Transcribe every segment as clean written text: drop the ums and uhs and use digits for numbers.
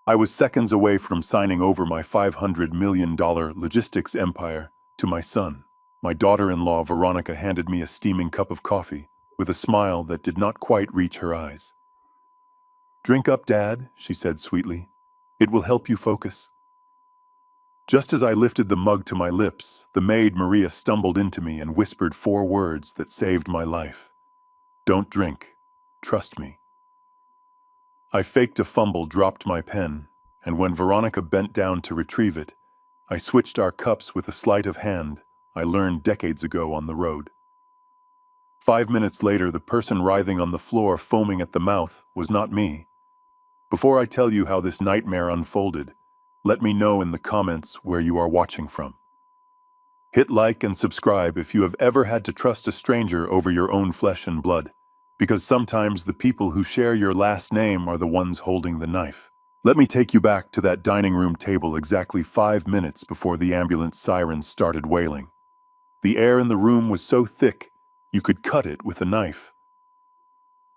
I was seconds away from signing over my $500 million logistics empire to my son. My daughter-in-law Veronica handed me a steaming cup of coffee with a smile that did not quite reach her eyes. "Drink up, Dad," she said sweetly. "It will help you focus." Just as I lifted the mug to my lips, the maid Maria stumbled into me and whispered 4 words that saved my life. "Don't drink. Trust me." I faked a fumble, dropped my pen, and when Veronica bent down to retrieve it, I switched our cups with a sleight of hand I learned decades ago on the road. 5 minutes later, the person writhing on the floor, foaming at the mouth, was not me. Before I tell you how this nightmare unfolded, let me know in the comments where you are watching from. Hit like and subscribe if you have ever had to trust a stranger over your own flesh and blood, because sometimes the people who share your last name are the ones holding the knife. Let me take you back to that dining room table exactly 5 minutes before the ambulance sirens started wailing. The air in the room was so thick, you could cut it with a knife.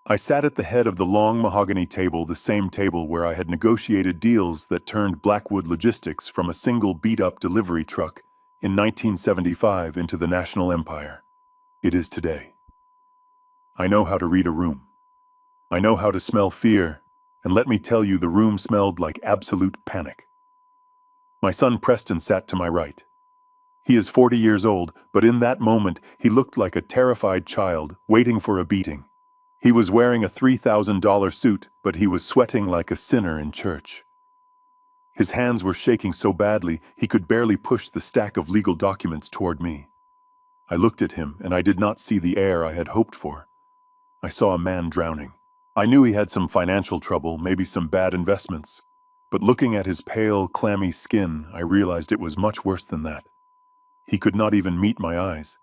I sat at the head of the long mahogany table, the same table where I had negotiated deals that turned Blackwood Logistics from a single beat-up delivery truck in 1975 into the national empire it is today. I know how to read a room. I know how to smell fear, and let me tell you, the room smelled like absolute panic. My son Preston sat to my right. He is 40 years old, but in that moment he looked like a terrified child waiting for a beating. He was wearing a $3,000 suit, but he was sweating like a sinner in church. His hands were shaking so badly he could barely push the stack of legal documents toward me. I looked at him, and I did not see the air I had hoped for. I saw a man drowning. I knew he had some financial trouble, maybe some bad investments. But looking at his pale, clammy skin, I realized it was much worse than that. He could not even meet my eyes.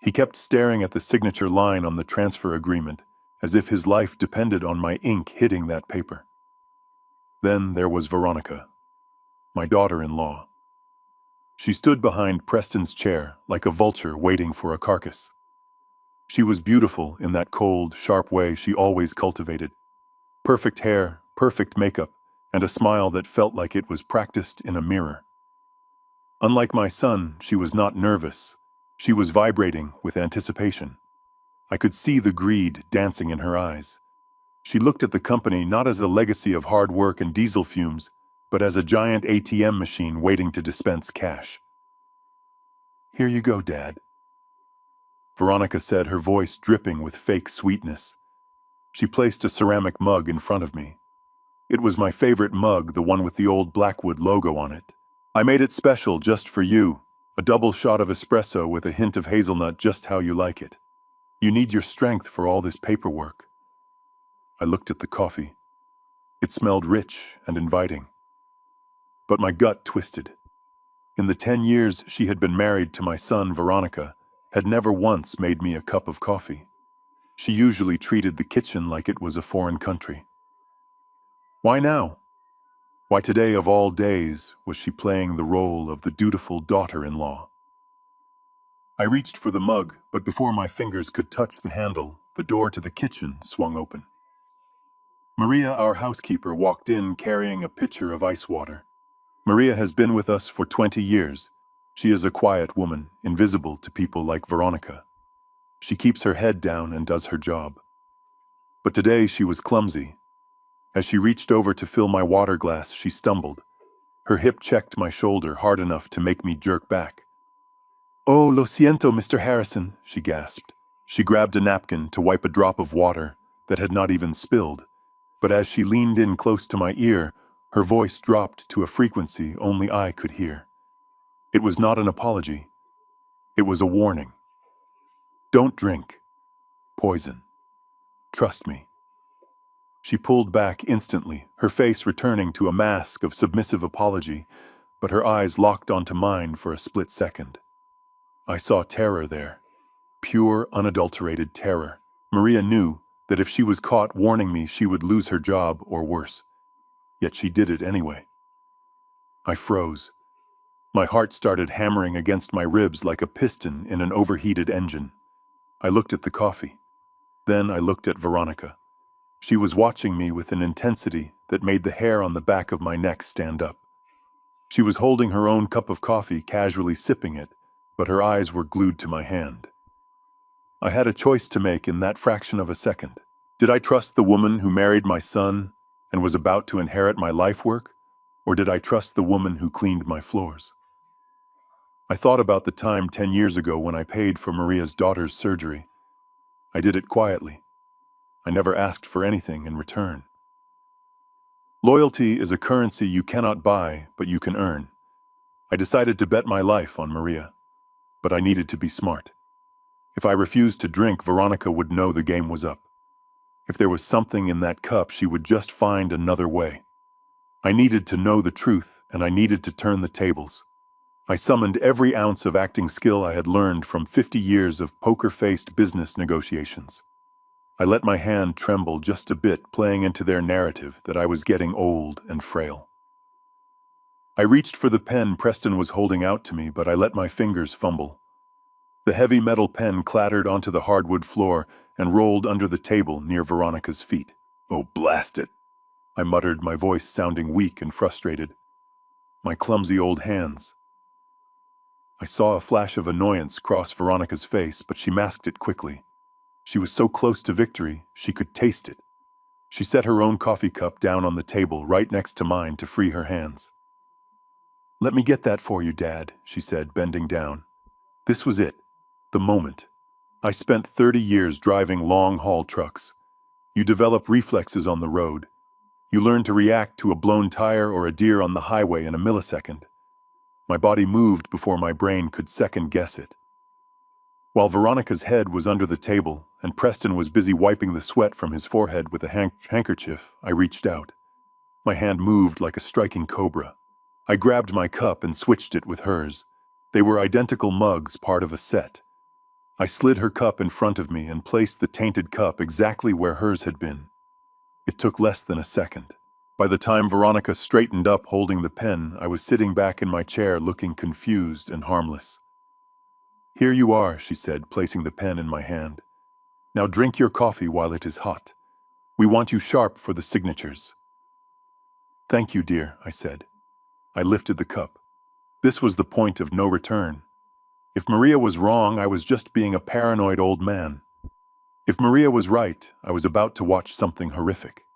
He kept staring at the signature line on the transfer agreement, as if his life depended on my ink hitting that paper. Then there was Veronica, my daughter-in-law. She stood behind Preston's chair like a vulture waiting for a carcass. She was beautiful in that cold, sharp way she always cultivated. Perfect hair, perfect makeup, and a smile that felt like it was practiced in a mirror. Unlike my son, she was not nervous. She was vibrating with anticipation. I could see the greed dancing in her eyes. She looked at the company not as a legacy of hard work and diesel fumes, but as a giant ATM machine waiting to dispense cash. "Here you go, Dad," Veronica said, her voice dripping with fake sweetness. She placed a ceramic mug in front of me. It was my favorite mug, the one with the old Blackwood logo on it. "I made it special just for you, a double shot of espresso with a hint of hazelnut, just how you like it. You need your strength for all this paperwork." I looked at the coffee. It smelled rich and inviting. But my gut twisted. In the 10 years she had been married to my son, Veronica had never once made me a cup of coffee. She usually treated the kitchen like it was a foreign country. Why now? Why today of all days was she playing the role of the dutiful daughter-in-law? I reached for the mug, but before my fingers could touch the handle, the door to the kitchen swung open. Maria, our housekeeper, walked in carrying a pitcher of ice water. Maria has been with us for 20 years. She is a quiet woman, invisible to people like Veronica. She keeps her head down and does her job. But today she was clumsy. As she reached over to fill my water glass, she stumbled. Her hip checked my shoulder hard enough to make me jerk back. "Oh, lo siento, Mr. Harrison," she gasped. She grabbed a napkin to wipe a drop of water that had not even spilled, but as she leaned in close to my ear, her voice dropped to a frequency only I could hear. It was not an apology. It was a warning. "Don't drink. Poison. Trust me." She pulled back instantly, her face returning to a mask of submissive apology, but her eyes locked onto mine for a split second. I saw terror there. Pure, unadulterated terror. Maria knew that if she was caught warning me, she would lose her job or worse. Yet she did it anyway. I froze. My heart started hammering against my ribs like a piston in an overheated engine. I looked at the coffee. Then I looked at Veronica. She was watching me with an intensity that made the hair on the back of my neck stand up. She was holding her own cup of coffee, casually sipping it, but her eyes were glued to my hand. I had a choice to make in that fraction of a second. Did I trust the woman who married my son and was about to inherit my life work, or did I trust the woman who cleaned my floors? I thought about the time 10 years ago when I paid for Maria's daughter's surgery. I did it quietly. I never asked for anything in return. Loyalty is a currency you cannot buy, but you can earn. I decided to bet my life on Maria, but I needed to be smart. If I refused to drink, Veronica would know the game was up. If there was something in that cup, she would just find another way. I needed to know the truth, and I needed to turn the tables. I summoned every ounce of acting skill I had learned from 50 years of poker-faced business negotiations. I let my hand tremble just a bit, playing into their narrative that I was getting old and frail. I reached for the pen Preston was holding out to me, but I let my fingers fumble. The heavy metal pen clattered onto the hardwood floor and rolled under the table near Veronica's feet. "Oh, blast it," I muttered, my voice sounding weak and frustrated. My clumsy old hands. I saw a flash of annoyance cross Veronica's face, but she masked it quickly. She was so close to victory, she could taste it. She set her own coffee cup down on the table right next to mine to free her hands. "Let me get that for you, Dad," she said, bending down. This was it, the moment. I spent 30 years driving long-haul trucks. You develop reflexes on the road. You learn to react to a blown tire or a deer on the highway in a millisecond. My body moved before my brain could second-guess it. While Veronica's head was under the table and Preston was busy wiping the sweat from his forehead with a handkerchief, I reached out. My hand moved like a striking cobra. I grabbed my cup and switched it with hers. They were identical mugs, part of a set. I slid her cup in front of me and placed the tainted cup exactly where hers had been. It took less than a second. By the time Veronica straightened up holding the pen, I was sitting back in my chair looking confused and harmless. "Here you are," she said, placing the pen in my hand. "Now drink your coffee while it is hot. We want you sharp for the signatures." "Thank you, dear," I said. I lifted the cup. This was the point of no return. If Maria was wrong, I was just being a paranoid old man. If Maria was right, I was about to watch something horrific.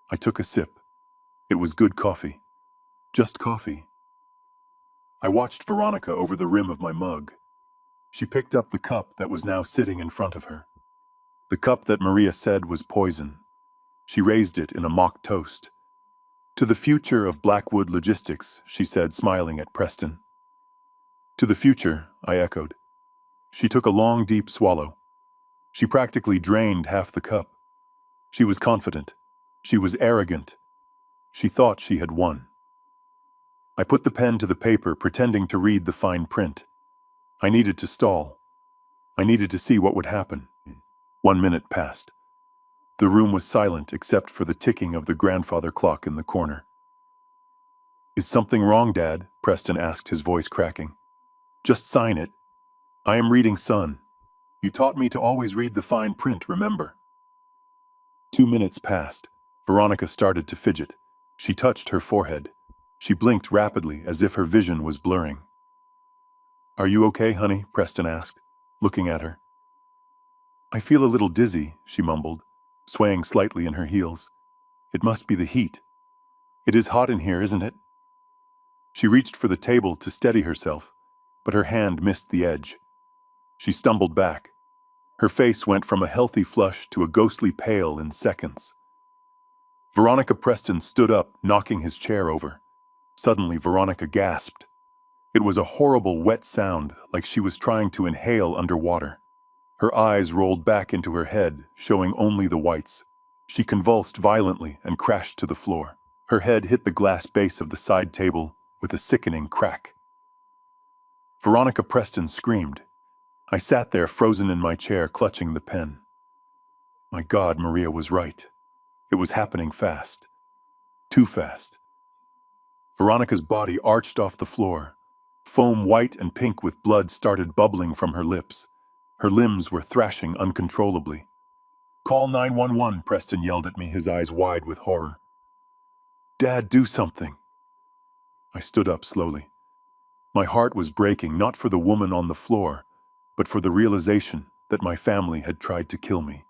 I took a sip. It was good coffee. Just coffee. I watched Veronica over the rim of my mug. She picked up the cup that was now sitting in front of her. The cup that Maria said was poison. She raised it in a mock toast. "To the future of Blackwood Logistics," she said, smiling at Preston. "To the future," I echoed. She took a long, deep swallow. She practically drained half the cup. She was confident. She was arrogant. She thought she had won. I put the pen to the paper, pretending to read the fine print. I needed to stall. I needed to see what would happen. 1 minute passed. The room was silent except for the ticking of the grandfather clock in the corner. "Is something wrong, Dad?" Preston asked, his voice cracking. "Just sign it. I am reading, son. You taught me to always read the fine print, remember?" 2 minutes passed. Veronica started to fidget. She touched her forehead. She blinked rapidly as if her vision was blurring. "Are you okay, honey?" Preston asked, looking at her. "I feel a little dizzy," she mumbled, swaying slightly in her heels. "It must be the heat. It is hot in here, isn't it?" She reached for the table to steady herself, but her hand missed the edge. She stumbled back. Her face went from a healthy flush to a ghostly pale in seconds. Veronica Preston stood up, knocking his chair over. Suddenly, Veronica gasped. It was a horrible, wet sound, like she was trying to inhale underwater. Her eyes rolled back into her head, showing only the whites. She convulsed violently and crashed to the floor. Her head hit the glass base of the side table with a sickening crack. Veronica Preston screamed. I sat there, frozen in my chair, clutching the pen. My God, Maria was right. It was happening fast. Too fast. Veronica's body arched off the floor. Foam white and pink with blood started bubbling from her lips. Her limbs were thrashing uncontrollably. Call 911, Preston yelled at me, his eyes wide with horror. Dad, do something. I stood up slowly. My heart was breaking, not for the woman on the floor, but for the realization that my family had tried to kill me.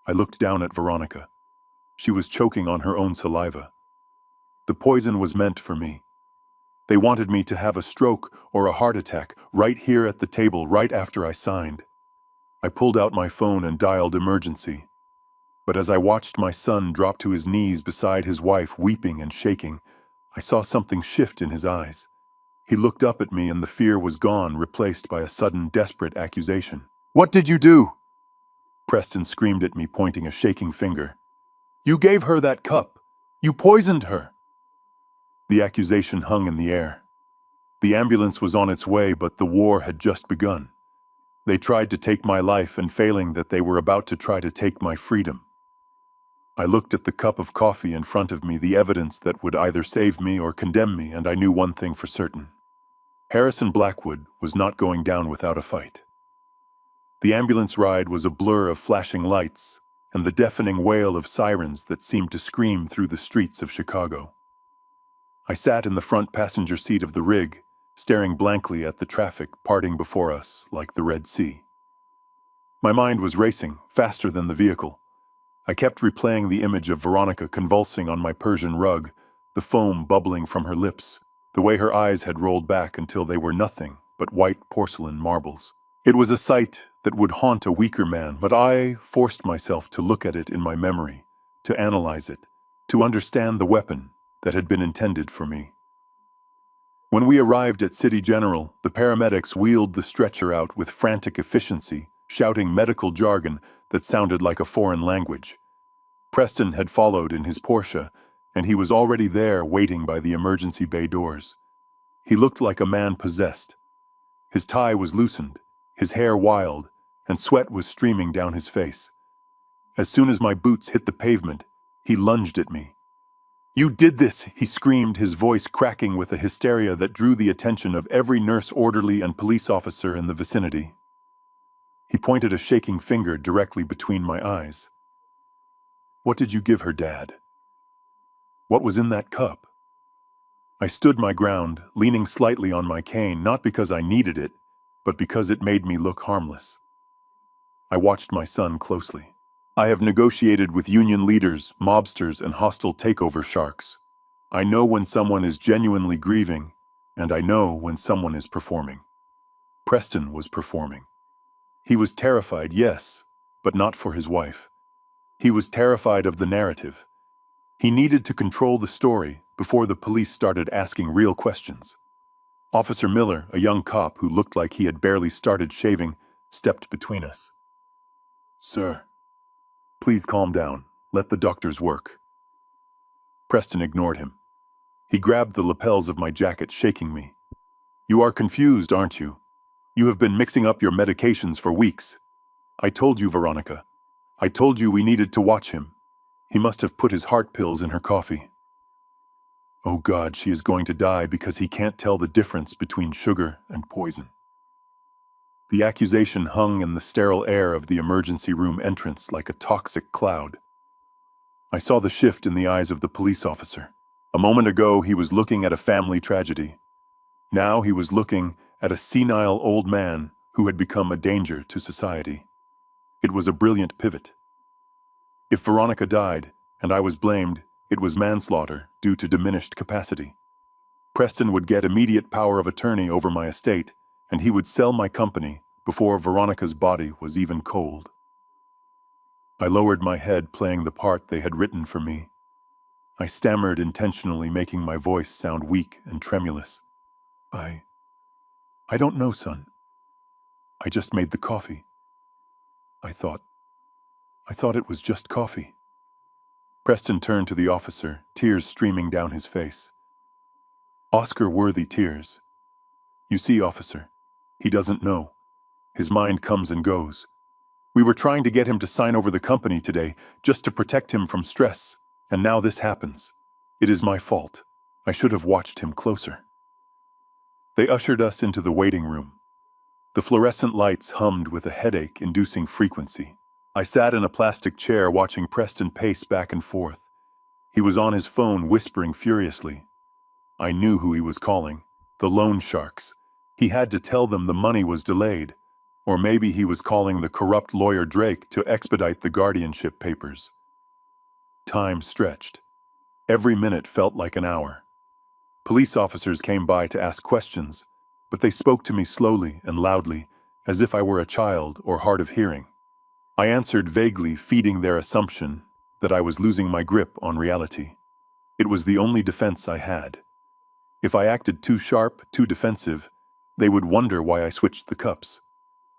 I looked down at Veronica. She was choking on her own saliva. The poison was meant for me. They wanted me to have a stroke or a heart attack right here at the table right after I signed. I pulled out my phone and dialed emergency. But as I watched my son drop to his knees beside his wife, weeping and shaking, I saw something shift in his eyes. He looked up at me and the fear was gone, replaced by a sudden, desperate accusation. What did you do? Preston screamed at me, pointing a shaking finger. You gave her that cup. You poisoned her. The accusation hung in the air. The ambulance was on its way, but the war had just begun. They tried to take my life, and failing that, they were about to try to take my freedom. I looked at the cup of coffee in front of me, the evidence that would either save me or condemn me, and I knew one thing for certain. Harrison Blackwood was not going down without a fight. The ambulance ride was a blur of flashing lights and the deafening wail of sirens that seemed to scream through the streets of Chicago. I sat in the front passenger seat of the rig, staring blankly at the traffic parting before us like the Red Sea. My mind was racing, faster than the vehicle. I kept replaying the image of Veronica convulsing on my Persian rug, the foam bubbling from her lips, the way her eyes had rolled back until they were nothing but white porcelain marbles. It was a sight that would haunt a weaker man, but I forced myself to look at it in my memory, to analyze it, to understand the weapon that had been intended for me. When we arrived at City General, the paramedics wheeled the stretcher out with frantic efficiency, shouting medical jargon that sounded like a foreign language. Preston had followed in his Porsche, and he was already there waiting by the emergency bay doors. He looked like a man possessed. His tie was loosened, his hair wild, and sweat was streaming down his face. As soon as my boots hit the pavement, he lunged at me. You did this, he screamed, his voice cracking with a hysteria that drew the attention of every nurse, orderly, and police officer in the vicinity. He pointed a shaking finger directly between my eyes. What did you give her, Dad? What was in that cup? I stood my ground, leaning slightly on my cane, not because I needed it, but because it made me look harmless. I watched my son closely. I have negotiated with union leaders, mobsters, and hostile takeover sharks. I know when someone is genuinely grieving, and I know when someone is performing. Preston was performing. He was terrified, yes, but not for his wife. He was terrified of the narrative. He needed to control the story before the police started asking real questions. Officer Miller, a young cop who looked like he had barely started shaving, stepped between us. Sir, please calm down. Let the doctors work. Preston ignored him. He grabbed the lapels of my jacket, shaking me. You are confused, aren't you? You have been mixing up your medications for weeks. I told you, Veronica. I told you we needed to watch him. He must have put his heart pills in her coffee. Oh God, she is going to die because he can't tell the difference between sugar and poison. The accusation hung in the sterile air of the emergency room entrance like a toxic cloud. I saw the shift in the eyes of the police officer. A moment ago, he was looking at a family tragedy. Now he was looking at a senile old man who had become a danger to society. It was a brilliant pivot. If Veronica died, and I was blamed, it was manslaughter due to diminished capacity. Preston would get immediate power of attorney over my estate, and he would sell my company before Veronica's body was even cold. I lowered my head, playing the part they had written for me. I stammered, intentionally making my voice sound weak and tremulous. I don't know, son. I just made the coffee. I thought it was just coffee. Preston turned to the officer, tears streaming down his face. Oscar-worthy tears. You see, officer, he doesn't know. His mind comes and goes. We were trying to get him to sign over the company today, just to protect him from stress, and now this happens. It is my fault. I should have watched him closer. They ushered us into the waiting room. The fluorescent lights hummed with a headache-inducing frequency. I sat in a plastic chair watching Preston pace back and forth. He was on his phone whispering furiously. I knew who he was calling. The loan sharks. He had to tell them the money was delayed. Or maybe he was calling the corrupt lawyer Drake to expedite the guardianship papers. Time stretched. Every minute felt like an hour. Police officers came by to ask questions, but they spoke to me slowly and loudly, as if I were a child or hard of hearing. I answered vaguely, feeding their assumption that I was losing my grip on reality. It was the only defense I had. If I acted too sharp, too defensive, they would wonder why I switched the cups.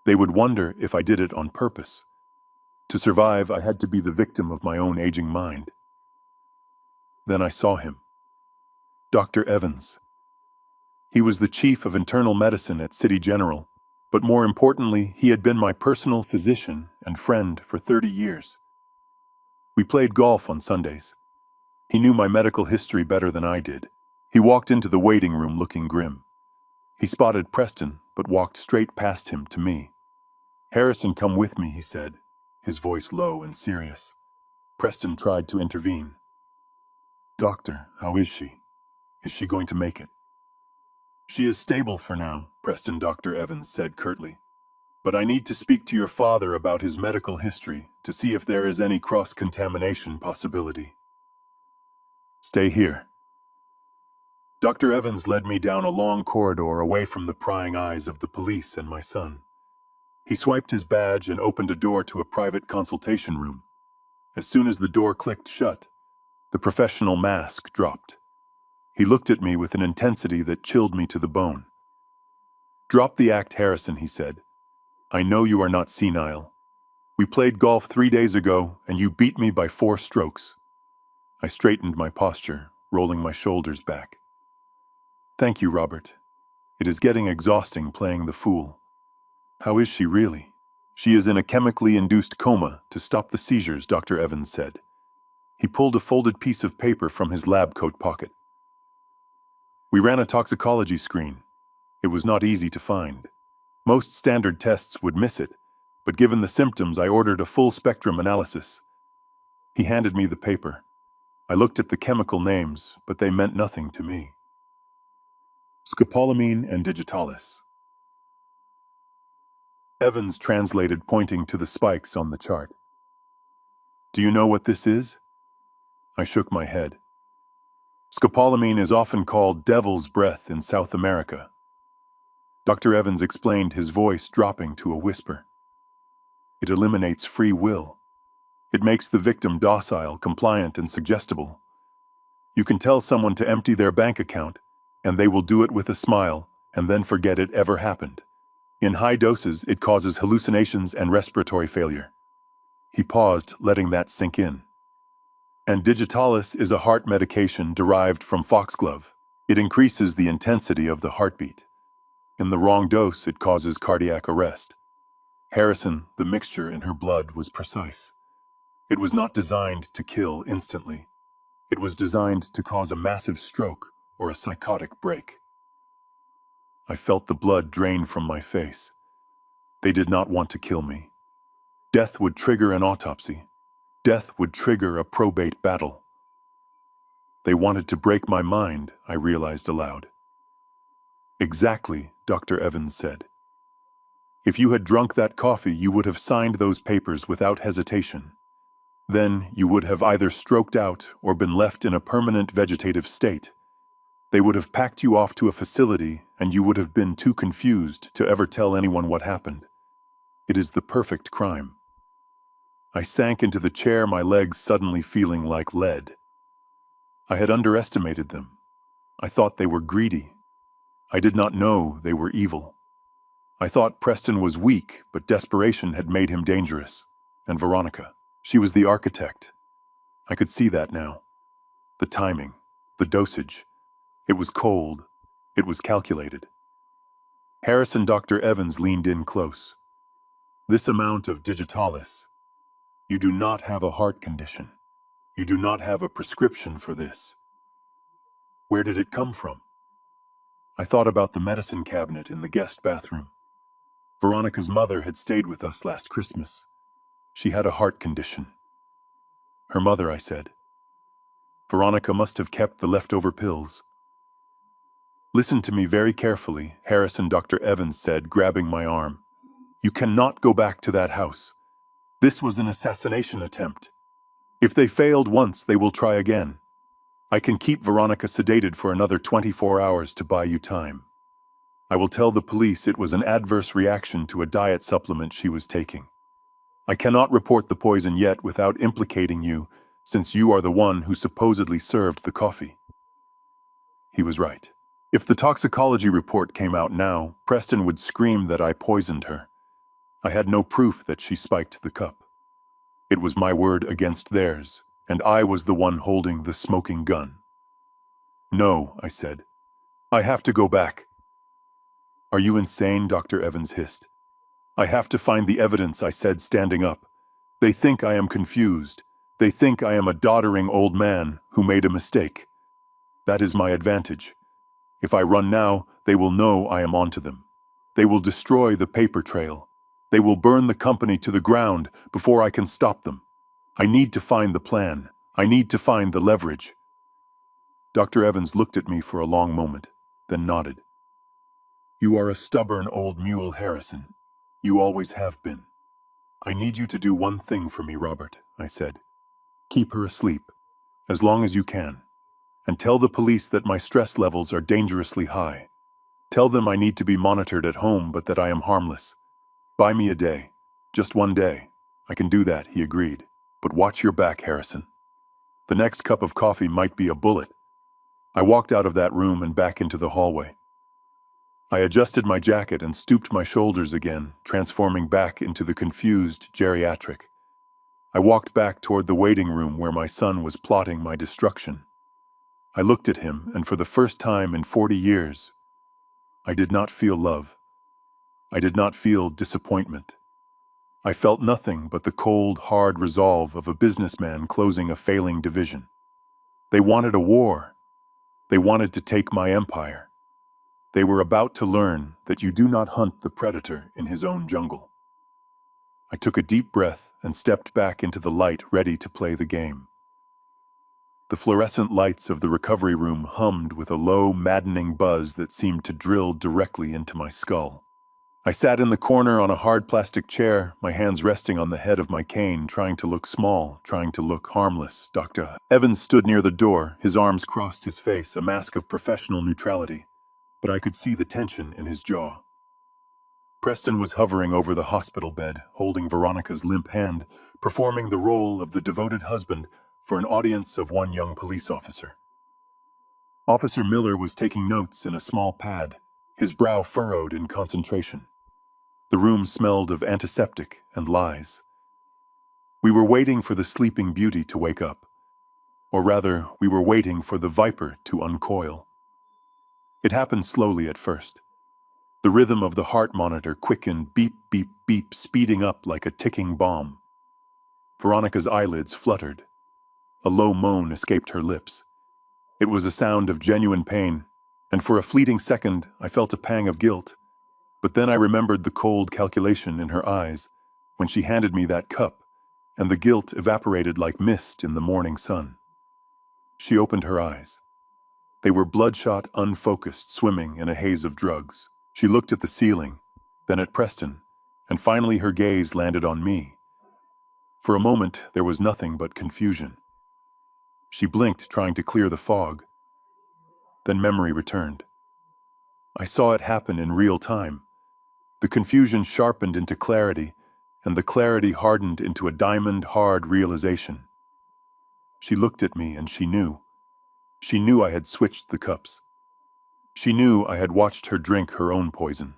They would wonder if I did it on purpose. To survive, I had to be the victim of my own aging mind. Then I saw him. Dr. Evans. He was the chief of internal medicine at City General, but more importantly, he had been my personal physician and friend for 30 years. We played golf on Sundays. He knew my medical history better than I did. He walked into the waiting room looking grim. He spotted Preston, but walked straight past him to me. "Harrison, come with me," he said, his voice low and serious. Preston tried to intervene. "Doctor, how is she? Is she going to make it?" "She is stable for now," Dr. Evans said curtly. "But I need to speak to your father about his medical history to see if there is any cross-contamination possibility." "Stay here." Dr. Evans led me down a long corridor away from the prying eyes of the police and my son. He swiped his badge and opened a door to a private consultation room. As soon as the door clicked shut, the professional mask dropped. He looked at me with an intensity that chilled me to the bone. "Drop the act, Harrison," he said. "I know you are not senile. We played golf 3 days ago, and you beat me by 4 strokes. I straightened my posture, rolling my shoulders back. "Thank you, Robert. It is getting exhausting playing the fool." "How is she really?" "She is in a chemically induced coma to stop the seizures," Dr. Evans said. He pulled a folded piece of paper from his lab coat pocket. "We ran a toxicology screen. It was not easy to find. Most standard tests would miss it, but given the symptoms, I ordered a full spectrum analysis." He handed me the paper. I looked at the chemical names, but they meant nothing to me. "Scopolamine and digitalis." Evans translated, pointing to the spikes on the chart. "Do you know what this is?" I shook my head. "Scopolamine is often called devil's breath in South America." Dr. Evans explained, his voice dropping to a whisper. "It eliminates free will. It makes the victim docile, compliant, and suggestible. You can tell someone to empty their bank account, and they will do it with a smile, and then forget it ever happened. In high doses, it causes hallucinations and respiratory failure." He paused, letting that sink in. "And digitalis is a heart medication derived from foxglove. It increases the intensity of the heartbeat. In the wrong dose, it causes cardiac arrest." Harrison, the mixture in her blood was precise. It was not designed to kill instantly. It was designed to cause a massive stroke or a psychotic break. I felt the blood drain from my face. They did not want to kill me. Death would trigger an autopsy. Death would trigger a probate battle. They wanted to break my mind, I realized aloud. "Exactly," Dr. Evans said. "If you had drunk that coffee, you would have signed those papers without hesitation. Then you would have either stroked out or been left in a permanent vegetative state. They would have packed you off to a facility, and you would have been too confused to ever tell anyone what happened. It is the perfect crime." I sank into the chair, my legs suddenly feeling like lead. I had underestimated them. I thought they were greedy. I did not know they were evil. I thought Preston was weak, but desperation had made him dangerous. And Veronica, she was the architect. I could see that now. The timing, the dosage. It was cold. It was calculated. Harrison, Dr. Evans leaned in close. "This amount of digitalis. You do not have a heart condition. You do not have a prescription for this. Where did it come from?" I thought about the medicine cabinet in the guest bathroom. Veronica's mother had stayed with us last Christmas. She had a heart condition. Her mother, I said. Veronica must have kept the leftover pills. Listen to me very carefully, Harrison, Dr. Evans said, grabbing my arm. You cannot go back to that house. This was an assassination attempt. If they failed once, they will try again. I can keep Veronica sedated for another 24 hours to buy you time. I will tell the police it was an adverse reaction to a diet supplement she was taking. I cannot report the poison yet without implicating you, since you are the one who supposedly served the coffee. He was right. If the toxicology report came out now, Preston would scream that I poisoned her. I had no proof that she spiked the cup. It was my word against theirs, and I was the one holding the smoking gun. No, I said. I have to go back. Are you insane? Dr. Evans hissed. I have to find the evidence, I said, standing up. They think I am confused. They think I am a doddering old man who made a mistake. That is my advantage. If I run now, they will know I am onto them. They will destroy the paper trail. They will burn the company to the ground before I can stop them. I need to find the plan. I need to find the leverage. Dr. Evans looked at me for a long moment, then nodded. You are a stubborn old mule, Harrison. You always have been. I need you to do one thing for me, Robert, I said. Keep her asleep, as long as you can, and tell the police that my stress levels are dangerously high. Tell them I need to be monitored at home, but that I am harmless. Buy me a day. Just one day. I can do that, he agreed. But watch your back, Harrison. The next cup of coffee might be a bullet. I walked out of that room and back into the hallway. I adjusted my jacket and stooped my shoulders again, transforming back into the confused geriatric. I walked back toward the waiting room where my son was plotting my destruction. I looked at him, and for the first time in 40 years, I did not feel love. I did not feel disappointment. I felt nothing but the cold, hard resolve of a businessman closing a failing division. They wanted a war. They wanted to take my empire. They were about to learn that you do not hunt the predator in his own jungle. I took a deep breath and stepped back into the light, ready to play the game. The fluorescent lights of the recovery room hummed with a low, maddening buzz that seemed to drill directly into my skull. I sat in the corner on a hard plastic chair, my hands resting on the head of my cane, trying to look small, trying to look harmless. Dr. Evans stood near the door, his arms crossed his face, a mask of professional neutrality, but I could see the tension in his jaw. Preston was hovering over the hospital bed, holding Veronica's limp hand, performing the role of the devoted husband for an audience of one young police officer. Officer Miller was taking notes in a small pad, his brow furrowed in concentration. The room smelled of antiseptic and lies. We were waiting for the sleeping beauty to wake up. Or rather, we were waiting for the viper to uncoil. It happened slowly at first. The rhythm of the heart monitor quickened, beep, beep, beep, speeding up like a ticking bomb. Veronica's eyelids fluttered. A low moan escaped her lips. It was a sound of genuine pain, and for a fleeting second I felt a pang of guilt. But then I remembered the cold calculation in her eyes when she handed me that cup, and the guilt evaporated like mist in the morning sun. She opened her eyes. They were bloodshot, unfocused, swimming in a haze of drugs. She looked at the ceiling, then at Preston, and finally her gaze landed on me. For a moment, there was nothing but confusion. She blinked, trying to clear the fog. Then memory returned. I saw it happen in real time. The confusion sharpened into clarity, and the clarity hardened into a diamond-hard realization. She looked at me, and she knew. She knew I had switched the cups. She knew I had watched her drink her own poison.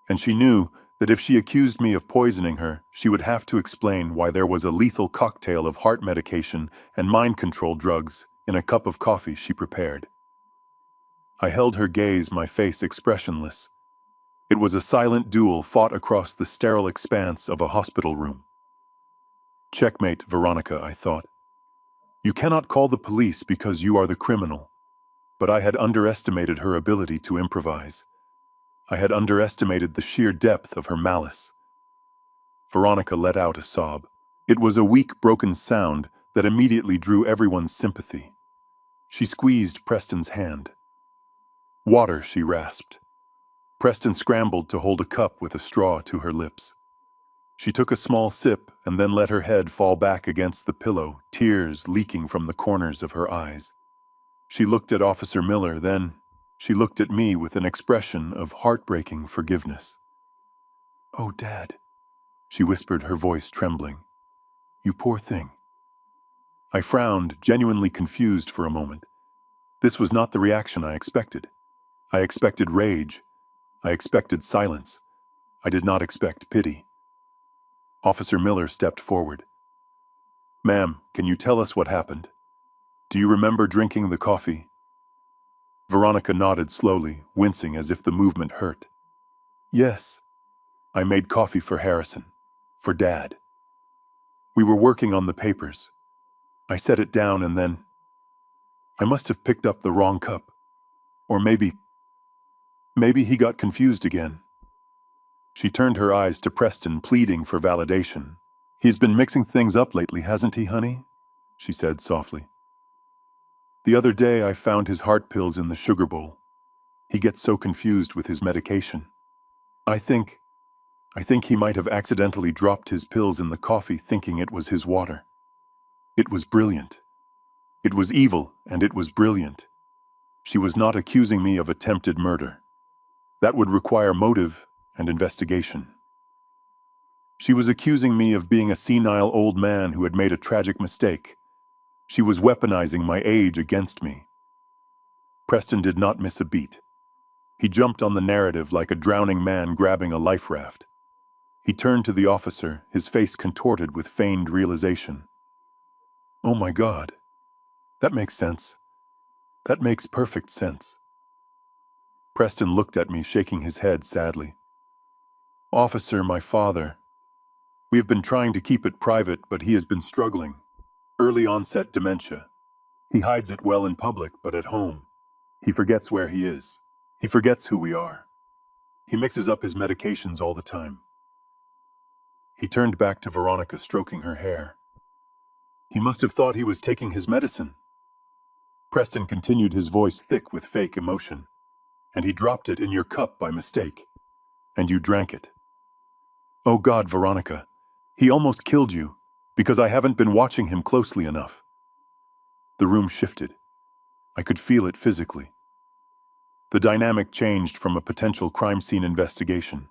And she knew that if she accused me of poisoning her, she would have to explain why there was a lethal cocktail of heart medication and mind control drugs in a cup of coffee she prepared. I held her gaze, my face expressionless. It was a silent duel fought across the sterile expanse of a hospital room. Checkmate, Veronica, I thought. You cannot call the police because you are the criminal. But I had underestimated her ability to improvise. I had underestimated the sheer depth of her malice. Veronica let out a sob. It was a weak, broken sound that immediately drew everyone's sympathy. She squeezed Preston's hand. "Water," she rasped. Preston scrambled to hold a cup with a straw to her lips. She took a small sip and then let her head fall back against the pillow, tears leaking from the corners of her eyes. She looked at Officer Miller, then she looked at me with an expression of heartbreaking forgiveness. "Oh, Dad," she whispered, her voice trembling. "You poor thing." I frowned, genuinely confused for a moment. This was not the reaction I expected. I expected rage. I expected silence. I did not expect pity. Officer Miller stepped forward. "Ma'am, can you tell us what happened? Do you remember drinking the coffee?" Veronica nodded slowly, wincing as if the movement hurt. "Yes. I made coffee for Harrison. For Dad. We were working on the papers. I set it down and then I must have picked up the wrong cup. Or maybe he got confused again." She turned her eyes to Preston, pleading for validation. "He's been mixing things up lately, hasn't he, honey?" she said softly. "The other day I found his heart pills in the sugar bowl. He gets so confused with his medication. I think he might have accidentally dropped his pills in the coffee thinking it was his water. It was brilliant. It was evil, and it was brilliant. She was not accusing me of attempted murder. That would require motive and investigation. She was accusing me of being a senile old man who had made a tragic mistake. She was weaponizing my age against me." Preston did not miss a beat. He jumped on the narrative like a drowning man grabbing a life raft. He turned to the officer, his face contorted with feigned realization. "Oh my God. That makes sense. That makes perfect sense." Preston looked at me, shaking his head sadly. "Officer, my father. We have been trying to keep it private, but he has been struggling. Early onset dementia. He hides it well in public, but at home, he forgets where he is. He forgets who we are. He mixes up his medications all the time." He turned back to Veronica, stroking her hair. "He must have thought he was taking his medicine." Preston continued, his voice thick with fake emotion. "And he dropped it in your cup by mistake. And you drank it. Oh God, Veronica. He almost killed you, because I haven't been watching him closely enough." The room shifted. I could feel it physically. The dynamic changed from a potential crime scene investigation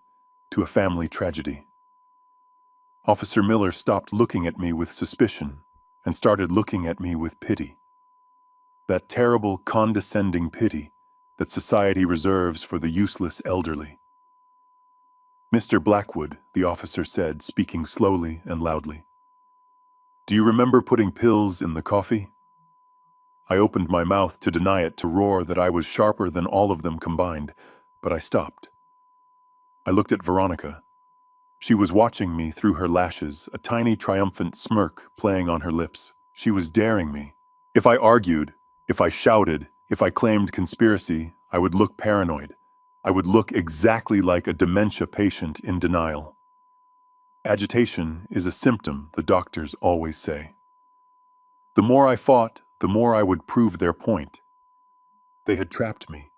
to a family tragedy. Officer Miller stopped looking at me with suspicion and started looking at me with pity. That terrible, condescending pity that society reserves for the useless elderly. "Mr. Blackwood," the officer said, speaking slowly and loudly. "Do you remember putting pills in the coffee?" I opened my mouth to deny it, to roar that I was sharper than all of them combined, but I stopped. I looked at Veronica. She was watching me through her lashes, a tiny triumphant smirk playing on her lips. She was daring me. If I argued, if I shouted, if I claimed conspiracy, I would look paranoid. I would look exactly like a dementia patient in denial. Agitation is a symptom, the doctors always say. The more I fought, the more I would prove their point. They had trapped me.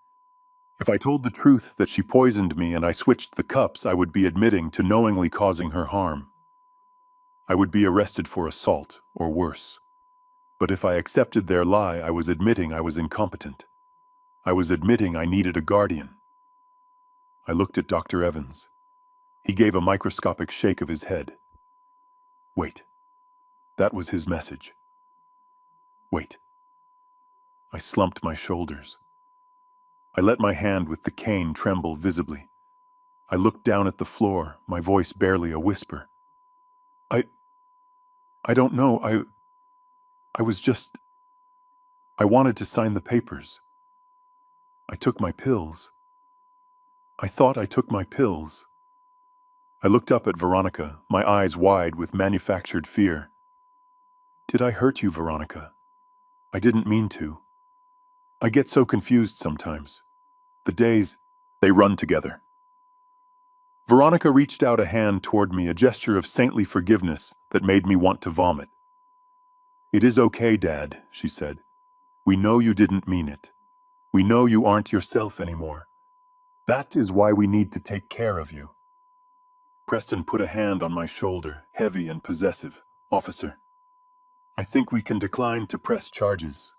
If I told the truth that she poisoned me and I switched the cups, I would be admitting to knowingly causing her harm. I would be arrested for assault, or worse. But if I accepted their lie, I was admitting I was incompetent. I was admitting I needed a guardian. I looked at Dr. Evans. He gave a microscopic shake of his head. Wait. That was his message. Wait. I slumped my shoulders. I let my hand with the cane tremble visibly. I looked down at the floor, my voice barely a whisper. I don't know, I was just... I wanted to sign the papers. I took my pills. I thought I took my pills. I looked up at Veronica, my eyes wide with manufactured fear. Did I hurt you, Veronica? I didn't mean to. I get so confused sometimes. The days, they run together. Veronica reached out a hand toward me, a gesture of saintly forgiveness that made me want to vomit. "It is okay, Dad," she said. "We know you didn't mean it. We know you aren't yourself anymore. That is why we need to take care of you." Preston put a hand on my shoulder, heavy and possessive. "Officer, I think we can decline to press charges,"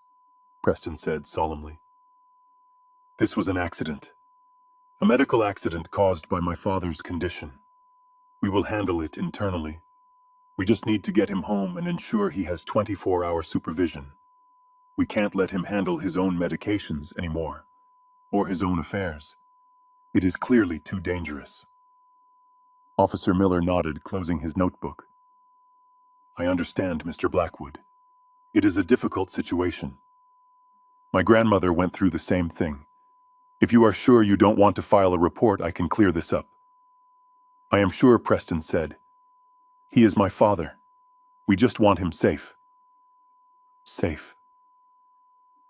Preston said solemnly. "This was an accident. A medical accident caused by my father's condition. We will handle it internally. We just need to get him home and ensure he has 24-hour supervision. We can't let him handle his own medications anymore, or his own affairs. It is clearly too dangerous." Officer Miller nodded, closing his notebook. "I understand, Mr. Blackwood. It is a difficult situation. My grandmother went through the same thing. If you are sure you don't want to file a report, I can clear this up." "I am sure," Preston said. "He is my father. We just want him safe." Safe.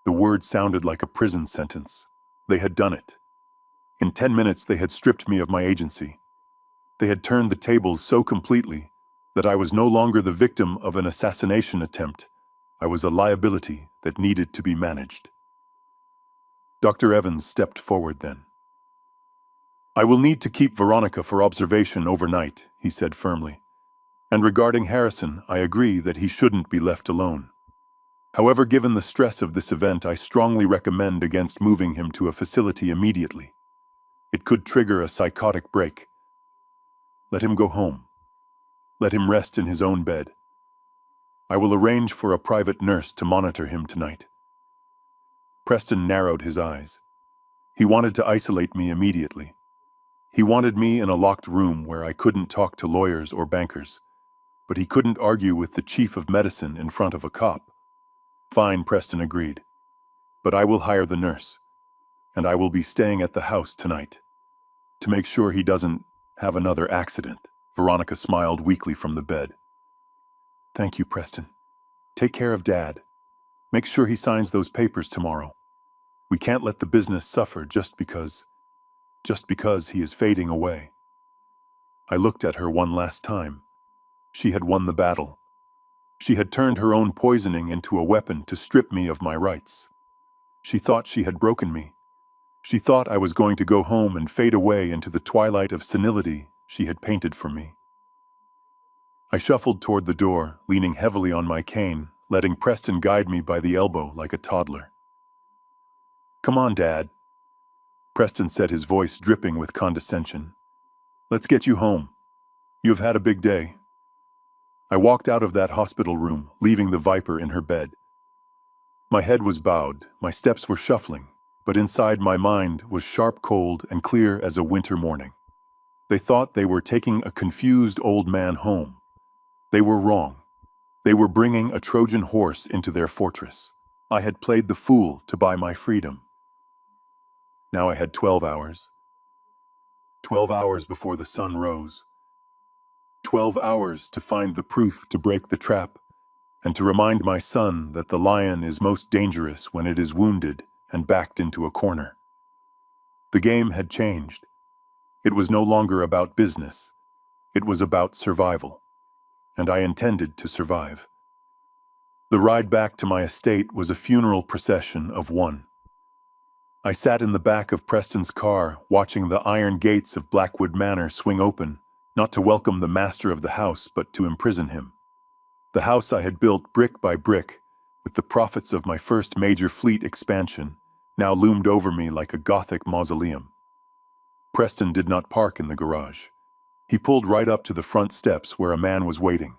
The word sounded like a prison sentence. They had done it. In 10 minutes, they had stripped me of my agency. They had turned the tables so completely that I was no longer the victim of an assassination attempt. I was a liability that needed to be managed. Dr. Evans stepped forward then. "I will need to keep Veronica for observation overnight," he said firmly. "And regarding Harrison, I agree that he shouldn't be left alone. However, given the stress of this event, I strongly recommend against moving him to a facility immediately. It could trigger a psychotic break. Let him go home. Let him rest in his own bed. I will arrange for a private nurse to monitor him tonight." Preston narrowed his eyes. He wanted to isolate me immediately. He wanted me in a locked room where I couldn't talk to lawyers or bankers, but he couldn't argue with the chief of medicine in front of a cop. "Fine," Preston agreed. "But I will hire the nurse, and I will be staying at the house tonight to make sure he doesn't have another accident." Veronica smiled weakly from the bed. "Thank you, Preston. Take care of Dad. Make sure he signs those papers tomorrow. We can't let the business suffer just because he is fading away." I looked at her one last time. She had won the battle. She had turned her own poisoning into a weapon to strip me of my rights. She thought she had broken me. She thought I was going to go home and fade away into the twilight of senility she had painted for me. I shuffled toward the door, leaning heavily on my cane, letting Preston guide me by the elbow like a toddler. "Come on, Dad," Preston said, his voice dripping with condescension. "Let's get you home. You have had a big day." I walked out of that hospital room, leaving the Viper in her bed. My head was bowed, my steps were shuffling, but inside my mind was sharp cold and clear as a winter morning. They thought they were taking a confused old man home. They were wrong. They were bringing a Trojan horse into their fortress. I had played the fool to buy my freedom. Now I had 12 hours. 12 hours before the sun rose. 12 hours to find the proof to break the trap, and to remind my son that the lion is most dangerous when it is wounded and backed into a corner. The game had changed. It was no longer about business. It was about survival. And I intended to survive. The ride back to my estate was a funeral procession of one. I sat in the back of Preston's car, watching the iron gates of Blackwood Manor swing open, not to welcome the master of the house, but to imprison him. The house I had built brick by brick, with the profits of my first major fleet expansion, now loomed over me like a Gothic mausoleum. Preston did not park in the garage. He pulled right up to the front steps where a man was waiting.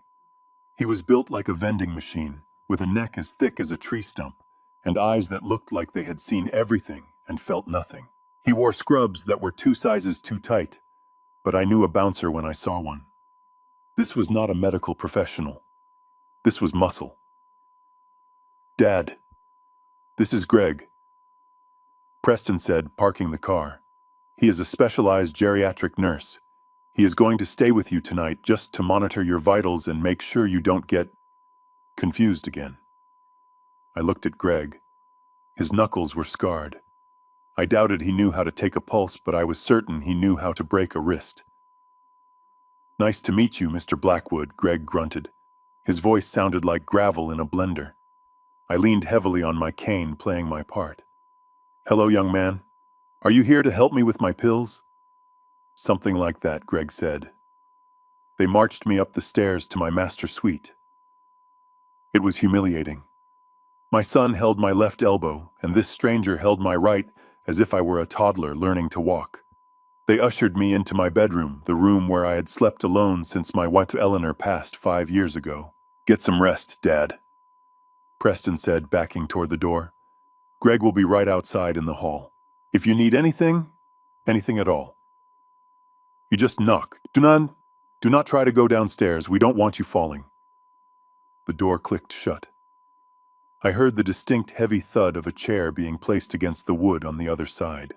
He was built like a vending machine, with a neck as thick as a tree stump, and eyes that looked like they had seen everything and felt nothing. He wore scrubs that were 2 sizes too tight, but I knew a bouncer when I saw one. This was not a medical professional. This was muscle. "Dad, this is Greg," Preston said, parking the car. "He is a specialized geriatric nurse. He is going to stay with you tonight just to monitor your vitals and make sure you don't get confused again." I looked at Greg. His knuckles were scarred. I doubted he knew how to take a pulse, but I was certain he knew how to break a wrist. Nice to meet you, Mr. Blackwood, Greg grunted. His voice sounded like gravel in a blender. I leaned heavily on my cane, playing my part. Hello, young man. Are you here to help me with my pills? Something like that, Greg said. They marched me up the stairs to my master suite. It was humiliating. My son held my left elbow, and this stranger held my right, as if I were a toddler learning to walk. They ushered me into my bedroom, the room where I had slept alone since my wife Eleanor passed 5 years ago. Get some rest, Dad, Preston said, backing toward the door. Greg will be right outside in the hall. If you need anything at all, you just knock. Do not try to go downstairs. We don't want you falling. The door clicked shut. I heard the distinct heavy thud of a chair being placed against the wood on the other side.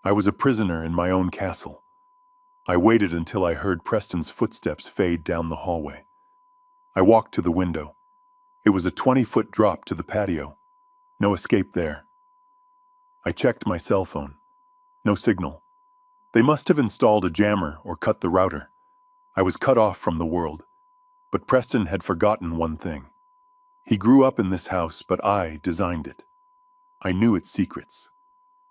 I was a prisoner in my own castle. I waited until I heard Preston's footsteps fade down the hallway. I walked to the window. It was a 20-foot drop to the patio. No escape there. I checked my cell phone. No signal. They must have installed a jammer or cut the router. I was cut off from the world. But Preston had forgotten one thing. He grew up in this house, but I designed it. I knew its secrets.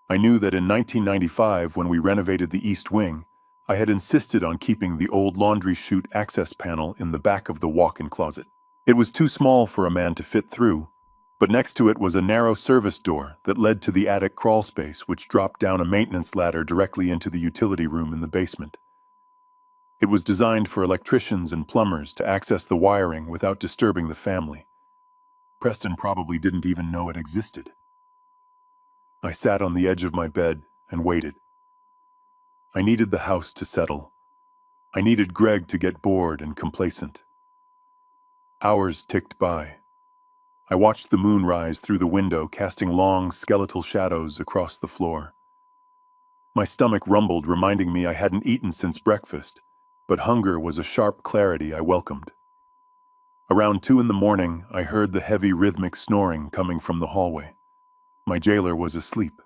I knew that in 1995, when we renovated the East Wing, I had insisted on keeping the old laundry chute access panel in the back of the walk-in closet. It was too small for a man to fit through, but next to it was a narrow service door that led to the attic crawl space, which dropped down a maintenance ladder directly into the utility room in the basement. It was designed for electricians and plumbers to access the wiring without disturbing the family. Preston probably didn't even know it existed. I sat on the edge of my bed and waited. I needed the house to settle. I needed Greg to get bored and complacent. Hours ticked by. I watched the moon rise through the window, casting long, skeletal shadows across the floor. My stomach rumbled, reminding me I hadn't eaten since breakfast, but hunger was a sharp clarity I welcomed. Around 2 a.m, I heard the heavy rhythmic snoring coming from the hallway. My jailer was asleep.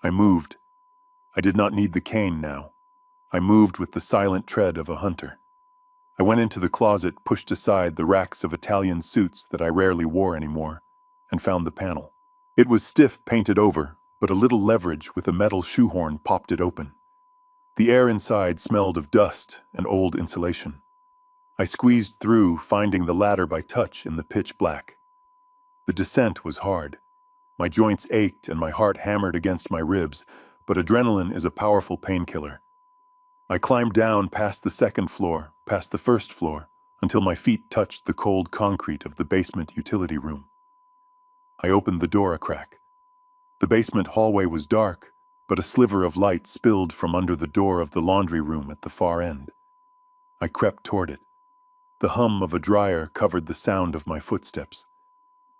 I moved. I did not need the cane now. I moved with the silent tread of a hunter. I went into the closet, pushed aside the racks of Italian suits that I rarely wore anymore, and found the panel. It was stiff, painted over, but a little leverage with a metal shoehorn popped it open. The air inside smelled of dust and old insulation. I squeezed through, finding the ladder by touch in the pitch black. The descent was hard. My joints ached and my heart hammered against my ribs, but adrenaline is a powerful painkiller. I climbed down past the second floor, past the first floor, until my feet touched the cold concrete of the basement utility room. I opened the door a crack. The basement hallway was dark, but a sliver of light spilled from under the door of the laundry room at the far end. I crept toward it. The hum of a dryer covered the sound of my footsteps.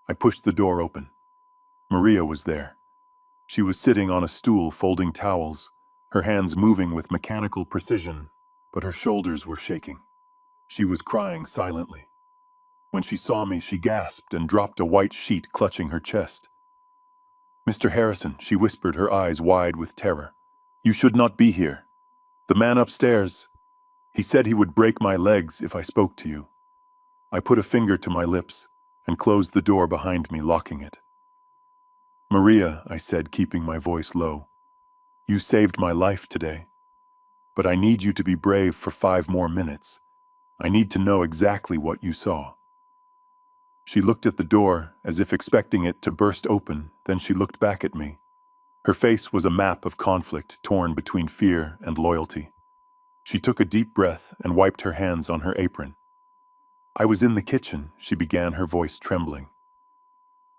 I pushed the door open. Maria was there. She was sitting on a stool folding towels, her hands moving with mechanical precision, but her shoulders were shaking. She was crying silently. When she saw me, she gasped and dropped a white sheet, clutching her chest. Mr. Harrison, she whispered, her eyes wide with terror. You should not be here. The man upstairs, he said he would break my legs if I spoke to you. I put a finger to my lips and closed the door behind me, locking it. Maria, I said, keeping my voice low, you saved my life today, but I need you to be brave for 5 more minutes. I need to know exactly what you saw. She looked at the door as if expecting it to burst open, then she looked back at me. Her face was a map of conflict torn between fear and loyalty. She took a deep breath and wiped her hands on her apron. I was in the kitchen, she began, her voice trembling.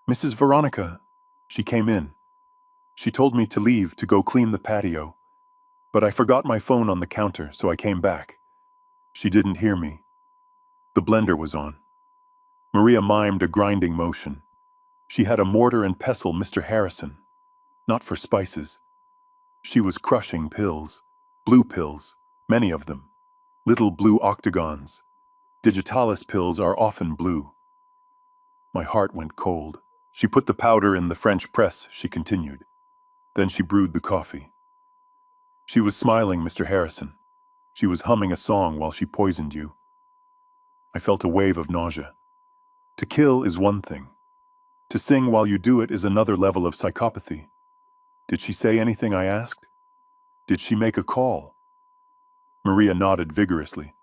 Mrs. Veronica, she came in. She told me to leave to go clean the patio, but I forgot my phone on the counter, so I came back. She didn't hear me. The blender was on. Maria mimed a grinding motion. She had a mortar and pestle, Mr. Harrison. Not for spices. She was crushing pills. Blue pills. Many of them. Little blue octagons. Digitalis pills are often blue. My heart went cold. She put the powder in the French press, she continued. Then she brewed the coffee. She was smiling, Mr. Harrison. She was humming a song while she poisoned you. I felt a wave of nausea. To kill is one thing. To sing while you do it is another level of psychopathy. Did she say anything, I asked? Did she make a call? Maria nodded vigorously.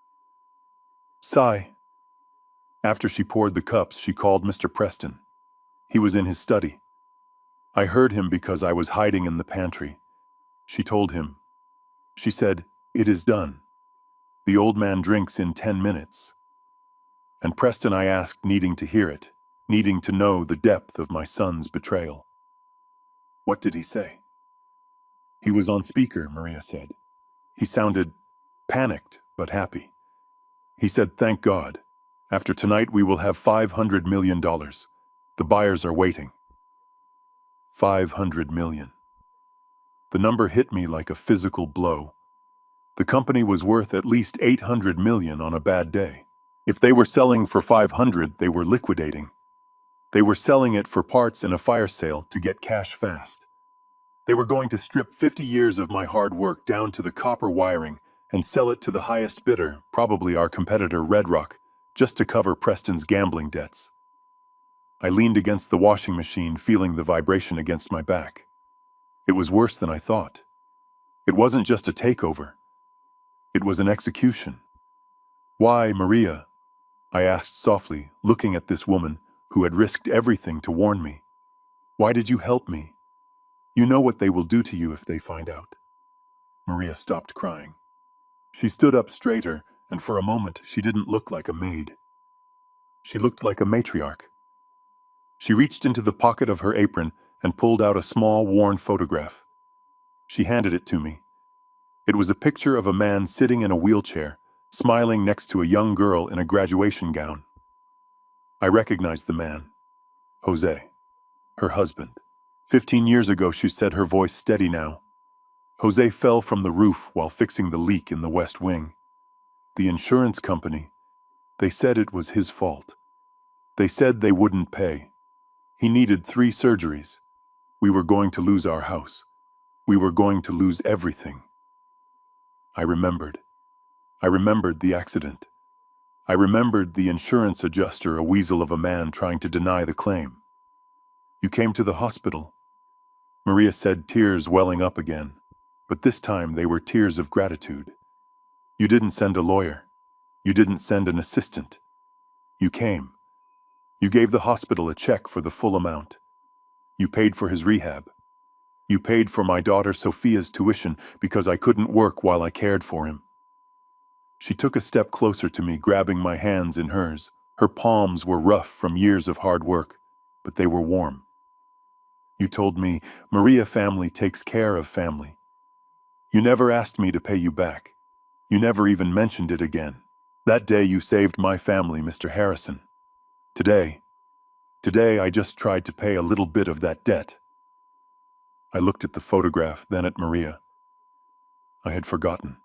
Sigh. After she poured the cups, she called Mr. Preston. He was in his study. I heard him because I was hiding in the pantry. She told him. She said, "It is done. The old man drinks in 10 minutes. And Preston, I asked, needing to hear it, needing to know the depth of my son's betrayal. What did he say? He was on speaker, Maria said. He sounded panicked but happy. He said, "Thank God. After tonight we will have $500 million. The buyers are waiting." 500 million. The number hit me like a physical blow. The company was worth at least 800 million on a bad day. If they were selling for 500, they were liquidating. They were selling it for parts in a fire sale to get cash fast. They were going to strip 50 years of my hard work down to the copper wiring and sell it to the highest bidder, probably our competitor Red Rock, just to cover Preston's gambling debts. I leaned against the washing machine, feeling the vibration against my back. It was worse than I thought. It wasn't just a takeover. It was an execution. Why, Maria? I asked softly, looking at this woman who had risked everything to warn me. Why did you help me? You know what they will do to you if they find out. Maria stopped crying. She stood up straighter, and for a moment she didn't look like a maid. She looked like a matriarch. She reached into the pocket of her apron and pulled out a small, worn photograph. She handed it to me. It was a picture of a man sitting in a wheelchair, smiling next to a young girl in a graduation gown. I recognized the man. Jose. Her husband. 15 years ago, she said, her voice steady now. Jose fell from the roof while fixing the leak in the west wing. The insurance company, they said it was his fault. They said they wouldn't pay. He needed 3 surgeries. We were going to lose our house. We were going to lose everything. I remembered. I remembered the accident. I remembered the insurance adjuster, a weasel of a man trying to deny the claim. You came to the hospital, Maria said, tears welling up again. But this time they were tears of gratitude. You didn't send a lawyer. You didn't send an assistant. You came. You gave the hospital a check for the full amount. You paid for his rehab. You paid for my daughter Sophia's tuition because I couldn't work while I cared for him. She took a step closer to me, grabbing my hands in hers. Her palms were rough from years of hard work, but they were warm. You told me, Maria, family takes care of family. You never asked me to pay you back. You never even mentioned it again. That day you saved my family, Mr. Harrison. Today I just tried to pay a little bit of that debt. I looked at the photograph, then at Maria. I had forgotten.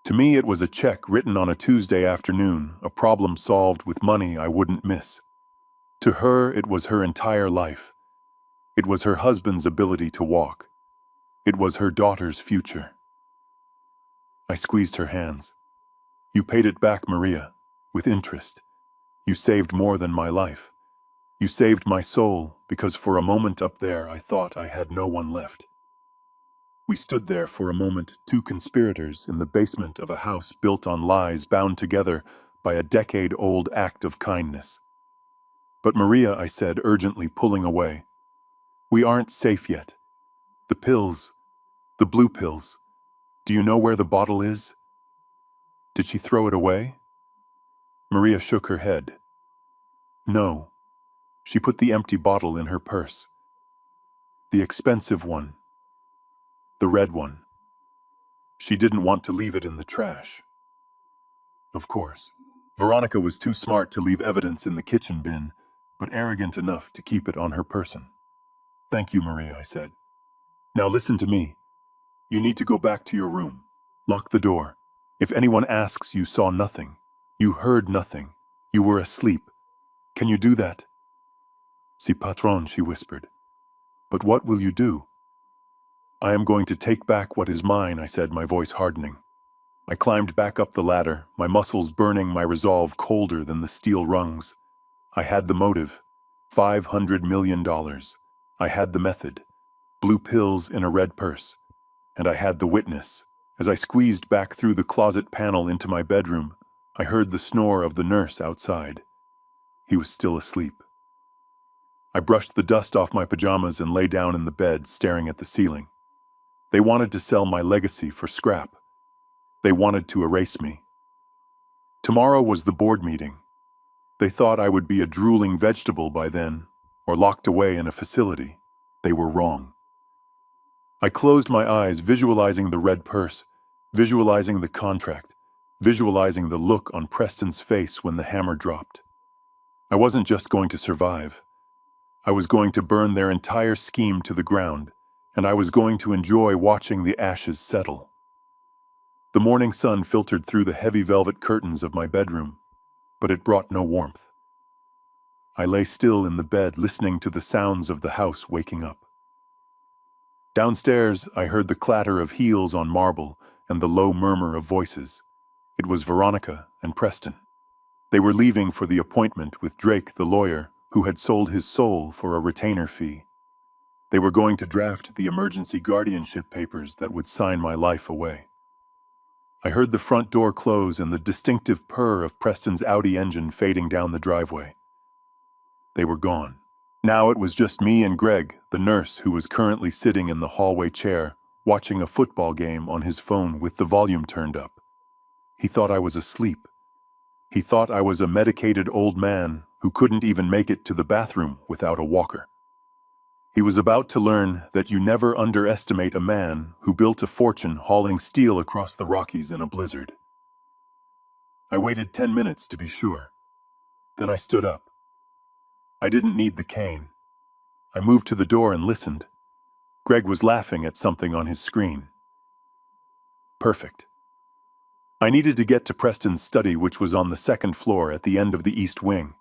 To me, it was a check written on a Tuesday afternoon, a problem solved with money I wouldn't miss. To her, it was her entire life. It was her husband's ability to walk. It was her daughter's future. I squeezed her hands. You paid it back, Maria, with interest. You saved more than my life. You saved my soul, because for a moment up there I thought I had no one left. We stood there for a moment, 2 conspirators in the basement of a house built on lies, bound together by a decade-old act of kindness. But Maria, I said, urgently, pulling away, we aren't safe yet. The pills, the blue pills, do you know where the bottle is? Did she throw it away? Maria shook her head. No. She put the empty bottle in her purse. The expensive one. The red one. She didn't want to leave it in the trash. Of course. Veronica was too smart to leave evidence in the kitchen bin, but arrogant enough to keep it on her person. Thank you, Maria, I said. Now listen to me. You need to go back to your room. Lock the door. If anyone asks, you saw nothing. You heard nothing. You were asleep. Can you do that? Si, patron, she whispered. But what will you do? I am going to take back what is mine, I said, my voice hardening. I climbed back up the ladder, my muscles burning, my resolve colder than the steel rungs. I had the motive. $500 million. I had the method. Blue pills in a red purse. And I had the witness. As I squeezed back through the closet panel into my bedroom, I heard the snore of the nurse outside. He was still asleep. I brushed the dust off my pajamas and lay down in the bed, staring at the ceiling. They wanted to sell my legacy for scrap. They wanted to erase me. Tomorrow was the board meeting. They thought I would be a drooling vegetable by then, or locked away in a facility. They were wrong. I closed my eyes, visualizing the red purse, visualizing the contract, visualizing the look on Preston's face when the hammer dropped. I wasn't just going to survive. I was going to burn their entire scheme to the ground, and I was going to enjoy watching the ashes settle. The morning sun filtered through the heavy velvet curtains of my bedroom, but it brought no warmth. I lay still in the bed, listening to the sounds of the house waking up. Downstairs, I heard the clatter of heels on marble and the low murmur of voices. It was Veronica and Preston. They were leaving for the appointment with Drake, the lawyer, who had sold his soul for a retainer fee. They were going to draft the emergency guardianship papers that would sign my life away. I heard the front door close and the distinctive purr of Preston's Audi engine fading down the driveway. They were gone. Now it was just me and Greg, the nurse who was currently sitting in the hallway chair, watching a football game on his phone with the volume turned up. He thought I was asleep. He thought I was a medicated old man who couldn't even make it to the bathroom without a walker. He was about to learn that you never underestimate a man who built a fortune hauling steel across the Rockies in a blizzard. I waited 10 minutes to be sure. Then I stood up. I didn't need the cane. I moved to the door and listened. Greg was laughing at something on his screen. Perfect. I needed to get to Preston's study, which was on the second floor at the end of the east wing.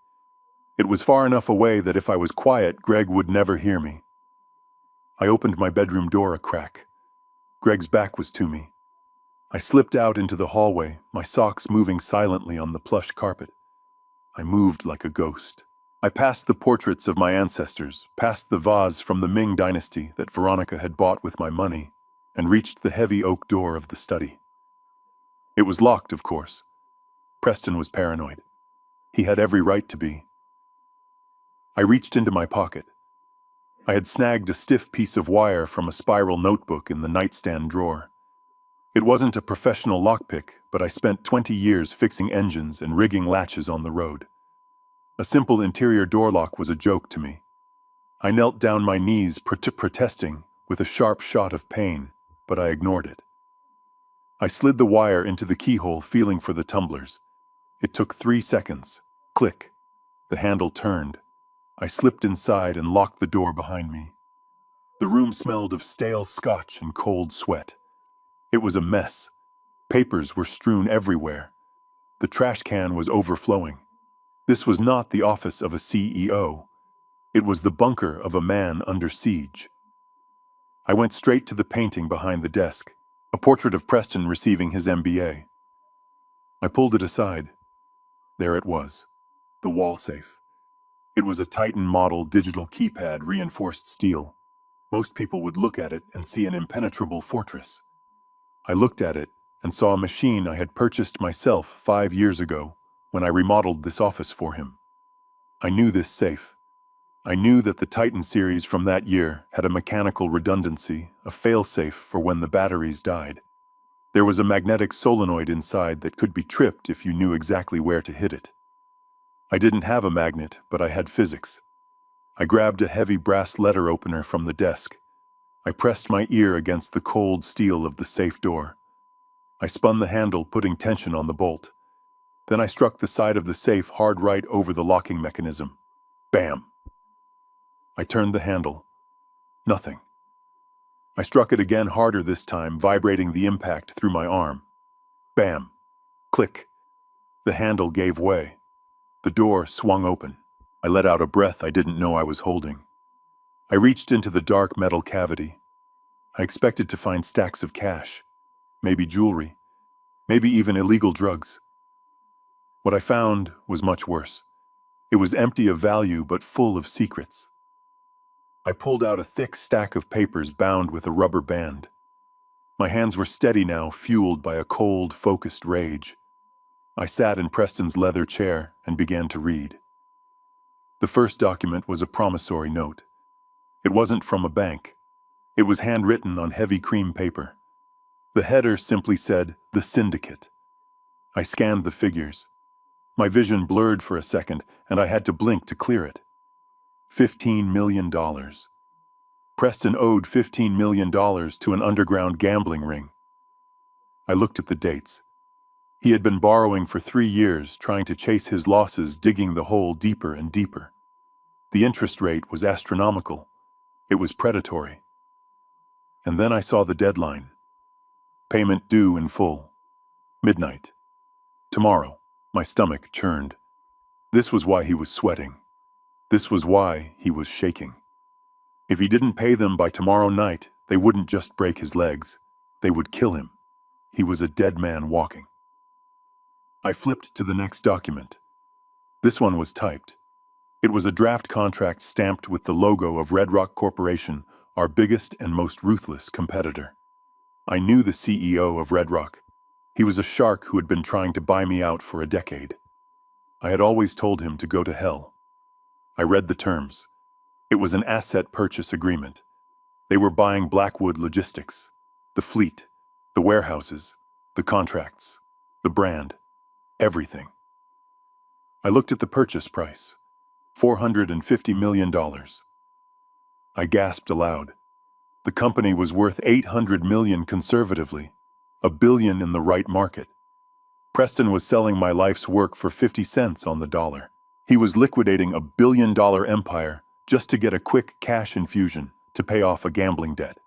It was far enough away that if I was quiet, Greg would never hear me. I opened my bedroom door a crack. Greg's back was to me. I slipped out into the hallway, my socks moving silently on the plush carpet. I moved like a ghost. I passed the portraits of my ancestors, past the vase from the Ming dynasty that Veronica had bought with my money, and reached the heavy oak door of the study. It was locked, of course. Preston was paranoid. He had every right to be. I reached into my pocket. I had snagged a stiff piece of wire from a spiral notebook in the nightstand drawer. It wasn't a professional lockpick, but I spent 20 years fixing engines and rigging latches on the road. A simple interior door lock was a joke to me. I knelt down, my knees protesting with a sharp shot of pain, but I ignored it. I slid the wire into the keyhole, feeling for the tumblers. It took 3 seconds. Click. The handle turned. I slipped inside and locked the door behind me. The room smelled of stale scotch and cold sweat. It was a mess. Papers were strewn everywhere. The trash can was overflowing. This was not the office of a CEO. It was the bunker of a man under siege. I went straight to the painting behind the desk, a portrait of Preston receiving his MBA. I pulled it aside. There it was, the wall safe. It was a Titan model digital keypad, reinforced steel. Most people would look at it and see an impenetrable fortress. I looked at it and saw a machine I had purchased myself 5 years ago when I remodeled this office for him. I knew this safe. I knew that the Titan series from that year had a mechanical redundancy, a fail-safe for when the batteries died. There was a magnetic solenoid inside that could be tripped if you knew exactly where to hit it. I didn't have a magnet, but I had physics. I grabbed a heavy brass letter opener from the desk. I pressed my ear against the cold steel of the safe door. I spun the handle, putting tension on the bolt. Then I struck the side of the safe hard right over the locking mechanism. Bam! I turned the handle. Nothing. I struck it again, harder this time, vibrating the impact through my arm. Bam! Click! The handle gave way. The door swung open. I let out a breath I didn't know I was holding. I reached into the dark metal cavity. I expected to find stacks of cash, maybe jewelry, maybe even illegal drugs. What I found was much worse. It was empty of value but full of secrets. I pulled out a thick stack of papers bound with a rubber band. My hands were steady now, fueled by a cold, focused rage. I sat in Preston's leather chair and began to read. The first document was a promissory note. It wasn't from a bank. It was handwritten on heavy cream paper. The header simply said, "The Syndicate." I scanned the figures. My vision blurred for a second, and I had to blink to clear it. $15 million. Preston owed $15 million to an underground gambling ring. I looked at the dates. He had been borrowing for 3 years, trying to chase his losses, digging the hole deeper and deeper. The interest rate was astronomical. It was predatory. And then I saw the deadline. Payment due in full. Midnight. Tomorrow. My stomach churned. This was why he was sweating. This was why he was shaking. If he didn't pay them by tomorrow night, they wouldn't just break his legs. They would kill him. He was a dead man walking. I flipped to the next document. This one was typed. It was a draft contract stamped with the logo of Red Rock Corporation, our biggest and most ruthless competitor. I knew the CEO of Red Rock. He was a shark who had been trying to buy me out for a decade. I had always told him to go to hell. I read the terms. It was an asset purchase agreement. They were buying Blackwood Logistics, the fleet, the warehouses, the contracts, the brand, everything. I looked at the purchase price, $450 million. I gasped aloud. The company was worth $800 million conservatively, $1 billion in the right market. Preston was selling my life's work for 50 cents on the dollar. He was liquidating a $1 billion empire just to get a quick cash infusion to pay off a gambling debt.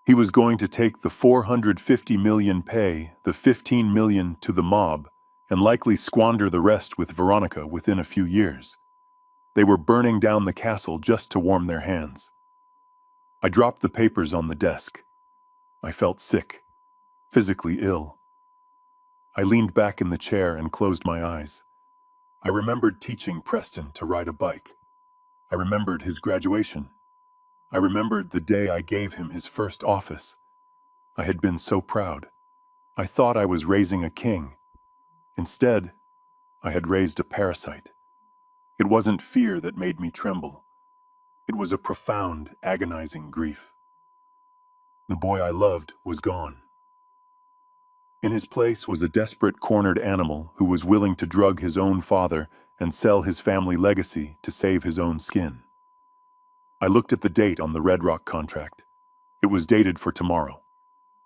He was going to take the $450 million pay, the $15 million to the mob, and likely squander the rest with Veronica within a few years. They were burning down the castle just to warm their hands. I dropped the papers on the desk. I felt sick, physically ill. I leaned back in the chair and closed my eyes. I remembered teaching Preston to ride a bike. I remembered his graduation. I remembered the day I gave him his first office. I had been so proud. I thought I was raising a king. Instead, I had raised a parasite. It wasn't fear that made me tremble. It was a profound, agonizing grief. The boy I loved was gone. In his place was a desperate, cornered animal who was willing to drug his own father and sell his family legacy to save his own skin. I looked at the date on the Red Rock contract. It was dated for tomorrow.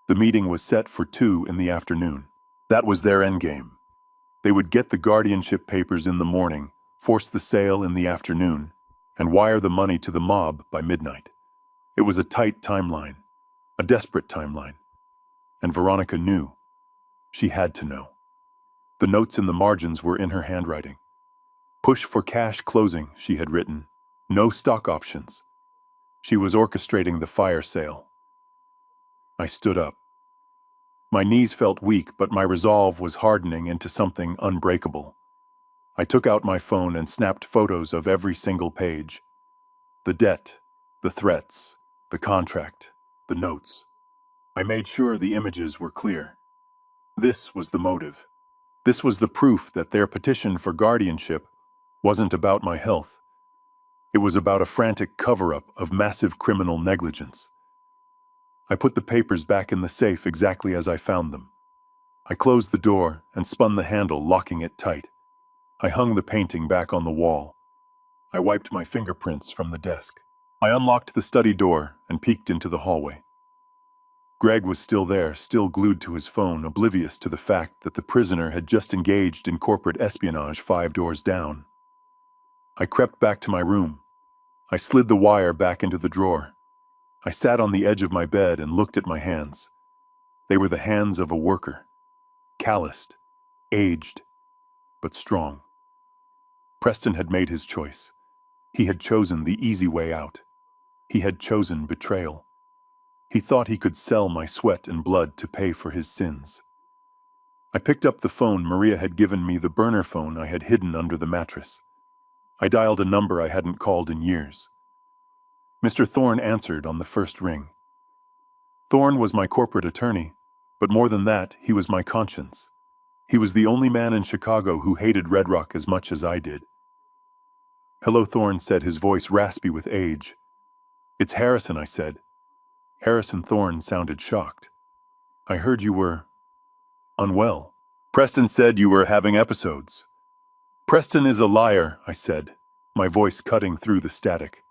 The meeting was set for 2 in the afternoon. That was their endgame. They would get the guardianship papers in the morning, force the sale in the afternoon, and wire the money to the mob by midnight. It was a tight timeline, a desperate timeline. And Veronica knew. She had to know. The notes in the margins were in her handwriting. Push for cash closing, she had written. No stock options. She was orchestrating the fire sale. I stood up. My knees felt weak, but my resolve was hardening into something unbreakable. I took out my phone and snapped photos of every single page. The debt, the threats, the contract, the notes. I made sure the images were clear. This was the motive. This was the proof that their petition for guardianship wasn't about my health. It was about a frantic cover-up of massive criminal negligence. I put the papers back in the safe exactly as I found them. I closed the door and spun the handle, locking it tight. I hung the painting back on the wall. I wiped my fingerprints from the desk. I unlocked the study door and peeked into the hallway. Greg was still there, still glued to his phone, oblivious to the fact that the prisoner had just engaged in corporate espionage 5 doors down. I crept back to my room. I slid the wire back into the drawer. I sat on the edge of my bed and looked at my hands. They were the hands of a worker. Calloused, aged, but strong. Preston had made his choice. He had chosen the easy way out. He had chosen betrayal. He thought he could sell my sweat and blood to pay for his sins. I picked up the phone. Maria had given me the burner phone I had hidden under the mattress. I dialed a number I hadn't called in years. Mr. Thorne answered on the first ring. Thorne was my corporate attorney, but more than that, he was my conscience. He was the only man in Chicago who hated Red Rock as much as I did. "Hello," Thorne said, his voice raspy with age. "It's Harrison," I said. Harrison Thorne sounded shocked. "I heard you were unwell. Preston said you were having episodes." "Preston is a liar," I said, my voice cutting through the static.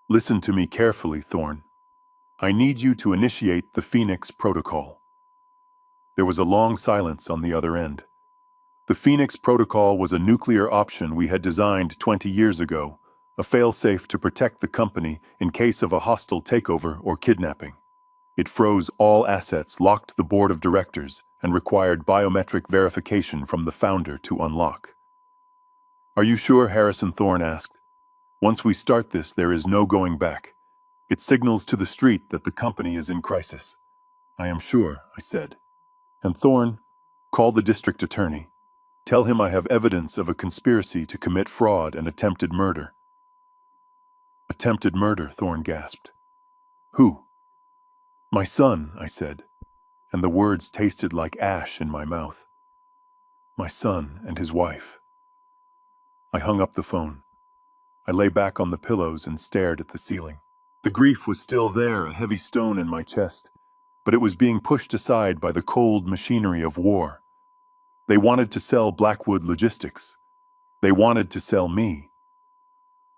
"Listen to me carefully, Thorne. I need you to initiate the Phoenix Protocol." There was a long silence on the other end. The Phoenix Protocol was a nuclear option we had designed 20 years ago, a failsafe to protect the company in case of a hostile takeover or kidnapping. It froze all assets, locked the board of directors, and required biometric verification from the founder to unlock. "Are you sure?" Harrison Thorne asked. "Once we start this, there is no going back. It signals to the street that the company is in crisis." "I am sure," I said. "And Thorne, call the district attorney. Tell him I have evidence of a conspiracy to commit fraud and attempted murder." "Attempted murder?" Thorne gasped. "Who?" "My son," I said, and the words tasted like ash in my mouth. "My son and his wife." I hung up the phone. I lay back on the pillows and stared at the ceiling. The grief was still there, a heavy stone in my chest, but it was being pushed aside by the cold machinery of war. They wanted to sell Blackwood Logistics. They wanted to sell me.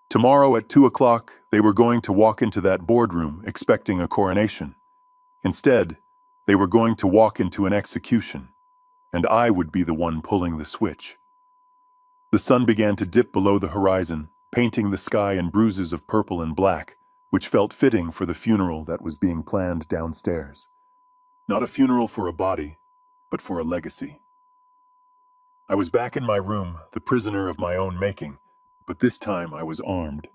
Tomorrow at 2 o'clock, they were going to walk into that boardroom expecting a coronation. Instead, they were going to walk into an execution, and I would be the one pulling the switch. The sun began to dip below the horizon, painting the sky in bruises of purple and black, which felt fitting for the funeral that was being planned downstairs. Not a funeral for a body, but for a legacy. I was back in my room, the prisoner of my own making, but this time I was armed.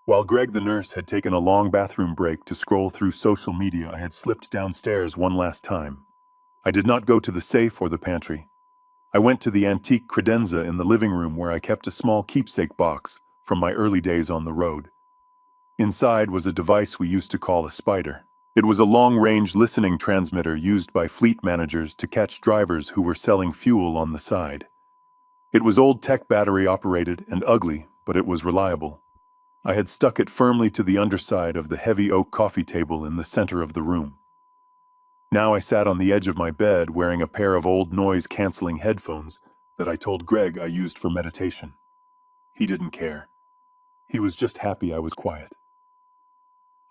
While Greg the nurse had taken a long bathroom break to scroll through social media, I had slipped downstairs one last time. I did not go to the safe or the pantry. I went to the antique credenza in the living room where I kept a small keepsake box from my early days on the road. Inside was a device we used to call a spider. It was a long-range listening transmitter used by fleet managers to catch drivers who were selling fuel on the side. It was old tech battery operated and ugly, but it was reliable. I had stuck it firmly to the underside of the heavy oak coffee table in the center of the room. Now I sat on the edge of my bed wearing a pair of old noise-canceling headphones that I told Greg I used for meditation. He didn't care. He was just happy I was quiet.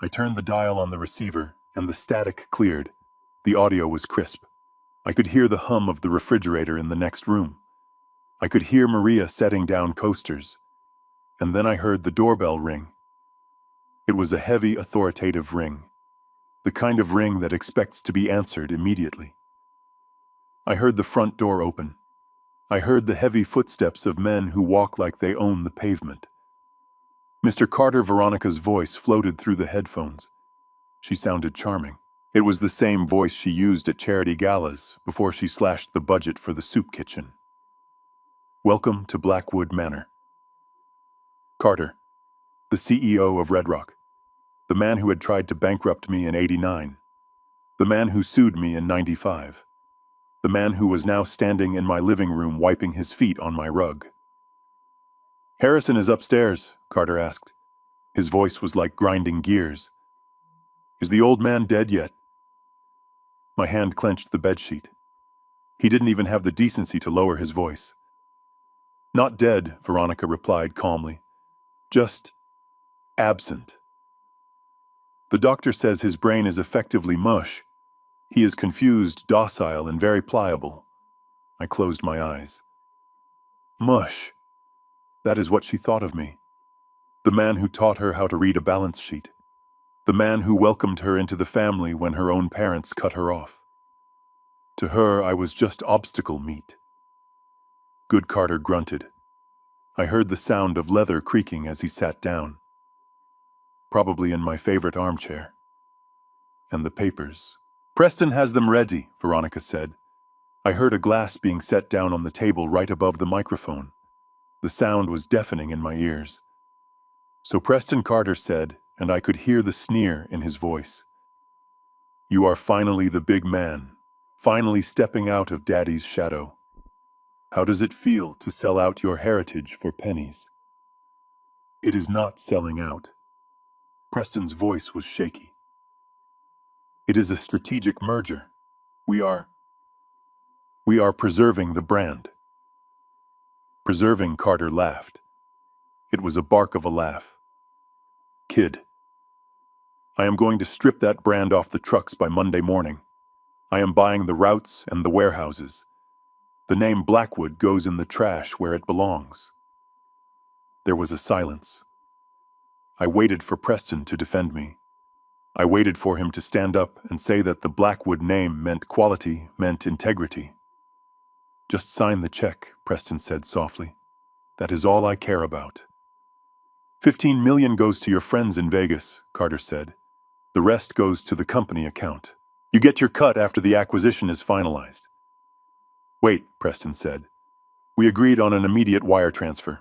I turned the dial on the receiver, and the static cleared. The audio was crisp. I could hear the hum of the refrigerator in the next room. I could hear Maria setting down coasters. And then I heard the doorbell ring. It was a heavy, authoritative ring. The kind of ring that expects to be answered immediately. I heard the front door open. I heard the heavy footsteps of men who walk like they own the pavement. Mr. Carter, Veronica's voice floated through the headphones. She sounded charming. It was the same voice she used at charity galas before she slashed the budget for the soup kitchen. "Welcome to Blackwood Manor." Carter, the CEO of Red Rock, the man who had tried to bankrupt me in '89, the man who sued me in '95, the man who was now standing in my living room wiping his feet on my rug. "Harrison is upstairs," Carter asked. His voice was like grinding gears. "Is the old man dead yet?" My hand clenched the bedsheet. He didn't even have the decency to lower his voice. "Not dead," Veronica replied calmly. "Just absent. The doctor says his brain is effectively mush. He is confused, docile, and very pliable." I closed my eyes. Mush. That is what she thought of me. The man who taught her how to read a balance sheet. The man who welcomed her into the family when her own parents cut her off. To her, I was just obstacle meat. Good Carter grunted. I heard the sound of leather creaking as he sat down. Probably in my favorite armchair. And the papers. "Preston has them ready," Veronica said. I heard a glass being set down on the table right above the microphone. The sound was deafening in my ears. So Preston Carter said, and I could hear the sneer in his voice. You are finally the big man, finally stepping out of Daddy's shadow. How does it feel to sell out your heritage for pennies? It is not selling out. Preston's voice was shaky. It is a strategic merger. We are preserving the brand. Preserving, Carter laughed. It was a bark of a laugh. Kid, I am going to strip that brand off the trucks by Monday morning. I am buying the routes and the warehouses. The name Blackwood goes in the trash where it belongs. There was a silence. I waited for Preston to defend me. I waited for him to stand up and say that the Blackwood name meant quality, meant integrity. Just sign the check, Preston said softly. That is all I care about. 15 million goes to your friends in Vegas, Carter said. The rest goes to the company account. You get your cut after the acquisition is finalized. Wait, Preston said. We agreed on an immediate wire transfer.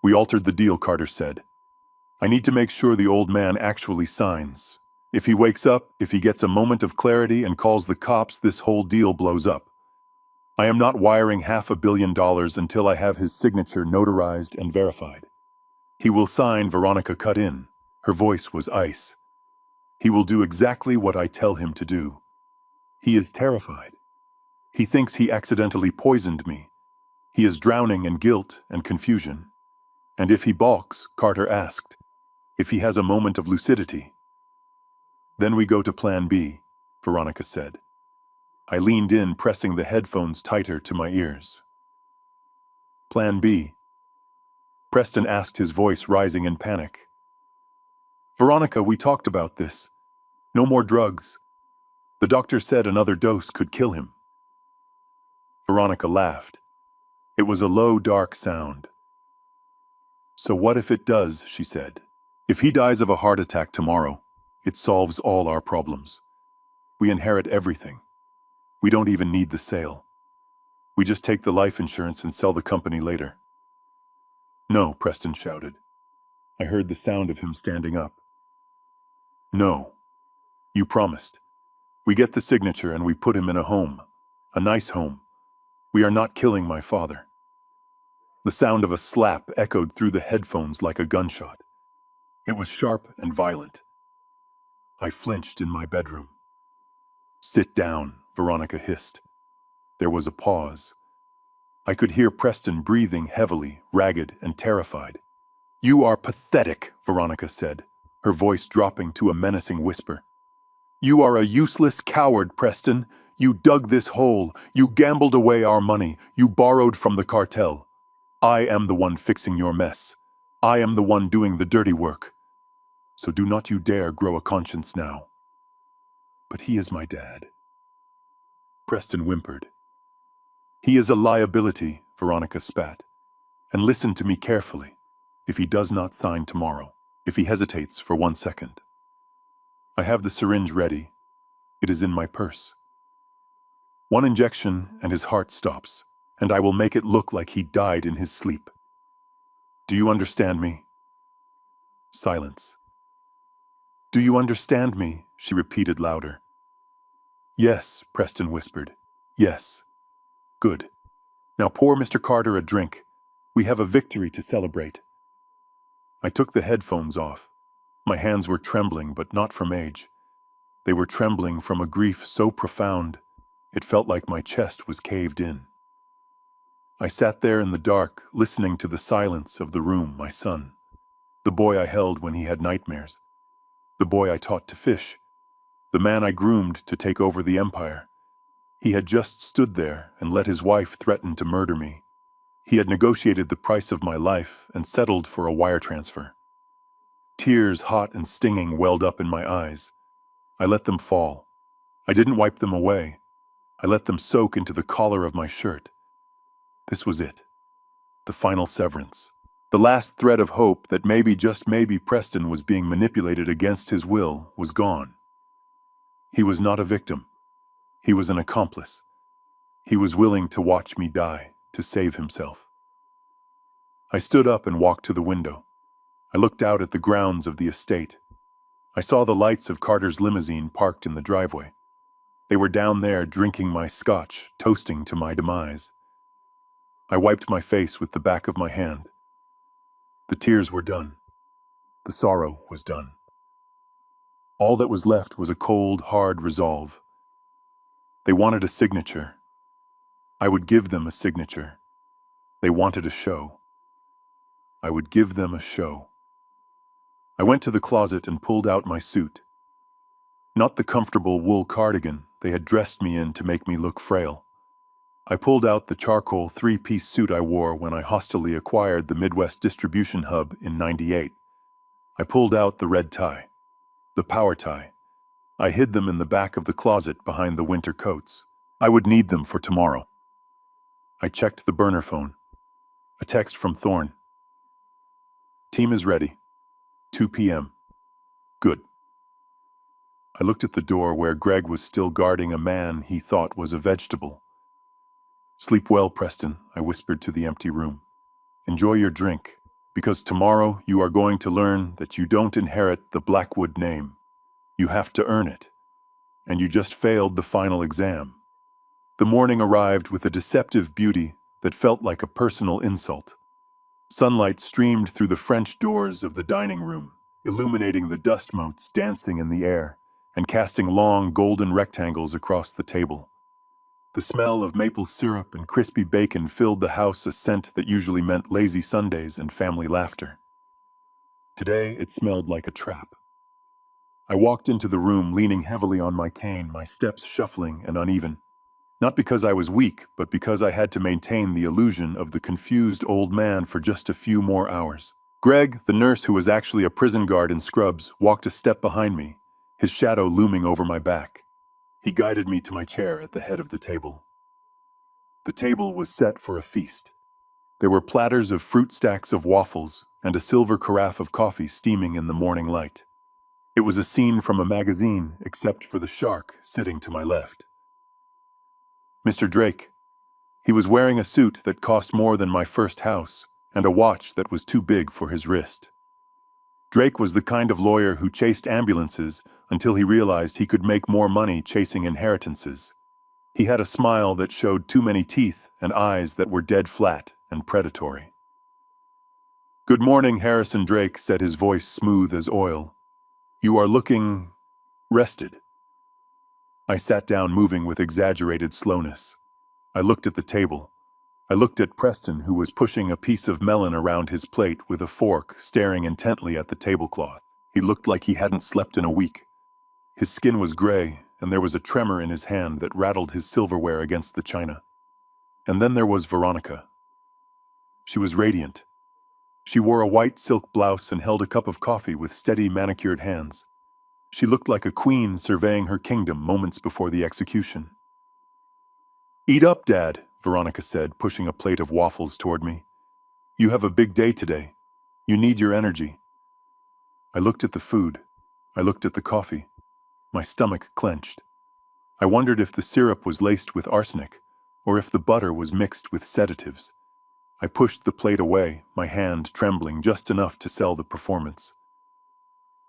We altered the deal, Carter said. I need to make sure the old man actually signs. If he wakes up, if he gets a moment of clarity and calls the cops, this whole deal blows up. I am not wiring $500 million until I have his signature notarized and verified. He will sign, Veronica cut in. Her voice was ice. He will do exactly what I tell him to do. He is terrified. He thinks he accidentally poisoned me. He is drowning in guilt and confusion. And if he balks, Carter asked, if he has a moment of lucidity. Then we go to Plan B, Veronica said. I leaned in, pressing the headphones tighter to my ears. Plan B? Preston asked, his voice rising in panic. Veronica, we talked about this. No more drugs. The doctor said another dose could kill him. Veronica laughed. It was a low, dark sound. So what if it does, she said. If he dies of a heart attack tomorrow, it solves all our problems. We inherit everything. We don't even need the sale. We just take the life insurance and sell the company later. No, Preston shouted. I heard the sound of him standing up. No. You promised. We get the signature and we put him in a home. A nice home. We are not killing my father. The sound of a slap echoed through the headphones like a gunshot. It was sharp and violent. I flinched in my bedroom. Sit down, Veronica hissed. There was a pause. I could hear Preston breathing heavily, ragged and terrified. You are pathetic, Veronica said, her voice dropping to a menacing whisper. You are a useless coward, Preston. You dug this hole. You gambled away our money. You borrowed from the cartel. I am the one fixing your mess. I am the one doing the dirty work. So do not you dare grow a conscience now. But he is my dad. Preston whimpered. He is a liability, Veronica spat. And listen to me carefully. If he does not sign tomorrow, if he hesitates for 1 second. I have the syringe ready. It is in my purse. 1 injection and his heart stops, and I will make it look like he died in his sleep. Do you understand me? Silence. Do you understand me? She repeated louder. Yes, Preston whispered. Yes. Good. Now pour Mr. Carter a drink. We have a victory to celebrate. I took the headphones off. My hands were trembling, but not from age. They were trembling from a grief so profound, it felt like my chest was caved in. I sat there in the dark, listening to the silence of the room, my son. The boy I held when he had nightmares. The boy I taught to fish. The man I groomed to take over the empire. He had just stood there and let his wife threaten to murder me. He had negotiated the price of my life and settled for a wire transfer. Tears, hot and stinging, welled up in my eyes. I let them fall. I didn't wipe them away. I let them soak into the collar of my shirt. This was it. The final severance. The last thread of hope that maybe, just maybe, Preston was being manipulated against his will was gone. He was not a victim. He was an accomplice. He was willing to watch me die, to save himself. I stood up and walked to the window. I looked out at the grounds of the estate. I saw the lights of Carter's limousine parked in the driveway. They were down there drinking my scotch, toasting to my demise. I wiped my face with the back of my hand. The tears were done. The sorrow was done. All that was left was a cold, hard resolve. They wanted a signature. I would give them a signature. They wanted a show. I would give them a show. I went to the closet and pulled out my suit. Not the comfortable wool cardigan they had dressed me in to make me look frail. I pulled out the charcoal three-piece suit I wore when I hostilely acquired the Midwest distribution hub in '98. I pulled out the red tie, the power tie. I hid them in the back of the closet behind the winter coats. I would need them for tomorrow. I checked the burner phone. A text from Thorne. Team is ready. 2 p.m. Good. I looked at the door where Greg was still guarding a man he thought was a vegetable. Sleep well, Preston, I whispered to the empty room. Enjoy your drink, because tomorrow you are going to learn that you don't inherit the Blackwood name. You have to earn it. And you just failed the final exam. The morning arrived with a deceptive beauty that felt like a personal insult. Sunlight streamed through the French doors of the dining room, illuminating the dust motes dancing in the air and casting long golden rectangles across the table. The smell of maple syrup and crispy bacon filled the house, a scent that usually meant lazy Sundays and family laughter. Today, it smelled like a trap. I walked into the room leaning heavily on my cane, my steps shuffling and uneven. Not because I was weak, but because I had to maintain the illusion of the confused old man for just a few more hours. Greg, the nurse who was actually a prison guard in scrubs, walked a step behind me, his shadow looming over my back. He guided me to my chair at the head of the table. The table was set for a feast. There were platters of fruit, stacks of waffles, and a silver carafe of coffee steaming in the morning light. It was a scene from a magazine, except for the shark sitting to my left. Mr. Drake. He was wearing a suit that cost more than my first house, and a watch that was too big for his wrist. Drake was the kind of lawyer who chased ambulances until he realized he could make more money chasing inheritances. He had a smile that showed too many teeth and eyes that were dead flat and predatory. "Good morning, Harrison," Drake said, his voice smooth as oil. "You are looking rested." I sat down, moving with exaggerated slowness. I looked at the table. I looked at Preston, who was pushing a piece of melon around his plate with a fork, staring intently at the tablecloth. He looked like he hadn't slept in a week. His skin was gray, and there was a tremor in his hand that rattled his silverware against the china. And then there was Veronica. She was radiant. She wore a white silk blouse and held a cup of coffee with steady, manicured hands. She looked like a queen surveying her kingdom moments before the execution. "Eat up, Dad," Veronica said, pushing a plate of waffles toward me. "You have a big day today. You need your energy." I looked at the food. I looked at the coffee. My stomach clenched. I wondered if the syrup was laced with arsenic, or if the butter was mixed with sedatives. I pushed the plate away, my hand trembling just enough to sell the performance.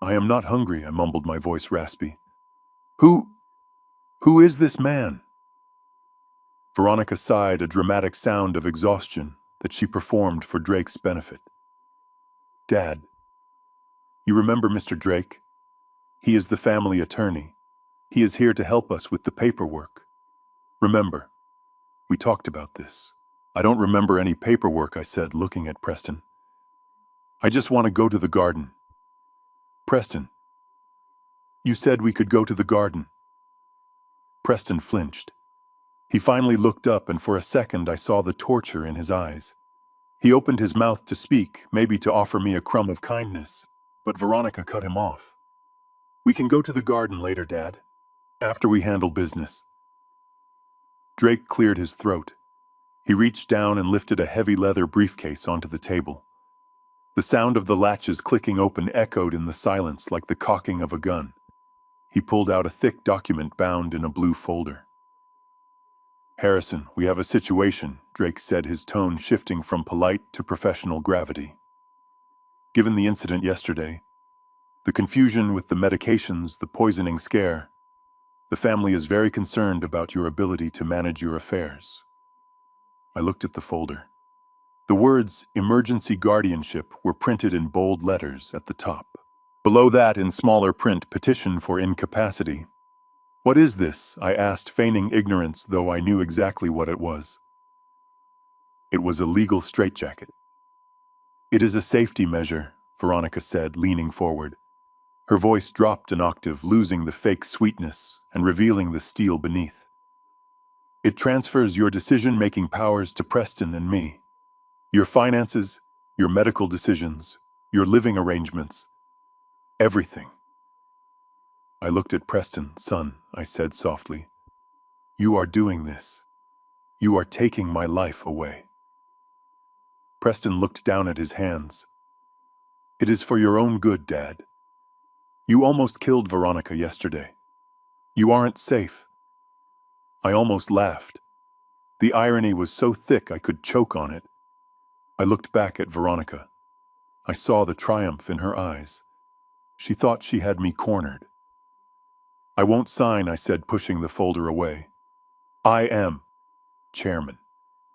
"I am not hungry," I mumbled, my voice raspy. Who is this man?" Veronica sighed, a dramatic sound of exhaustion that she performed for Drake's benefit. "Dad, you remember Mr. Drake? He is the family attorney. He is here to help us with the paperwork. Remember, we talked about this." "I don't remember any paperwork," I said, looking at Preston. "I just want to go to the garden." "Preston, you said we could go to the garden." Preston flinched. He finally looked up, and for a second I saw the torture in his eyes. He opened his mouth to speak, maybe to offer me a crumb of kindness, but Veronica cut him off. "We can go to the garden later, Dad, after we handle business." Drake cleared his throat. He reached down and lifted a heavy leather briefcase onto the table. The sound of the latches clicking open echoed in the silence like the cocking of a gun. He pulled out a thick document bound in a blue folder. Harrison, we have a situation, Drake said, his tone shifting from polite to professional gravity. Given the incident yesterday, the confusion with the medications, the poisoning scare, the family is very concerned about your ability to manage your affairs. I looked at the folder. The words emergency guardianship were printed in bold letters at the top. Below that, in smaller print, petition for incapacity. What is this? I asked, feigning ignorance, though I knew exactly what it was. It was a legal straitjacket. It is a safety measure, Veronica said, leaning forward. Her voice dropped an octave, losing the fake sweetness and revealing the steel beneath. It transfers your decision-making powers to Preston and me. Your finances, your medical decisions, your living arrangements, everything. I looked at Preston. Son, I said softly. You are doing this. You are taking my life away. Preston looked down at his hands. It is for your own good, Dad. You almost killed Veronica yesterday. You aren't safe. I almost laughed. The irony was so thick I could choke on it. I looked back at Veronica. I saw the triumph in her eyes. She thought she had me cornered. I won't sign, I said, pushing the folder away. I am chairman.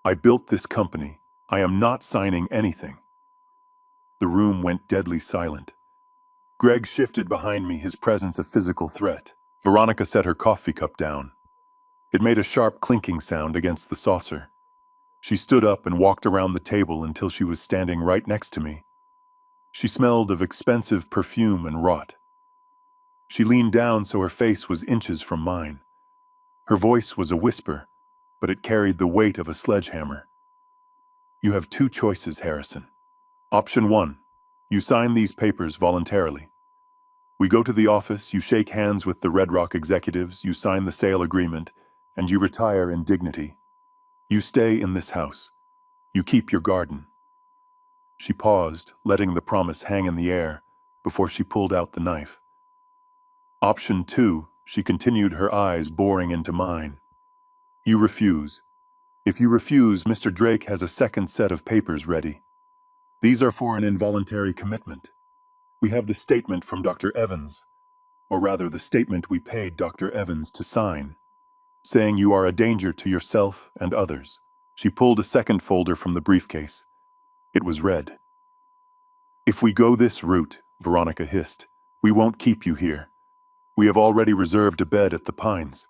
I built this company. I am not signing anything. The room went deadly silent. Greg shifted behind me, his presence a physical threat. Veronica set her coffee cup down. It made a sharp clinking sound against the saucer. She stood up and walked around the table until she was standing right next to me. She smelled of expensive perfume and rot. She leaned down so her face was inches from mine. Her voice was a whisper, but it carried the weight of a sledgehammer. You have two choices, Harrison. Option 1. You sign these papers voluntarily. We go to the office, you shake hands with the Red Rock executives, you sign the sale agreement, and you retire in dignity. You stay in this house. You keep your garden. She paused, letting the promise hang in the air, before she pulled out the knife. Option 2, she continued, her eyes boring into mine. You refuse. If you refuse, Mr. Drake has a second set of papers ready. These are for an involuntary commitment. We have the statement from Dr. Evans, or rather the statement we paid Dr. Evans to sign, saying you are a danger to yourself and others. She pulled a second folder from the briefcase. It was red. If we go this route, Veronica hissed, we won't keep you here. We have already reserved a bed at the Pines.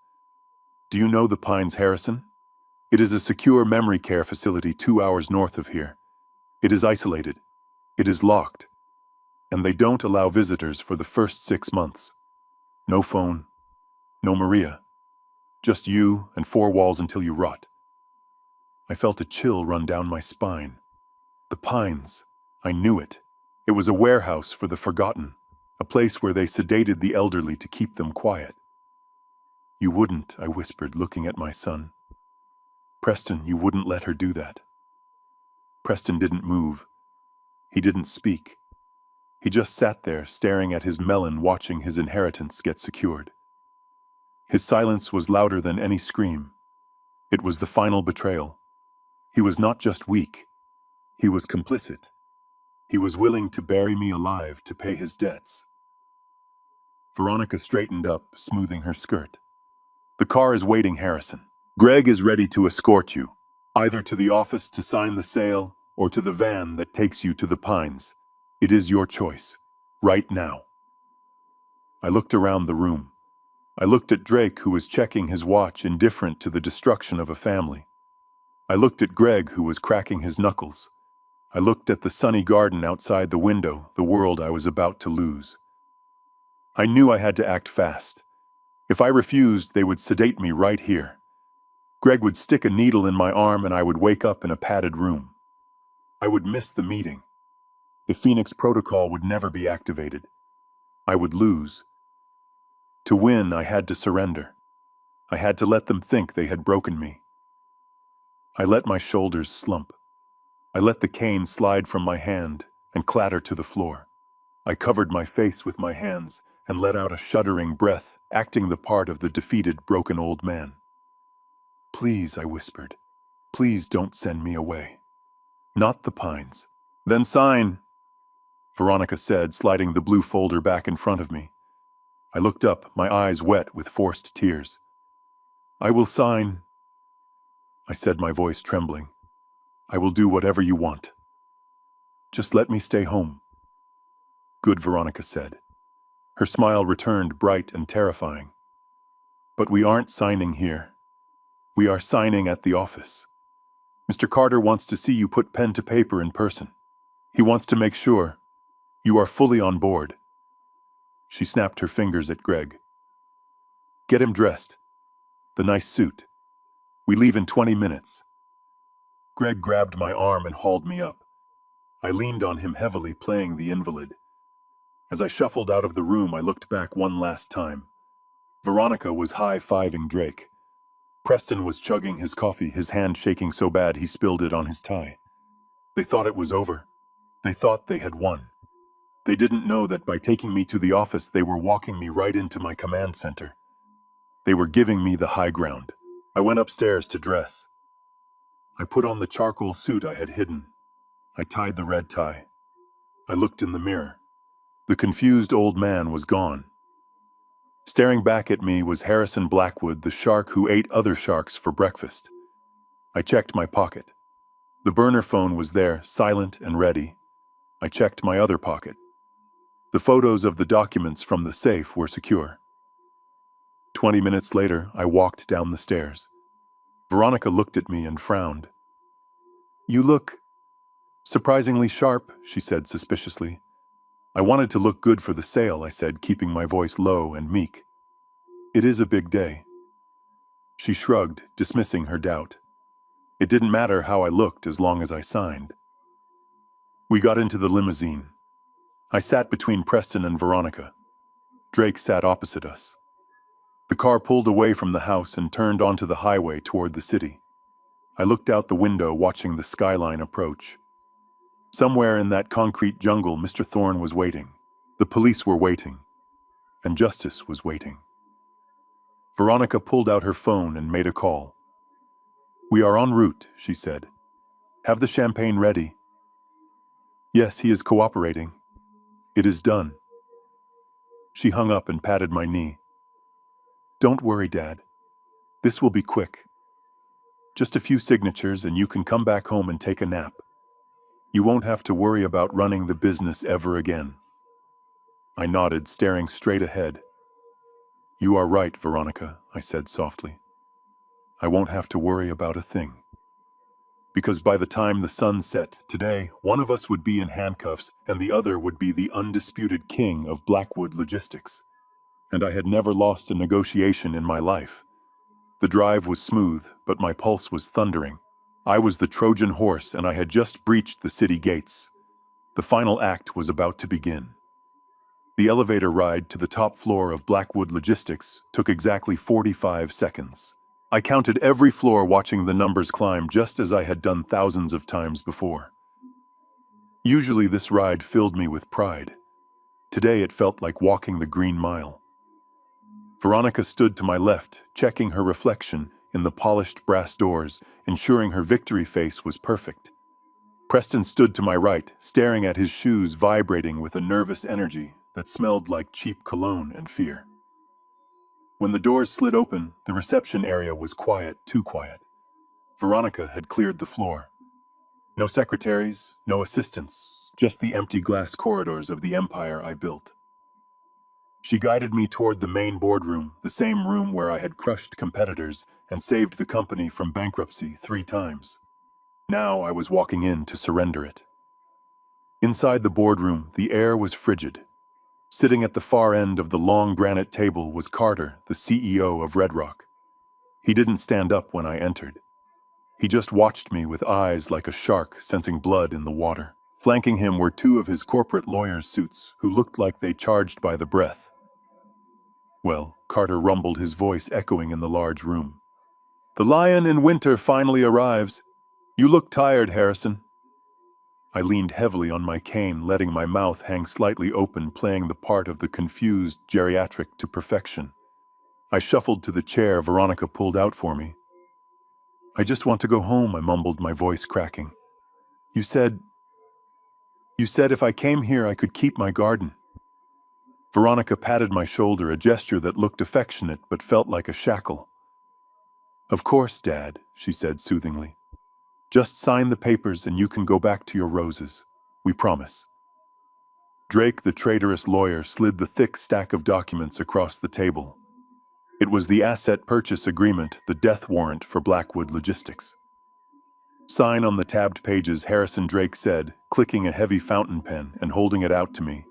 Do you know the Pines, Harrison? It is a secure memory care facility 2 hours north of here. It is isolated. It is locked. And they don't allow visitors for the first 6 months. No phone. No Maria. Just you and 4 walls until you rot. I felt a chill run down my spine. The Pines. I knew it. It was a warehouse for the forgotten, a place where they sedated the elderly to keep them quiet. You wouldn't, I whispered, looking at my son. Preston, you wouldn't let her do that. Preston didn't move. He didn't speak. He just sat there, staring at his melon, watching his inheritance get secured. His silence was louder than any scream. It was the final betrayal. He was not just weak. He was complicit. He was willing to bury me alive to pay his debts. Veronica straightened up, smoothing her skirt. The car is waiting, Harrison. Greg is ready to escort you, either to the office to sign the sale or to the van that takes you to the Pines. It is your choice, right now. I looked around the room. I looked at Drake, who was checking his watch, indifferent to the destruction of a family. I looked at Greg, who was cracking his knuckles. I looked at the sunny garden outside the window, the world I was about to lose. I knew I had to act fast. If I refused, they would sedate me right here. Greg would stick a needle in my arm and I would wake up in a padded room. I would miss the meeting. The Phoenix Protocol would never be activated. I would lose. To win, I had to surrender. I had to let them think they had broken me. I let my shoulders slump. I let the cane slide from my hand and clatter to the floor. I covered my face with my hands and let out a shuddering breath, acting the part of the defeated, broken old man. Please, I whispered. Please don't send me away. Not the Pines. Then sign, Veronica said, sliding the blue folder back in front of me. I looked up, my eyes wet with forced tears. I will sign, I said, my voice trembling. I will do whatever you want. Just let me stay home. Good, Veronica said. Her smile returned, bright and terrifying. But we aren't signing here. We are signing at the office. Mr. Carter wants to see you put pen to paper in person. He wants to make sure you are fully on board. She snapped her fingers at Greg. Get him dressed. The nice suit. We leave in 20 minutes. Greg grabbed my arm and hauled me up. I leaned on him heavily, playing the invalid. As I shuffled out of the room, I looked back one last time. Veronica was high-fiving Drake. Preston was chugging his coffee, his hand shaking so bad he spilled it on his tie. They thought it was over. They thought they had won. They didn't know that by taking me to the office, they were walking me right into my command center. They were giving me the high ground. I went upstairs to dress. I put on the charcoal suit I had hidden. I tied the red tie. I looked in the mirror. The confused old man was gone. Staring back at me was Harrison Blackwood, the shark who ate other sharks for breakfast. I checked my pocket. The burner phone was there, silent and ready. I checked my other pocket. The photos of the documents from the safe were secure. 20 minutes later, I walked down the stairs. Veronica looked at me and frowned. You look surprisingly sharp, she said suspiciously. I wanted to look good for the sale, I said, keeping my voice low and meek. It is a big day. She shrugged, dismissing her doubt. It didn't matter how I looked as long as I signed. We got into the limousine. I sat between Preston and Veronica. Drake sat opposite us. The car pulled away from the house and turned onto the highway toward the city. I looked out the window, watching the skyline approach. Somewhere in that concrete jungle, Mr. Thorne was waiting. The police were waiting. And justice was waiting. Veronica pulled out her phone and made a call. We are en route, she said. Have the champagne ready. Yes, he is cooperating. It is done. She hung up and patted my knee. Don't worry, Dad. This will be quick. Just a few signatures and you can come back home and take a nap. You won't have to worry about running the business ever again. I nodded, staring straight ahead. You are right, Veronica, I said softly. I won't have to worry about a thing. Because by the time the sun set today, one of us would be in handcuffs and the other would be the undisputed king of Blackwood Logistics. And I had never lost a negotiation in my life. The drive was smooth, but my pulse was thundering. I was the Trojan horse and I had just breached the city gates. The final act was about to begin. The elevator ride to the top floor of Blackwood Logistics took exactly 45 seconds. I counted every floor, watching the numbers climb just as I had done thousands of times before. Usually this ride filled me with pride. Today it felt like walking the Green Mile. Veronica stood to my left, checking her reflection in the polished brass doors, ensuring her victory face was perfect. Preston stood to my right, staring at his shoes, vibrating with a nervous energy that smelled like cheap cologne and fear. When the doors slid open, the reception area was quiet, too quiet. Veronica had cleared the floor. No secretaries, no assistants, just the empty glass corridors of the empire I built. She guided me toward the main boardroom, the same room where I had crushed competitors and saved the company from bankruptcy 3 times. Now I was walking in to surrender it. Inside the boardroom, the air was frigid. Sitting at the far end of the long granite table was Carter, the CEO of Red Rock. He didn't stand up when I entered. He just watched me with eyes like a shark sensing blood in the water. Flanking him were 2 of his corporate lawyers' suits who looked like they charged by the breath. Well, Carter rumbled, his voice echoing in the large room. The lion in winter finally arrives. You look tired, Harrison. I leaned heavily on my cane, letting my mouth hang slightly open, playing the part of the confused geriatric to perfection. I shuffled to the chair Veronica pulled out for me. I just want to go home, I mumbled, my voice cracking. You said if I came here I could keep my garden. Veronica patted my shoulder, a gesture that looked affectionate but felt like a shackle. Of course, Dad, she said soothingly. Just sign the papers and you can go back to your roses. We promise. Drake, the traitorous lawyer, slid the thick stack of documents across the table. It was the asset purchase agreement, the death warrant for Blackwood Logistics. Sign on the tabbed pages, Harrison Drake said, clicking a heavy fountain pen and holding it out to me.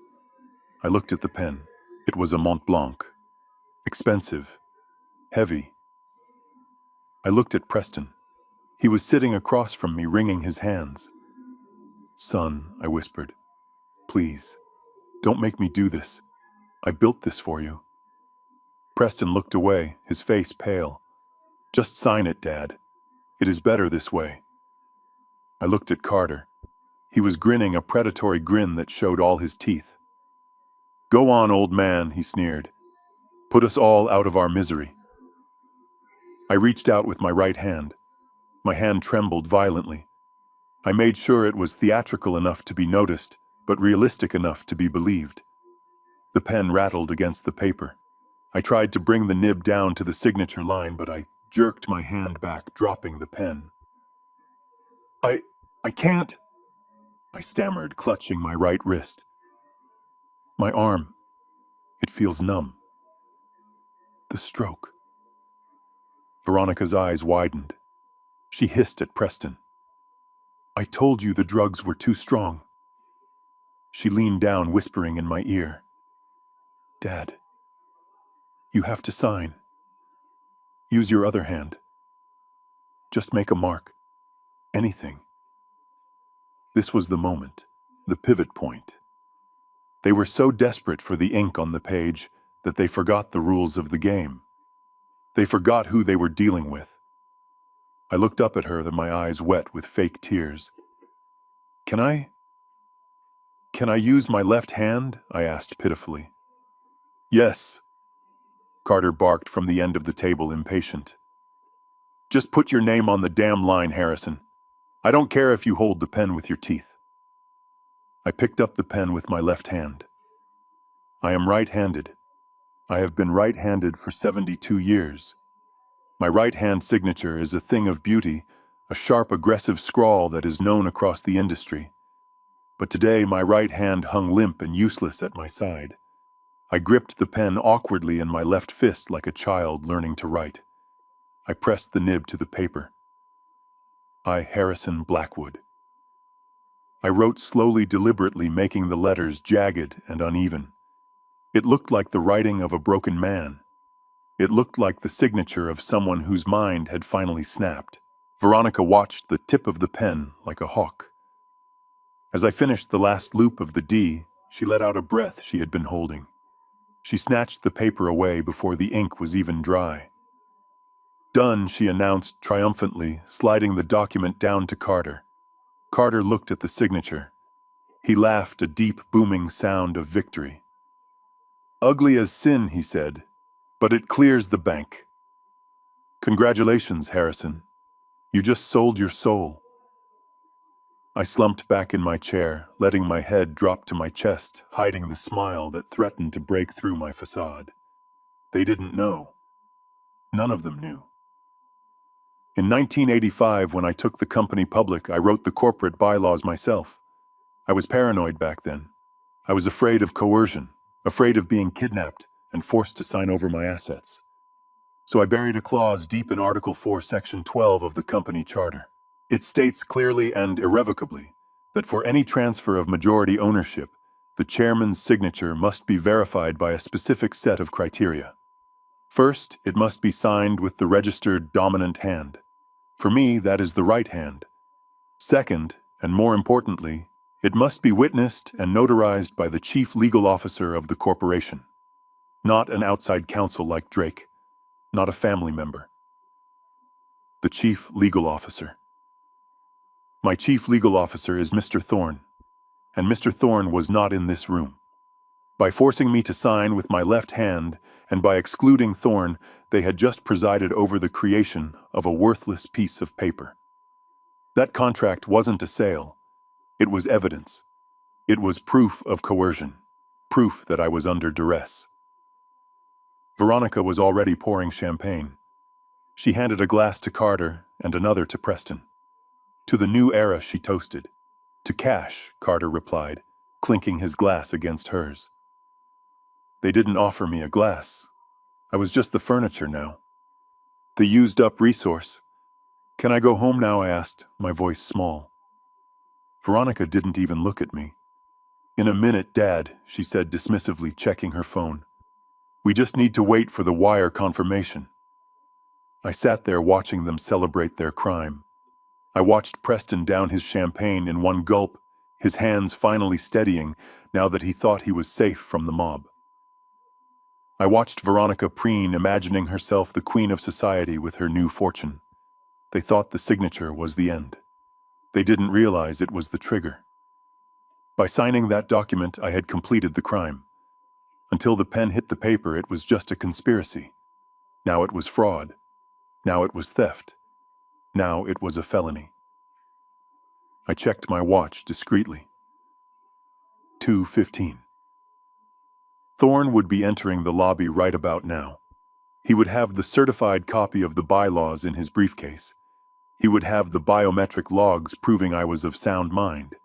I looked at the pen. It was a Mont Blanc. Expensive. Heavy. I looked at Preston. He was sitting across from me, wringing his hands. Son, I whispered, please, don't make me do this. I built this for you. Preston looked away, his face pale. Just sign it, Dad. It is better this way. I looked at Carter. He was grinning, a predatory grin that showed all his teeth. Go on, old man, he sneered. Put us all out of our misery. I reached out with my right hand. My hand trembled violently. I made sure it was theatrical enough to be noticed, but realistic enough to be believed. The pen rattled against the paper. I tried to bring the nib down to the signature line, but I jerked my hand back, dropping the pen. I can't, I stammered, clutching my right wrist. My arm, it feels numb. The stroke. Veronica's eyes widened. She hissed at Preston. I told you the drugs were too strong. She leaned down, whispering in my ear. Dad, you have to sign. Use your other hand. Just make a mark. Anything. This was the moment, the pivot point. They were so desperate for the ink on the page that they forgot the rules of the game. They forgot who they were dealing with. I looked up at her, my eyes wet with fake tears. Can I use my left hand? I asked pitifully. Yes, Carter barked from the end of the table, impatient. Just put your name on the damn line, Harrison. I don't care if you hold the pen with your teeth. I picked up the pen with my left hand. I am right-handed. I have been right-handed for 72 years. My right-hand signature is a thing of beauty, a sharp, aggressive scrawl that is known across the industry. But today my right hand hung limp and useless at my side. I gripped the pen awkwardly in my left fist like a child learning to write. I pressed the nib to the paper. I, Harrison Blackwood. I wrote slowly, deliberately, making the letters jagged and uneven. It looked like the writing of a broken man. It looked like the signature of someone whose mind had finally snapped. Veronica watched the tip of the pen like a hawk. As I finished the last loop of the D, she let out a breath she had been holding. She snatched the paper away before the ink was even dry. Done, she announced triumphantly, sliding the document down to Carter. Carter looked at the signature. He laughed, a deep, booming sound of victory. Ugly as sin, he said, but it clears the bank. Congratulations, Harrison. You just sold your soul. I slumped back in my chair, letting my head drop to my chest, hiding the smile that threatened to break through my facade. They didn't know. None of them knew. In 1985, when I took the company public, I wrote the corporate bylaws myself. I was paranoid back then. I was afraid of coercion, afraid of being kidnapped and forced to sign over my assets. So I buried a clause deep in Article 4, Section 12 of the company charter. It states clearly and irrevocably that for any transfer of majority ownership, the chairman's signature must be verified by a specific set of criteria. First, it must be signed with the registered dominant hand. For me, that is the right hand. Second, and more importantly, it must be witnessed and notarized by the chief legal officer of the corporation. Not an outside counsel like Drake, not a family member. The chief legal officer. My chief legal officer is Mr. Thorne, and Mr. Thorne was not in this room. By forcing me to sign with my left hand and by excluding Thorne, they had just presided over the creation of a worthless piece of paper. That contract wasn't a sale. It was evidence. It was proof of coercion. Proof that I was under duress. Veronica was already pouring champagne. She handed a glass to Carter and another to Preston. To the new era, she toasted. To cash, Carter replied, clinking his glass against hers. They didn't offer me a glass. I was just the furniture now. The used-up resource. Can I go home now, I asked, my voice small. Veronica didn't even look at me. In a minute, Dad, she said dismissively, checking her phone. We just need to wait for the wire confirmation. I sat there watching them celebrate their crime. I watched Preston down his champagne in one gulp, his hands finally steadying now that he thought he was safe from the mob. I watched Veronica preen, imagining herself the queen of society with her new fortune. They thought the signature was the end. They didn't realize it was the trigger. By signing that document, I had completed the crime. Until the pen hit the paper, it was just a conspiracy. Now it was fraud. Now it was theft. Now it was a felony. I checked my watch discreetly. 2:15. Thorne would be entering the lobby right about now. He would have the certified copy of the bylaws in his briefcase. He would have the biometric logs proving I was of sound mind.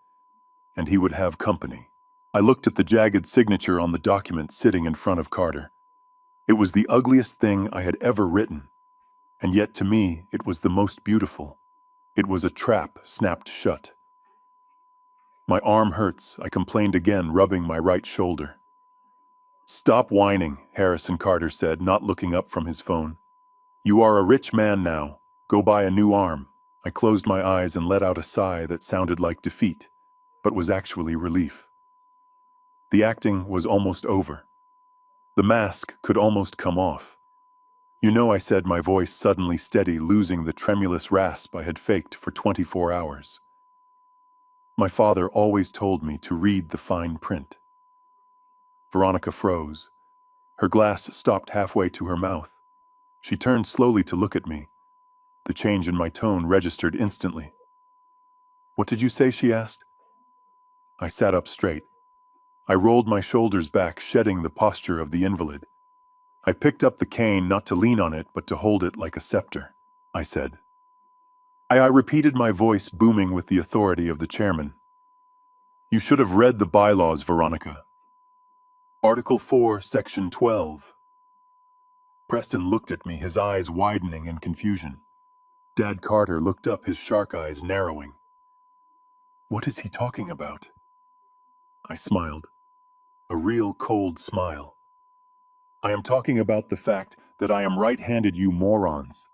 And he would have company. I looked at the jagged signature on the document sitting in front of Carter. It was the ugliest thing I had ever written. And yet to me, it was the most beautiful. It was a trap snapped shut. My arm hurts, I complained again, rubbing my right shoulder. Stop whining, Harrison Carter said, not looking up from his phone. You are a rich man now. Go buy a new arm. I closed my eyes and let out a sigh that sounded like defeat, but was actually relief. The acting was almost over. The mask could almost come off. You know, I said, my voice suddenly steady, losing the tremulous rasp I had faked for 24 hours. My father always told me to read the fine print. Veronica froze. Her glass stopped halfway to her mouth. She turned slowly to look at me. The change in my tone registered instantly. What did you say? She asked. I sat up straight. I rolled my shoulders back, shedding the posture of the invalid. I picked up the cane, not to lean on it, but to hold it like a scepter. I said. I repeated, my voice booming with the authority of the chairman. You should have read the bylaws, Veronica. Article 4, Section 12. Preston looked at me, his eyes widening in confusion. Dad Carter looked up, his shark eyes narrowing. What is he talking about? I smiled. A real cold smile. I am talking about the fact that I am right-handed, you morons.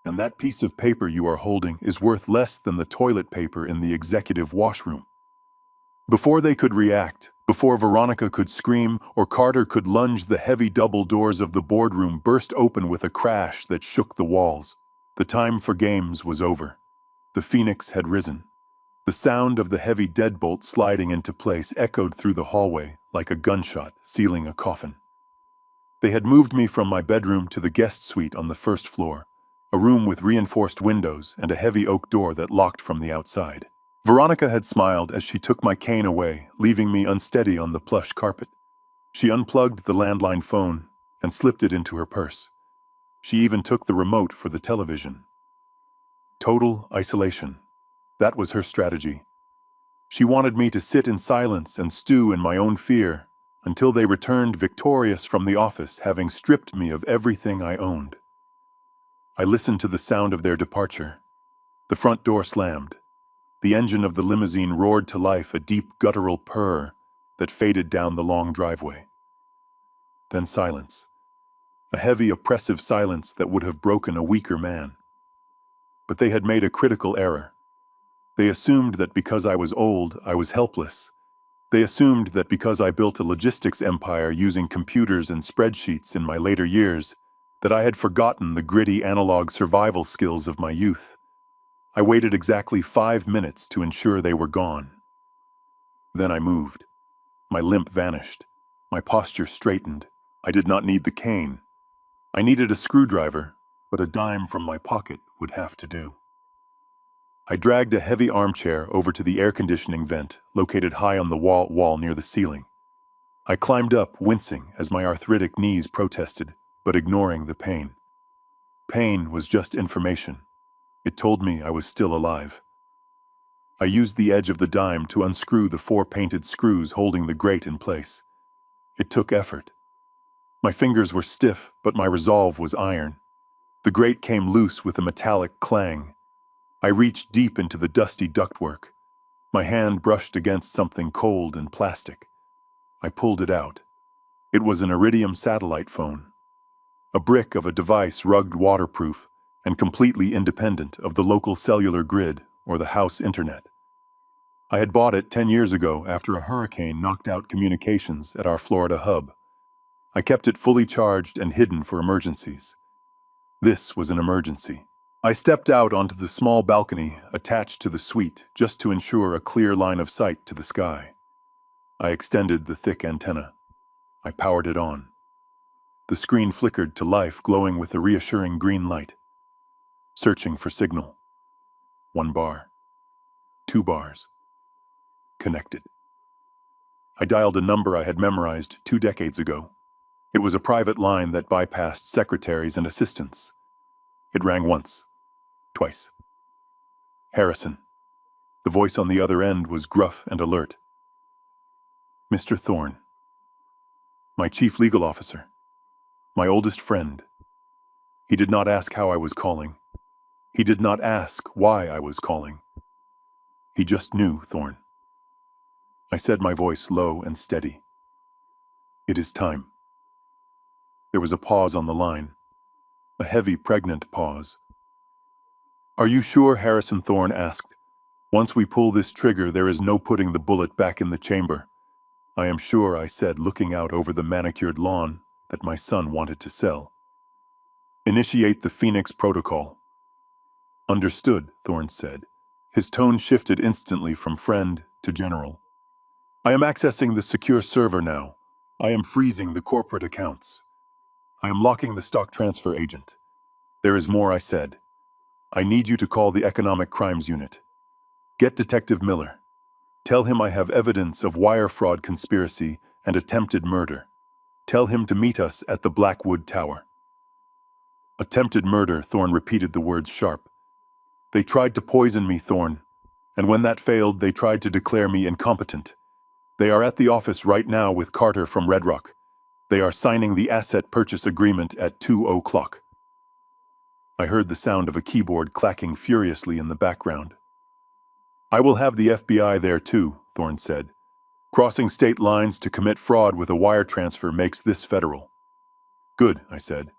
And that piece of paper you are holding is worth less than the toilet paper in the executive washroom. Before they could react, before Veronica could scream or Carter could lunge, the heavy double doors of the boardroom burst open with a crash that shook the walls. The time for games was over. The phoenix had risen. The sound of the heavy deadbolt sliding into place echoed through the hallway like a gunshot sealing a coffin. They had moved me from my bedroom to the guest suite on the first floor, a room with reinforced windows and a heavy oak door that locked from the outside. Veronica had smiled as she took my cane away, leaving me unsteady on the plush carpet. She unplugged the landline phone and slipped it into her purse. She even took the remote for the television. Total isolation. That was her strategy. She wanted me to sit in silence and stew in my own fear until they returned victorious from the office, having stripped me of everything I owned. I listened to the sound of their departure. The front door slammed. The engine of the limousine roared to life, a deep guttural purr that faded down the long driveway. Then silence. A heavy, oppressive silence that would have broken a weaker man. But they had made a critical error. They assumed that because I was old, I was helpless. They assumed that because I built a logistics empire using computers and spreadsheets in my later years, that I had forgotten the gritty analog survival skills of my youth. I waited exactly 5 minutes to ensure they were gone. Then I moved. My limp vanished. My posture straightened. I did not need the cane. I needed a screwdriver, but a dime from my pocket would have to do. I dragged a heavy armchair over to the air conditioning vent, located high on the wall near the ceiling. I climbed up, wincing as my arthritic knees protested, but ignoring the pain. Pain was just information. It told me I was still alive. I used the edge of the dime to unscrew the 4 painted screws holding the grate in place. It took effort. My fingers were stiff, but my resolve was iron. The grate came loose with a metallic clang. I reached deep into the dusty ductwork. My hand brushed against something cold and plastic. I pulled it out. It was an iridium satellite phone. A brick of a device rugged waterproof and completely independent of the local cellular grid or the house internet. I had bought it 10 years ago after a hurricane knocked out communications at our Florida hub. I kept it fully charged and hidden for emergencies. This was an emergency. I stepped out onto the small balcony attached to the suite just to ensure a clear line of sight to the sky. I extended the thick antenna. I powered it on. The screen flickered to life, glowing with a reassuring green light. Searching for signal. 1 bar. 2 bars. Connected. I dialed a number I had memorized 2 decades ago. It was a private line that bypassed secretaries and assistants. It rang once. Twice. Harrison. The voice on the other end was gruff and alert. Mr. Thorne. My chief legal officer. My oldest friend. He did not ask how I was calling. He did not ask why I was calling. He just knew Thorne. I said, my voice low and steady. It is time. There was a pause on the line. A heavy, pregnant pause. Are you sure? Harrison Thorne asked. Once we pull this trigger, there is no putting the bullet back in the chamber. I am sure, I said, looking out over the manicured lawn that my son wanted to sell. Initiate the Phoenix Protocol. Understood, Thorne said. His tone shifted instantly from friend to general. I am accessing the secure server now. I am freezing the corporate accounts. I am locking the stock transfer agent. There is more, I said. I need you to call the Economic Crimes Unit. Get Detective Miller. Tell him I have evidence of wire fraud conspiracy and attempted murder. Tell him to meet us at the Blackwood Tower. Attempted murder, Thorne repeated the words sharp. They tried to poison me, Thorne, and when that failed, they tried to declare me incompetent. They are at the office right now with Carter from Red Rock. They are signing the asset purchase agreement at 2:00. I heard the sound of a keyboard clacking furiously in the background. I will have the FBI there too, Thorne said. Crossing state lines to commit fraud with a wire transfer makes this federal. Good, I said.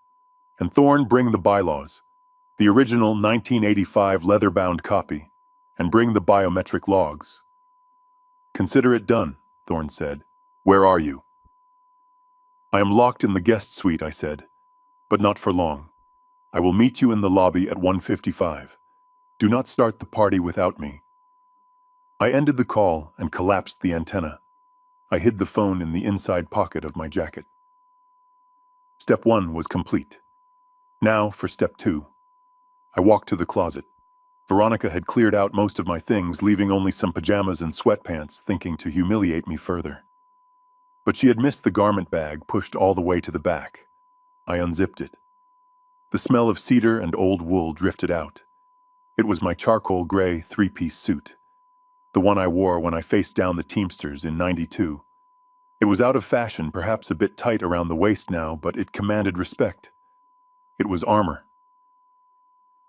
And Thorne, bring the bylaws, the original 1985 leather-bound copy, and bring the biometric logs. Consider it done, Thorne said. Where are you? I am locked in the guest suite, I said, but not for long. I will meet you in the lobby at 1:55. Do not start the party without me. I ended the call and collapsed the antenna. I hid the phone in the inside pocket of my jacket. Step 1 was complete. Now for step 2. I walked to the closet. Veronica had cleared out most of my things, leaving only some pajamas and sweatpants, thinking to humiliate me further. But she had missed the garment bag pushed all the way to the back. I unzipped it. The smell of cedar and old wool drifted out. It was my charcoal gray 3-piece suit, the one I wore when I faced down the Teamsters in '92. It was out of fashion, perhaps a bit tight around the waist now, but it commanded respect. It was armor.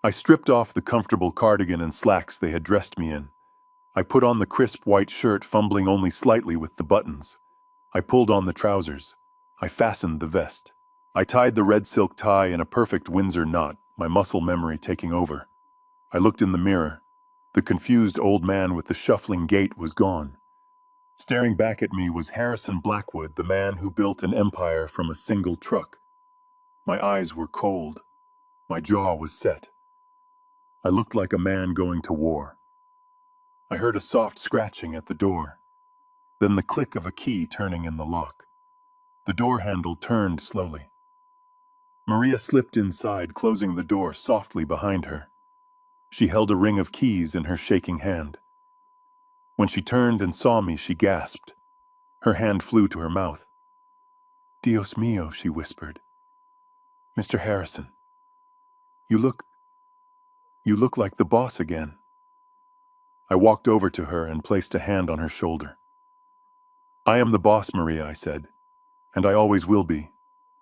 I stripped off the comfortable cardigan and slacks they had dressed me in. I put on the crisp white shirt, fumbling only slightly with the buttons. I pulled on the trousers. I fastened the vest. I tied the red silk tie in a perfect Windsor knot, my muscle memory taking over. I looked in the mirror. The confused old man with the shuffling gait was gone. Staring back at me was Harrison Blackwood, the man who built an empire from a single truck. My eyes were cold. My jaw was set. I looked like a man going to war. I heard a soft scratching at the door, then the click of a key turning in the lock. The door handle turned slowly. Maria slipped inside, closing the door softly behind her. She held a ring of keys in her shaking hand. When she turned and saw me, she gasped. Her hand flew to her mouth. "Dios mío," she whispered. "Mr. Harrison, you look like the boss again." I walked over to her and placed a hand on her shoulder. "I am the boss, Maria," I said, "and I always will be.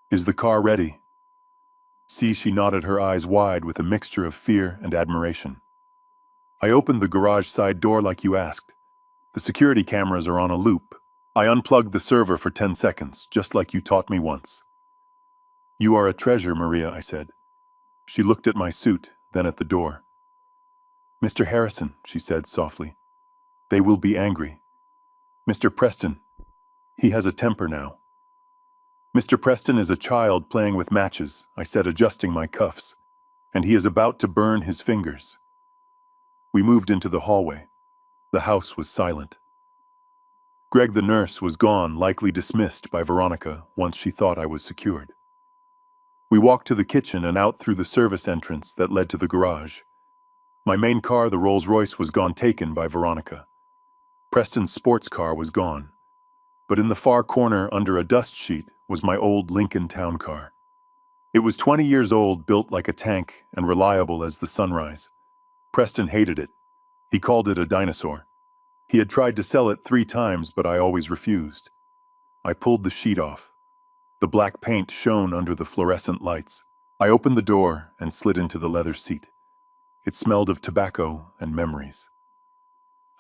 Is the car ready?" See, she nodded, her eyes wide with a mixture of fear and admiration. "I opened the garage side door like you asked. The security cameras are on a loop. I unplugged the server for 10 seconds, just like you taught me once." "You are a treasure, Maria," I said. She looked at my suit, then at the door. "Mr. Harrison," she said softly, "they will be angry. Mr. Preston, he has a temper now." "Mr. Preston is a child playing with matches," I said, adjusting my cuffs, "and he is about to burn his fingers." We moved into the hallway. The house was silent. Greg the nurse was gone, likely dismissed by Veronica once she thought I was secured. We walked to the kitchen and out through the service entrance that led to the garage. My main car, the Rolls-Royce, was gone, taken by Veronica. Preston's sports car was gone, but in the far corner under a dust sheet was my old Lincoln town car. It was 20 years old, built like a tank and reliable as the sunrise. Preston hated it. He called it a dinosaur. He had tried to sell it 3 times, but I always refused. I pulled the sheet off. The black paint shone under the fluorescent lights. I opened the door and slid into the leather seat. It smelled of tobacco and memories.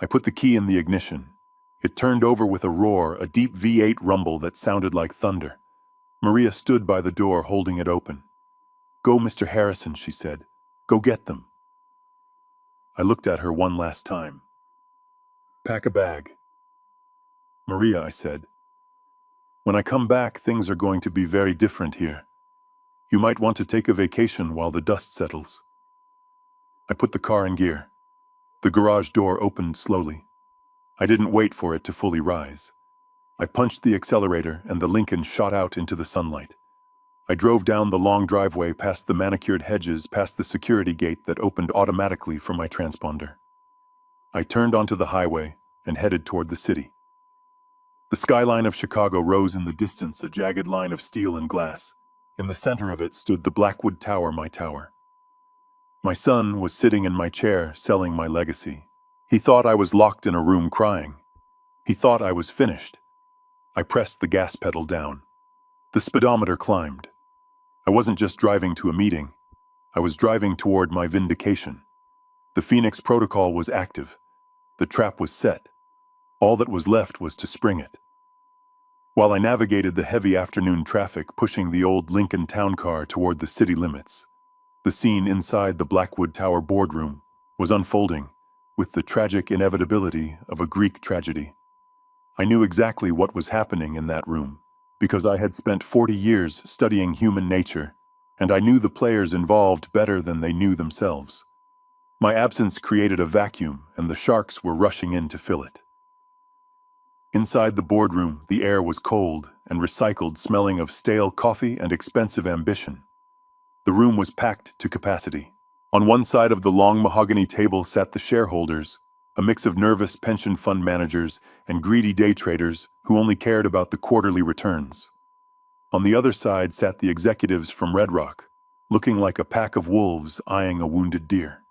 I put the key in the ignition. It turned over with a roar, a deep V8 rumble that sounded like thunder. Maria stood by the door, holding it open. "Go, Mr. Harrison," she said. "Go get them." I looked at her one last time. "Pack a bag." "Maria," I said, "when I come back, things are going to be very different here. You might want to take a vacation while the dust settles." I put the car in gear. The garage door opened slowly. I didn't wait for it to fully rise. I punched the accelerator and the Lincoln shot out into the sunlight. I drove down the long driveway, past the manicured hedges, past the security gate that opened automatically for my transponder. I turned onto the highway and headed toward the city. The skyline of Chicago rose in the distance, a jagged line of steel and glass. In the center of it stood the Blackwood Tower, my tower. My son was sitting in my chair, selling my legacy. He thought I was locked in a room crying. He thought I was finished. I pressed the gas pedal down. The speedometer climbed. I wasn't just driving to a meeting. I was driving toward my vindication. The Phoenix Protocol was active. The trap was set. All that was left was to spring it. While I navigated the heavy afternoon traffic, pushing the old Lincoln town car toward the city limits, the scene inside the Blackwood Tower boardroom was unfolding with the tragic inevitability of a Greek tragedy. I knew exactly what was happening in that room because I had spent 40 years studying human nature, and I knew the players involved better than they knew themselves. My absence created a vacuum, and the sharks were rushing in to fill it. Inside the boardroom, the air was cold and recycled, smelling of stale coffee and expensive ambition. The room was packed to capacity. On one side of the long mahogany table sat the shareholders, a mix of nervous pension fund managers and greedy day traders who only cared about the quarterly returns. On the other side sat the executives from Red Rock, looking like a pack of wolves eyeing a wounded deer.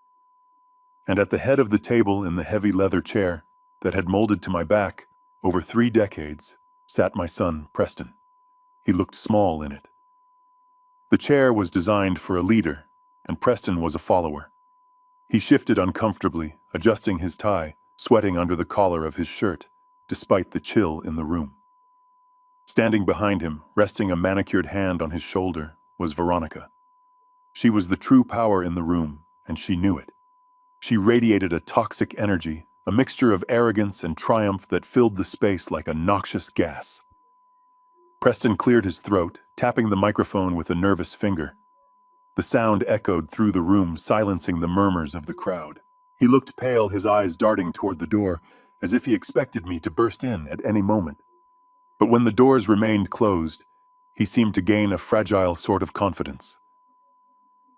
And at the head of the table, in the heavy leather chair that had molded to my back over 3 decades, sat my son, Preston. He looked small in it. The chair was designed for a leader, and Preston was a follower. He shifted uncomfortably, adjusting his tie, sweating under the collar of his shirt, despite the chill in the room. Standing behind him, resting a manicured hand on his shoulder, was Veronica. She was the true power in the room, and she knew it. She radiated a toxic energy, a mixture of arrogance and triumph that filled the space like a noxious gas. Preston cleared his throat, tapping the microphone with a nervous finger. The sound echoed through the room, silencing the murmurs of the crowd. He looked pale, his eyes darting toward the door, as if he expected me to burst in at any moment. But when the doors remained closed, he seemed to gain a fragile sort of confidence.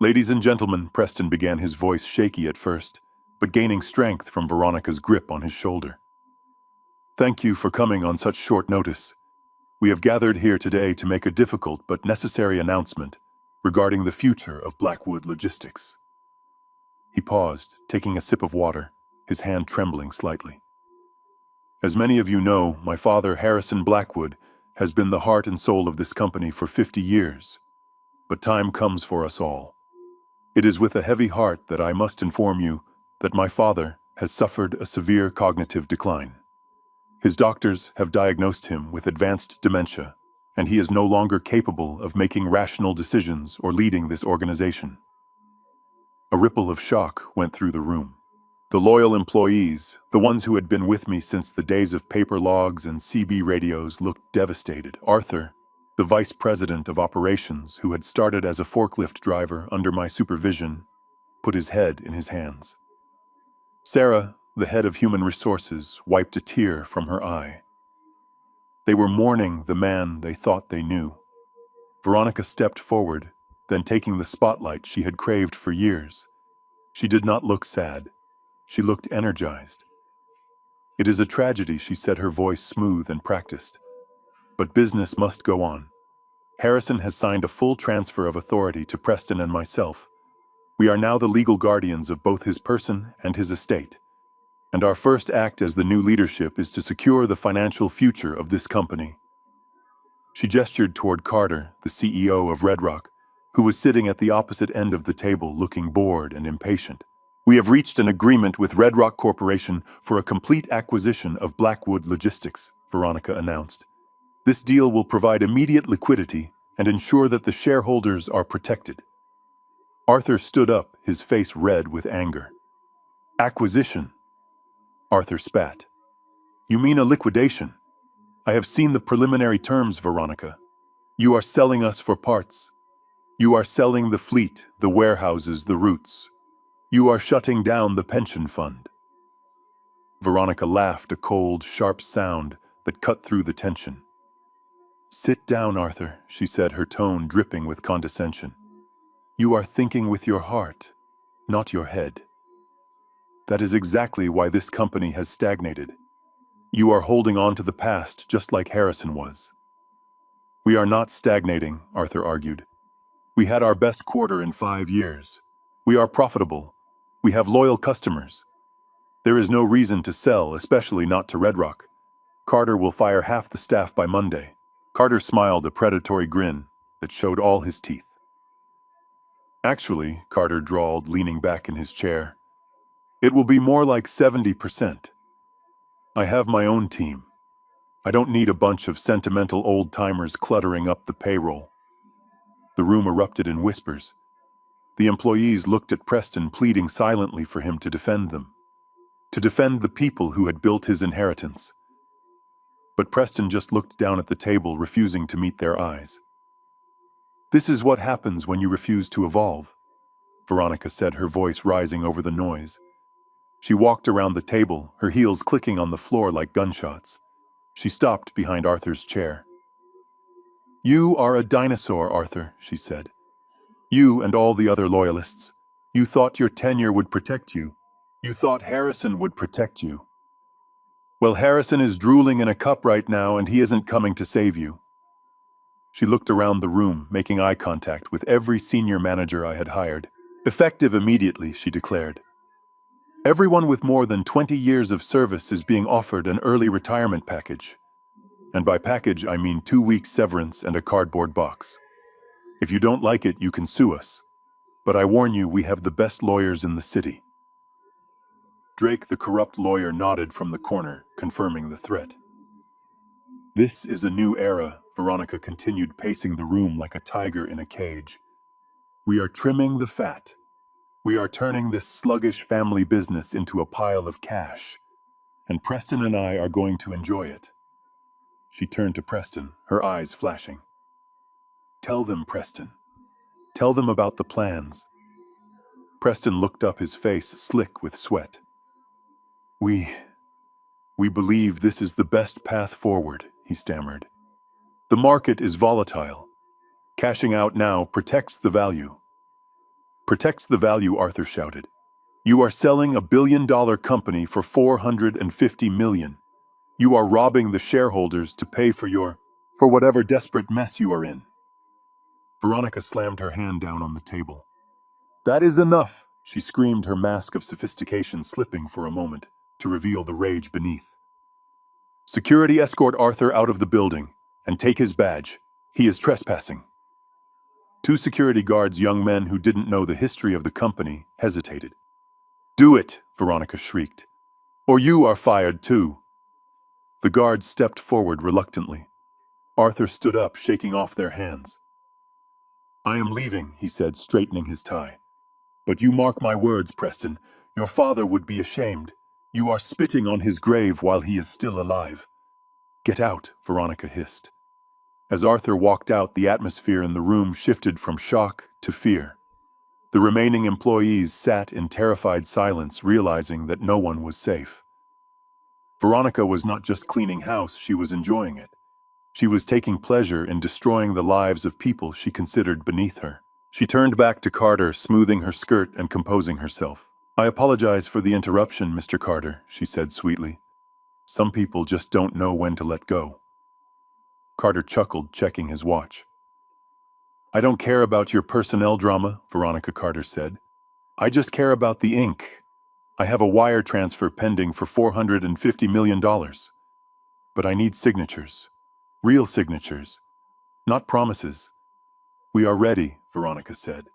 "Ladies and gentlemen," Preston began, his voice shaky at first, but gaining strength from Veronica's grip on his shoulder. "Thank you for coming on such short notice. We have gathered here today to make a difficult but necessary announcement regarding the future of Blackwood Logistics." He paused, taking a sip of water, his hand trembling slightly. "As many of you know, my father, Harrison Blackwood, has been the heart and soul of this company for 50 years. But time comes for us all. It is with a heavy heart that I must inform you that my father has suffered a severe cognitive decline. His doctors have diagnosed him with advanced dementia, and he is no longer capable of making rational decisions or leading this organization." A ripple of shock went through the room. The loyal employees, the ones who had been with me since the days of paper logs and CB radios, looked devastated. Arthur, the vice president of operations, who had started as a forklift driver under my supervision, put his head in his hands. Sarah, the head of human resources, wiped a tear from her eye. They were mourning the man they thought they knew. Veronica stepped forward, then taking the spotlight she had craved for years. She did not look sad. She looked energized. "It is a tragedy," she said, her voice smooth and practiced. "But business must go on. Harrison has signed a full transfer of authority to Preston and myself. We are now the legal guardians of both his person and his estate. And our first act as the new leadership is to secure the financial future of this company." She gestured toward Carter, the CEO of Red Rock, who was sitting at the opposite end of the table looking bored and impatient. "We have reached an agreement with Red Rock Corporation for a complete acquisition of Blackwood Logistics," Veronica announced. "This deal will provide immediate liquidity and ensure that the shareholders are protected." Arthur stood up, his face red with anger. "Acquisition?" Arthur spat. "You mean a liquidation? I have seen the preliminary terms, Veronica. You are selling us for parts. You are selling the fleet, the warehouses, the routes. You are shutting down the pension fund." Veronica laughed, a cold, sharp sound that cut through the tension. "Sit down, Arthur," she said, her tone dripping with condescension. "You are thinking with your heart, not your head. That is exactly why this company has stagnated. You are holding on to the past just like Harrison was." "We are not stagnating," Arthur argued. "We had our best quarter in 5 years. We are profitable. We have loyal customers. There is no reason to sell, especially not to Red Rock. Carter will fire half the staff by Monday." Carter smiled, a predatory grin that showed all his teeth. "Actually," Carter drawled, leaning back in his chair, "it will be more like 70%. I have my own team. I don't need a bunch of sentimental old-timers cluttering up the payroll." The room erupted in whispers. The employees looked at Preston, pleading silently for him to defend them, to defend the people who had built his inheritance. But Preston just looked down at the table, refusing to meet their eyes. "This is what happens when you refuse to evolve," Veronica said, her voice rising over the noise. She walked around the table, her heels clicking on the floor like gunshots. She stopped behind Arthur's chair. "You are a dinosaur, Arthur," she said. "You and all the other loyalists. You thought your tenure would protect you. You thought Harrison would protect you. Well, Harrison is drooling in a cup right now, and he isn't coming to save you." She looked around the room, making eye contact with every senior manager I had hired. "Effective immediately," she declared. "Everyone with more than 20 years of service is being offered an early retirement package. And by package, I mean 2 weeks severance and a cardboard box. If you don't like it, you can sue us. But I warn you, we have the best lawyers in the city." Drake, the corrupt lawyer, nodded from the corner, confirming the threat. "This is a new era," Veronica continued, pacing the room like a tiger in a cage. "We are trimming the fat. We are turning this sluggish family business into a pile of cash. And Preston and I are going to enjoy it." She turned to Preston, her eyes flashing. "Tell them, Preston. Tell them about the plans." Preston looked up, his face slick with sweat. We believe this is the best path forward," he stammered. The market is volatile. Cashing out now protects the value. Protects the value, Arthur shouted. You are selling a billion-dollar company for $450 million. You are robbing the shareholders to pay for whatever desperate mess you are in. Veronica slammed her hand down on the table. That is enough, she screamed, her mask of sophistication slipping for a moment to reveal the rage beneath. Security, escort Arthur out of the building and take his badge. He is trespassing. Two security guards, young men who didn't know the history of the company, hesitated. Do it, Veronica shrieked. Or you are fired too. The guards stepped forward reluctantly. Arthur stood up, shaking off their hands. I am leaving, he said, straightening his tie. But you mark my words, Preston. Your father would be ashamed. You are spitting on his grave while he is still alive. Get out, Veronica hissed. As Arthur walked out, the atmosphere in the room shifted from shock to fear. The remaining employees sat in terrified silence, realizing that no one was safe. Veronica was not just cleaning house, she was enjoying it. She was taking pleasure in destroying the lives of people she considered beneath her. She turned back to Carter, smoothing her skirt and composing herself. I apologize for the interruption, Mr. Carter, she said sweetly. Some people just don't know when to let go. Carter chuckled, checking his watch. I don't care about your personnel drama, Veronica Carter said. I just care about the ink. I have a wire transfer pending for $450 million. But I need signatures. Real signatures. Not promises. We are ready, Veronica said.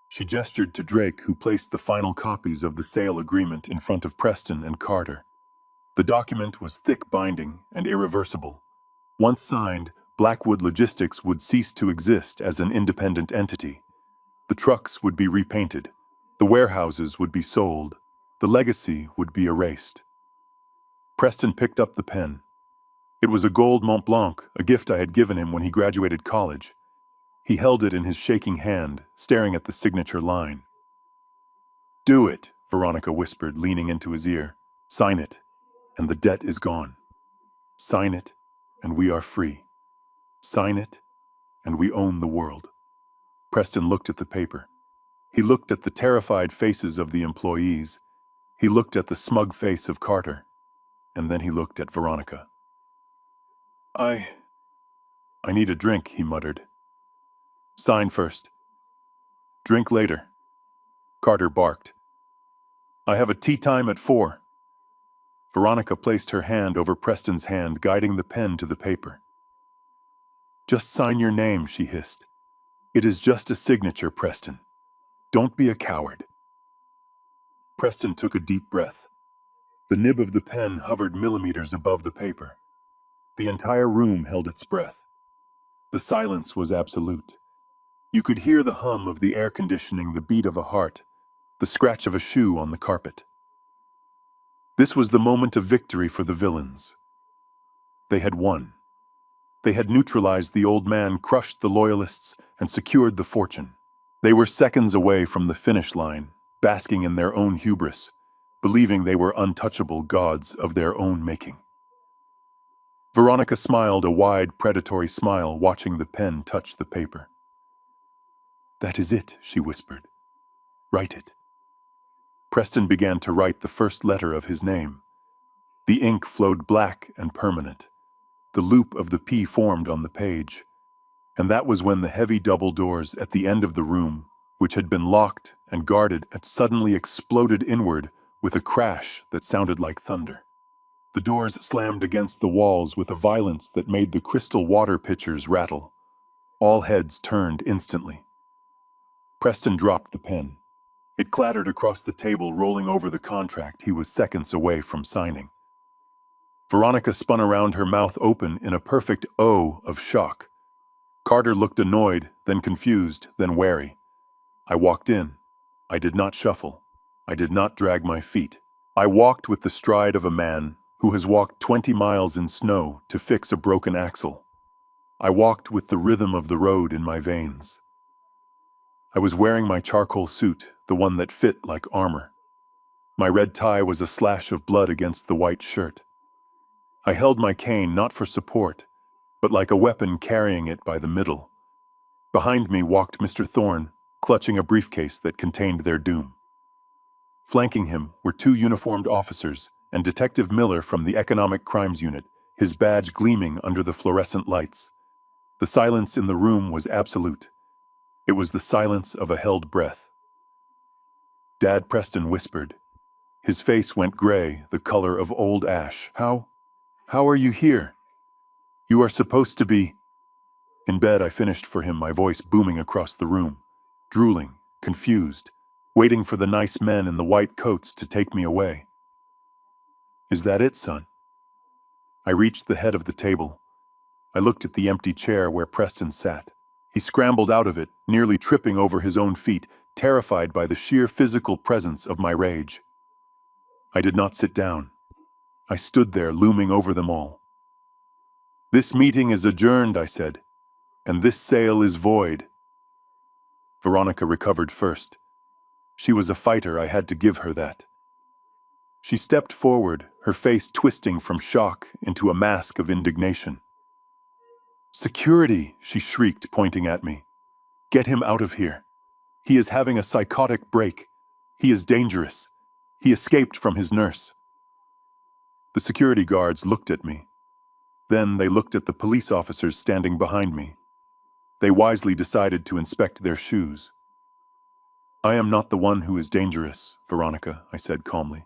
She gestured to Drake, who placed the final copies of the sale agreement in front of Preston and Carter. The document was thick, binding, and irreversible. Once signed, Blackwood Logistics would cease to exist as an independent entity. The trucks would be repainted. The warehouses would be sold. The legacy would be erased. Preston picked up the pen. It was a gold Mont Blanc, a gift I had given him when he graduated college. He held it in his shaking hand, staring at the signature line. Do it, Veronica whispered, leaning into his ear. Sign it, and the debt is gone. Sign it, and we are free. Sign it, and we own the world. Preston looked at the paper. He looked at the terrified faces of the employees. He looked at the smug face of Carter. And then he looked at Veronica. I need a drink, he muttered. Sign first. Drink later. Carter barked. I have a tea time at 4. Veronica placed her hand over Preston's hand, guiding the pen to the paper. Just sign your name, she hissed. It is just a signature, Preston. Don't be a coward. Preston took a deep breath. The nib of the pen hovered millimeters above the paper. The entire room held its breath. The silence was absolute. You could hear the hum of the air conditioning, the beat of a heart, the scratch of a shoe on the carpet. This was the moment of victory for the villains. They had won. They had neutralized the old man, crushed the loyalists, and secured the fortune. They were seconds away from the finish line, basking in their own hubris, believing they were untouchable gods of their own making. Veronica smiled, a wide, predatory smile, watching the pen touch the paper. That is it, she whispered. Write it. Preston began to write the first letter of his name. The ink flowed black and permanent. The loop of the P formed on the page. And that was when the heavy double doors at the end of the room, which had been locked and guarded, suddenly exploded inward with a crash that sounded like thunder. The doors slammed against the walls with a violence that made the crystal water pitchers rattle. All heads turned instantly. Preston dropped the pen. It clattered across the table, rolling over the contract he was seconds away from signing. Veronica spun around, her mouth open in a perfect O of shock. Carter looked annoyed, then confused, then wary. I walked in. I did not shuffle. I did not drag my feet. I walked with the stride of a man who has walked 20 miles in snow to fix a broken axle. I walked with the rhythm of the road in my veins. I was wearing my charcoal suit, the one that fit like armor. My red tie was a slash of blood against the white shirt. I held my cane not for support, but like a weapon carrying it by the middle. Behind me walked Mr. Thorne, clutching a briefcase that contained their doom. Flanking him were two uniformed officers and Detective Miller from the Economic Crimes Unit, his badge gleaming under the fluorescent lights. The silence in the room was absolute. It was the silence of a held breath. Dad Preston whispered. His face went gray, the color of old ash. How are you here? You are supposed to be... In bed, I finished for him, my voice booming across the room, drooling, confused, waiting for the nice men in the white coats to take me away. Is that it, son? I reached the head of the table. I looked at the empty chair where Preston sat. He scrambled out of it, nearly tripping over his own feet, terrified by the sheer physical presence of my rage. I did not sit down. I stood there, looming over them all. This meeting is adjourned, I said, and this sale is void. Veronica recovered first. She was a fighter, I had to give her that. She stepped forward, her face twisting from shock into a mask of indignation. Security, she shrieked, pointing at me. Get him out of here. He is having a psychotic break. He is dangerous. He escaped from his nurse. The security guards looked at me. Then they looked at the police officers standing behind me. They wisely decided to inspect their shoes. I am not the one who is dangerous, Veronica, I said calmly.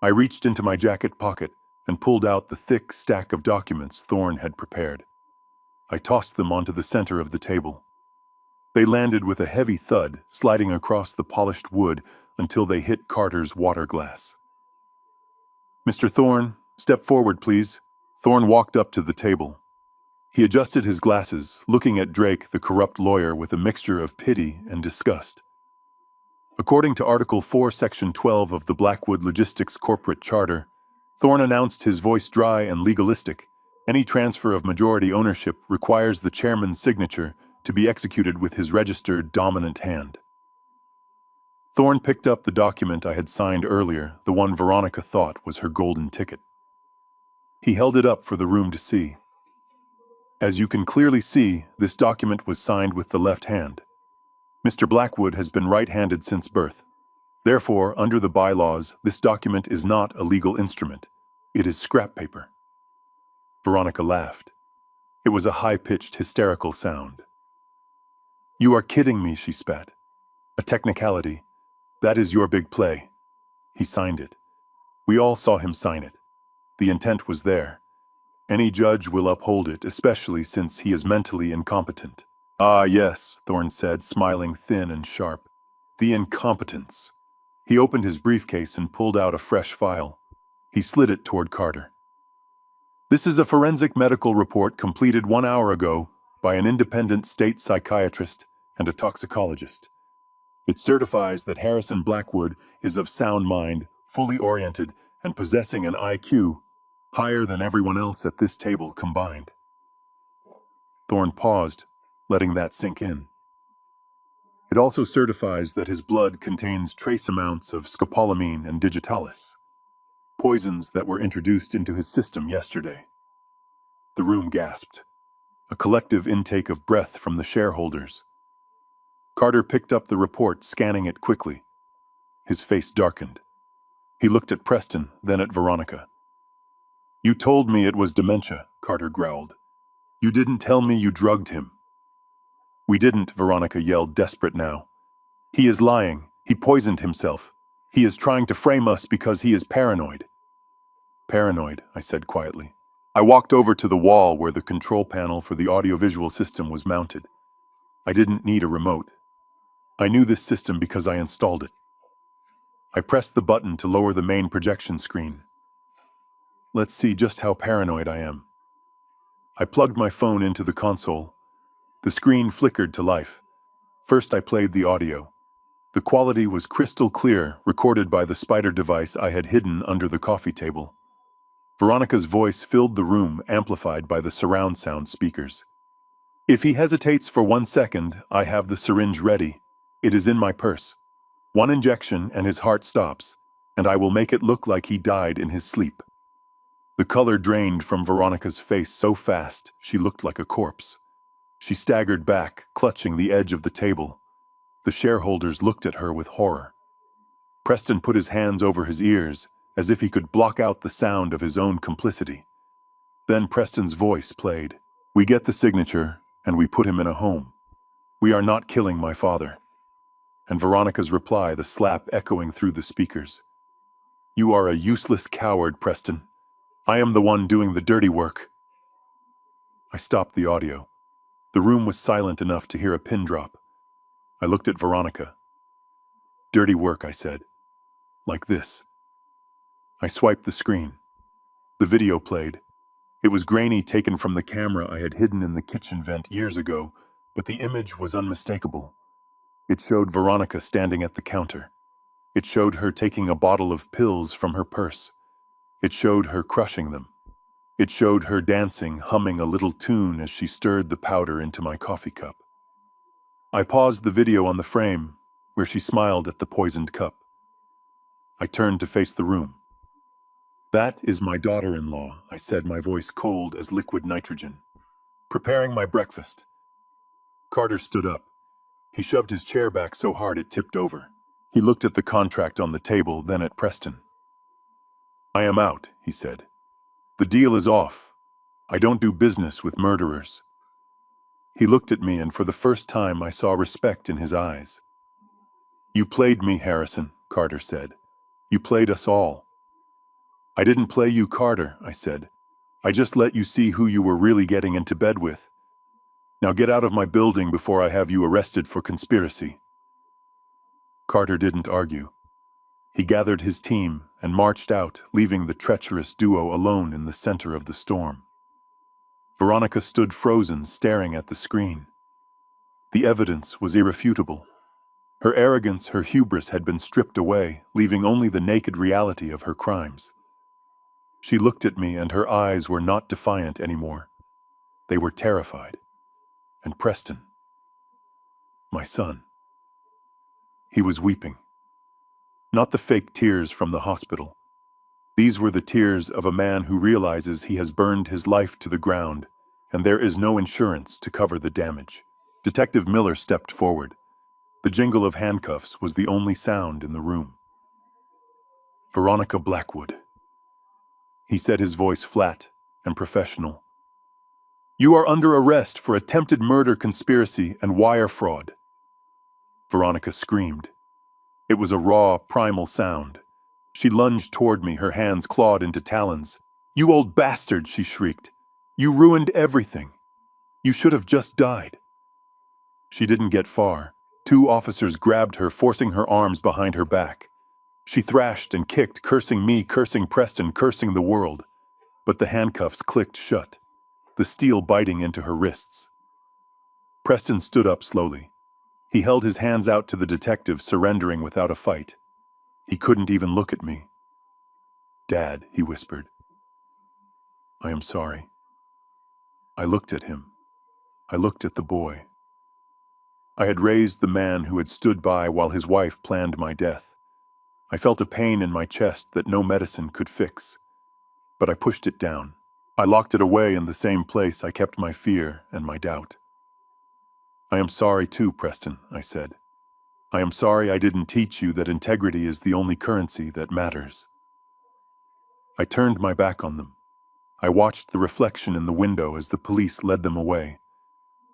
I reached into my jacket pocket and pulled out the thick stack of documents Thorne had prepared. I tossed them onto the center of the table. They landed with a heavy thud, sliding across the polished wood until they hit Carter's water glass. Mr. Thorne, step forward, please. Thorne walked up to the table. He adjusted his glasses, looking at Drake, the corrupt lawyer, with a mixture of pity and disgust. According to Article 4, Section 12 of the Blackwood Logistics Corporate Charter, Thorne announced, his voice dry and legalistic, any transfer of majority ownership requires the chairman's signature to be executed with his registered dominant hand. Thorne picked up the document I had signed earlier, the one Veronica thought was her golden ticket. He held it up for the room to see. As you can clearly see, this document was signed with the left hand. Mr. Blackwood has been right-handed since birth. Therefore, under the bylaws, this document is not a legal instrument. It is scrap paper. Veronica laughed. It was a high-pitched, hysterical sound. You are kidding me, she spat. A technicality. That is your big play. He signed it. We all saw him sign it. The intent was there. Any judge will uphold it, especially since he is mentally incompetent. Ah, yes, Thorne said, smiling thin and sharp. The incompetence. He opened his briefcase and pulled out a fresh file. He slid it toward Carter. This is a forensic medical report completed 1 hour ago by an independent state psychiatrist and a toxicologist. It certifies that Harrison Blackwood is of sound mind, fully oriented, and possessing an IQ higher than everyone else at this table combined. Thorne paused, letting that sink in. It also certifies that his blood contains trace amounts of scopolamine and digitalis, poisons that were introduced into his system yesterday. The room gasped, a collective intake of breath from the shareholders. Carter picked up the report, scanning it quickly. His face darkened. He looked at Preston, then at Veronica. You told me it was dementia, Carter growled. You didn't tell me you drugged him. We didn't, Veronica yelled, desperate now. He is lying. He poisoned himself. He is trying to frame us because he is paranoid. Paranoid, I said quietly. I walked over to the wall where the control panel for the audiovisual system was mounted. I didn't need a remote. I knew this system because I installed it. I pressed the button to lower the main projection screen. Let's see just how paranoid I am. I plugged my phone into the console. The screen flickered to life. First, I played the audio. The quality was crystal clear, recorded by the spider device I had hidden under the coffee table. Veronica's voice filled the room, amplified by the surround sound speakers. If he hesitates for 1 second, I have the syringe ready. It is in my purse. 1 injection and his heart stops, and I will make it look like he died in his sleep. The color drained from Veronica's face so fast she looked like a corpse. She staggered back, clutching the edge of the table. The shareholders looked at her with horror. Preston put his hands over his ears, as if he could block out the sound of his own complicity. Then Preston's voice played. "We get the signature, and we put him in a home. We are not killing my father." And Veronica's reply, the slap echoing through the speakers. "You are a useless coward, Preston. I am the one doing the dirty work." I stopped the audio. The room was silent enough to hear a pin drop. I looked at Veronica. "Dirty work," I said. "Like this." I swiped the screen. The video played. It was grainy, taken from the camera I had hidden in the kitchen vent years ago, but the image was unmistakable. It showed Veronica standing at the counter. It showed her taking a bottle of pills from her purse. It showed her crushing them. It showed her dancing, humming a little tune as she stirred the powder into my coffee cup. I paused the video on the frame, where she smiled at the poisoned cup. I turned to face the room. "That is my daughter-in-law," I said, my voice cold as liquid nitrogen. "Preparing my breakfast." Carter stood up. He shoved his chair back so hard it tipped over. He looked at the contract on the table, then at Preston. "I am out," he said. "The deal is off. I don't do business with murderers." He looked at me, and for the first time I saw respect in his eyes. "You played me, Harrison," Carter said. "You played us all." "I didn't play you, Carter," I said. "I just let you see who you were really getting into bed with. Now get out of my building before I have you arrested for conspiracy." Carter didn't argue. He gathered his team and marched out, leaving the treacherous duo alone in the center of the storm. Veronica stood frozen, staring at the screen. The evidence was irrefutable. Her arrogance, her hubris had been stripped away, leaving only the naked reality of her crimes. She looked at me, and her eyes were not defiant anymore. They were terrified. And Preston, my son, he was weeping. Not the fake tears from the hospital. These were the tears of a man who realizes he has burned his life to the ground, and there is no insurance to cover the damage. Detective Miller stepped forward. The jingle of handcuffs was the only sound in the room. "Veronica Blackwood," he said, his voice flat and professional. "You are under arrest for attempted murder, conspiracy, and wire fraud." Veronica screamed. It was a raw, primal sound. She lunged toward me, her hands clawed into talons. "You old bastard," she shrieked. "You ruined everything. You should have just died." She didn't get far. Two officers grabbed her, forcing her arms behind her back. She thrashed and kicked, cursing me, cursing Preston, cursing the world. But the handcuffs clicked shut, the steel biting into her wrists. Preston stood up slowly. He held his hands out to the detective, surrendering without a fight. He couldn't even look at me. "Dad," he whispered. "I am sorry." I looked at him. I looked at the boy. I had raised the man who had stood by while his wife planned my death. I felt a pain in my chest that no medicine could fix. But I pushed it down. I locked it away in the same place I kept my fear and my doubt. "I am sorry too, Preston," I said. "I am sorry I didn't teach you that integrity is the only currency that matters." I turned my back on them. I watched the reflection in the window as the police led them away.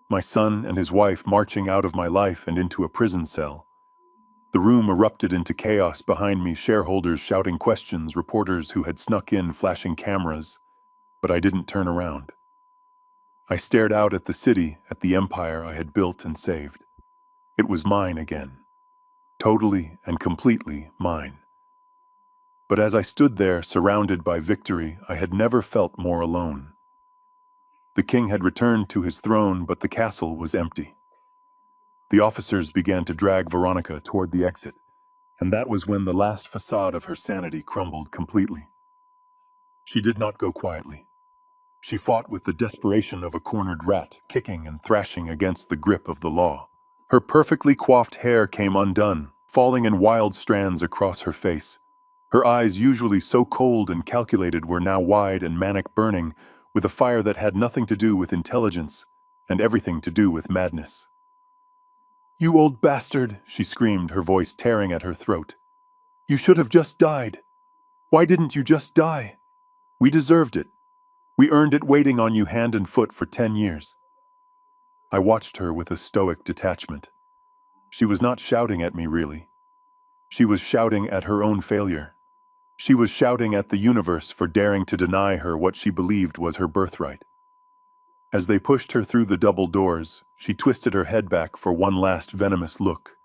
My son and his wife marching out of my life and into a prison cell. The room erupted into chaos behind me, shareholders shouting questions, reporters who had snuck in flashing cameras. But I didn't turn around. I stared out at the city, at the empire I had built and saved. It was mine again. Totally and completely mine. But as I stood there, surrounded by victory, I had never felt more alone. The king had returned to his throne, but the castle was empty. The officers began to drag Veronica toward the exit, and that was when the last facade of her sanity crumbled completely. She did not go quietly. She fought with the desperation of a cornered rat, kicking and thrashing against the grip of the law. Her perfectly coiffed hair came undone, falling in wild strands across her face. Her eyes, usually so cold and calculated, were now wide and manic, burning with a fire that had nothing to do with intelligence and everything to do with madness. "You old bastard," she screamed, her voice tearing at her throat. "You should have just died. Why didn't you just die? We deserved it. We earned it waiting on you hand and foot for 10 years. I watched her with a stoic detachment. She was not shouting at me, really. She was shouting at her own failure. She was shouting at the universe for daring to deny her what she believed was her birthright. As they pushed her through the double doors, she twisted her head back for one last venomous look.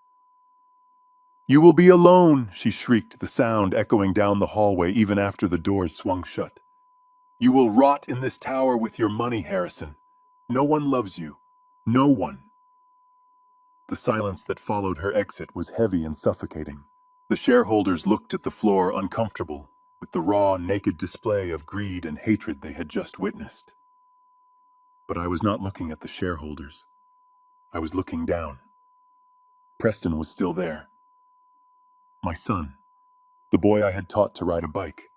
"You will be alone," she shrieked, the sound echoing down the hallway even after the doors swung shut. "You will rot in this tower with your money, Harrison. No one loves you. No one." The silence that followed her exit was heavy and suffocating. The shareholders looked at the floor, uncomfortable, with the raw, naked display of greed and hatred they had just witnessed. But I was not looking at the shareholders. I was looking down. Preston was still there. My son. The boy I had taught to ride a bike.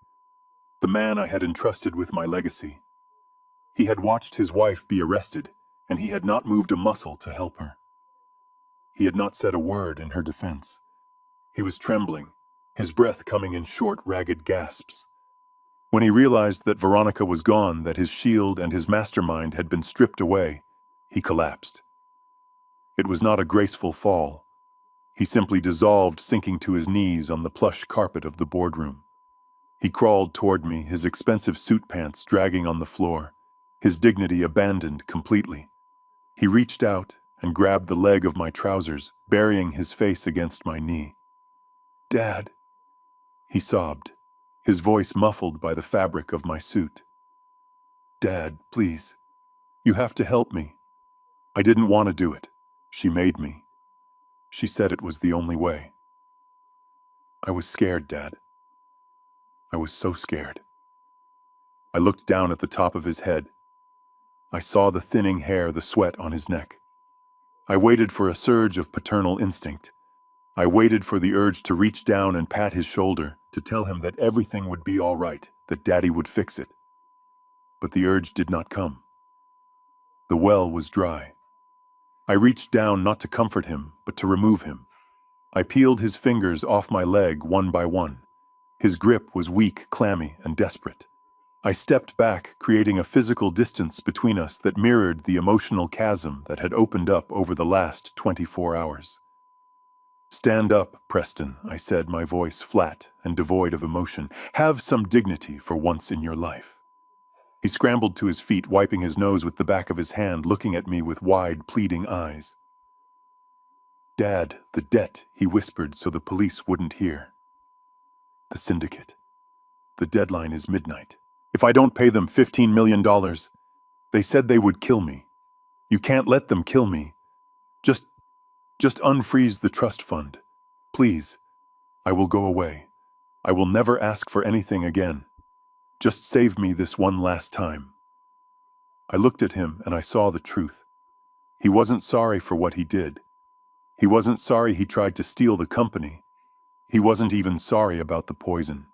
The man I had entrusted with my legacy. He had watched his wife be arrested, and he had not moved a muscle to help her. He had not said a word in her defense. He was trembling, his breath coming in short, ragged gasps. When he realized that Veronica was gone, that his shield and his mastermind had been stripped away, he collapsed. It was not a graceful fall. He simply dissolved, sinking to his knees on the plush carpet of the boardroom. He crawled toward me, his expensive suit pants dragging on the floor, his dignity abandoned completely. He reached out and grabbed the leg of my trousers, burying his face against my knee. "Dad," he sobbed, his voice muffled by the fabric of my suit. "Dad, please. You have to help me. I didn't want to do it. She made me. She said it was the only way." I was scared, Dad. I was so scared. I looked down at the top of his head. I saw the thinning hair, the sweat on his neck. I waited for a surge of paternal instinct. I waited for the urge to reach down and pat his shoulder, to tell him that everything would be all right, that Daddy would fix it. But the urge did not come. The well was dry. I reached down not to comfort him, but to remove him. I peeled his fingers off my leg one by one. His grip was weak, clammy, and desperate. I stepped back, creating a physical distance between us that mirrored the emotional chasm that had opened up over the last 24 hours. "Stand up, Preston," I said, my voice flat and devoid of emotion. "Have some dignity for once in your life." He scrambled to his feet, wiping his nose with the back of his hand, looking at me with wide, pleading eyes. "Dad, the debt," he whispered so the police wouldn't hear. "The syndicate. The deadline is midnight. If I don't pay them $15 million, they said they would kill me. You can't let them kill me. Just unfreeze the trust fund. Please. I will go away. I will never ask for anything again. Just save me this one last time." I looked at him and I saw the truth. He wasn't sorry for what he did. He wasn't sorry he tried to steal the company. He wasn't even sorry about the poison.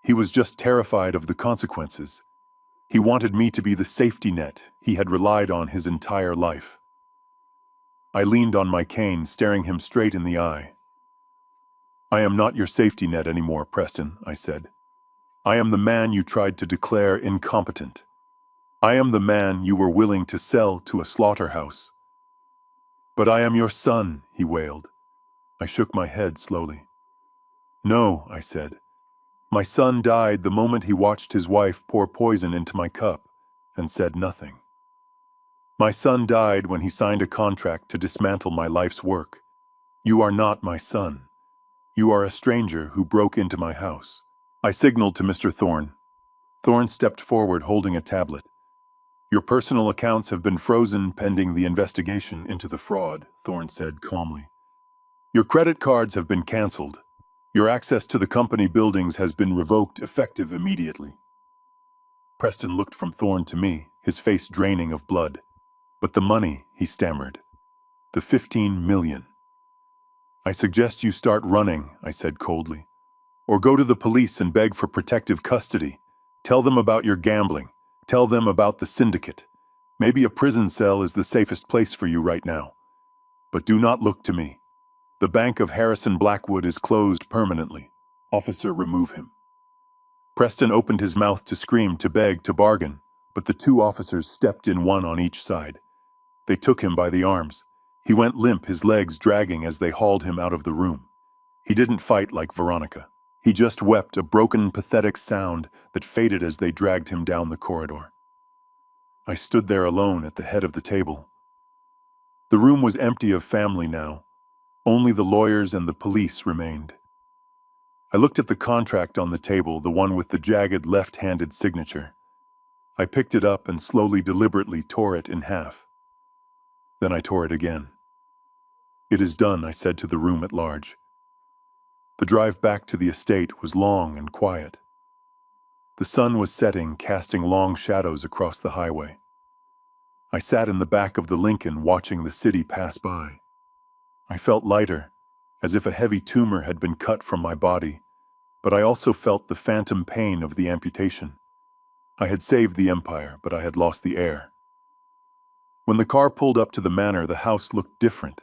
He was just terrified of the consequences. He wanted me to be the safety net he had relied on his entire life. I leaned on my cane, staring him straight in the eye. "I am not your safety net anymore, Preston," I said. "I am the man you tried to declare incompetent. I am the man you were willing to sell to a slaughterhouse." "But I am your son," he wailed. I shook my head slowly. "No," I said. "My son died the moment he watched his wife pour poison into my cup and said nothing. My son died when he signed a contract to dismantle my life's work. You are not my son. You are a stranger who broke into my house." I signaled to Mr. Thorne. Thorne stepped forward holding a tablet. "Your personal accounts have been frozen pending the investigation into the fraud," Thorne said calmly. "Your credit cards have been canceled. Your access to the company buildings has been revoked, effective immediately." Preston looked from Thorne to me, his face draining of blood. "But the money," he stammered. "The 15 million. "I suggest you start running," I said coldly. Or go to the police and beg for protective custody. Tell them about your gambling. Tell them about the syndicate. Maybe a prison cell is the safest place for you right now. But do not look to me. The bank of Harrison Blackwood is closed permanently. Officer, remove him. Preston opened his mouth to scream, to beg, to bargain, but the two officers stepped in, one on each side. They took him by the arms. He went limp, his legs dragging as they hauled him out of the room. He didn't fight like Veronica. He just wept, a broken, pathetic sound that faded as they dragged him down the corridor. I stood there alone at the head of the table. The room was empty of family now. Only the lawyers and the police remained. I looked at the contract on the table, the one with the jagged left-handed signature. I picked it up and slowly, deliberately tore it in half. Then I tore it again. "It is done," I said to the room at large. The drive back to the estate was long and quiet. The sun was setting, casting long shadows across the highway. I sat in the back of the Lincoln watching the city pass by. I felt lighter, as if a heavy tumor had been cut from my body, but I also felt the phantom pain of the amputation. I had saved the empire, but I had lost the heir. When the car pulled up to the manor, the house looked different.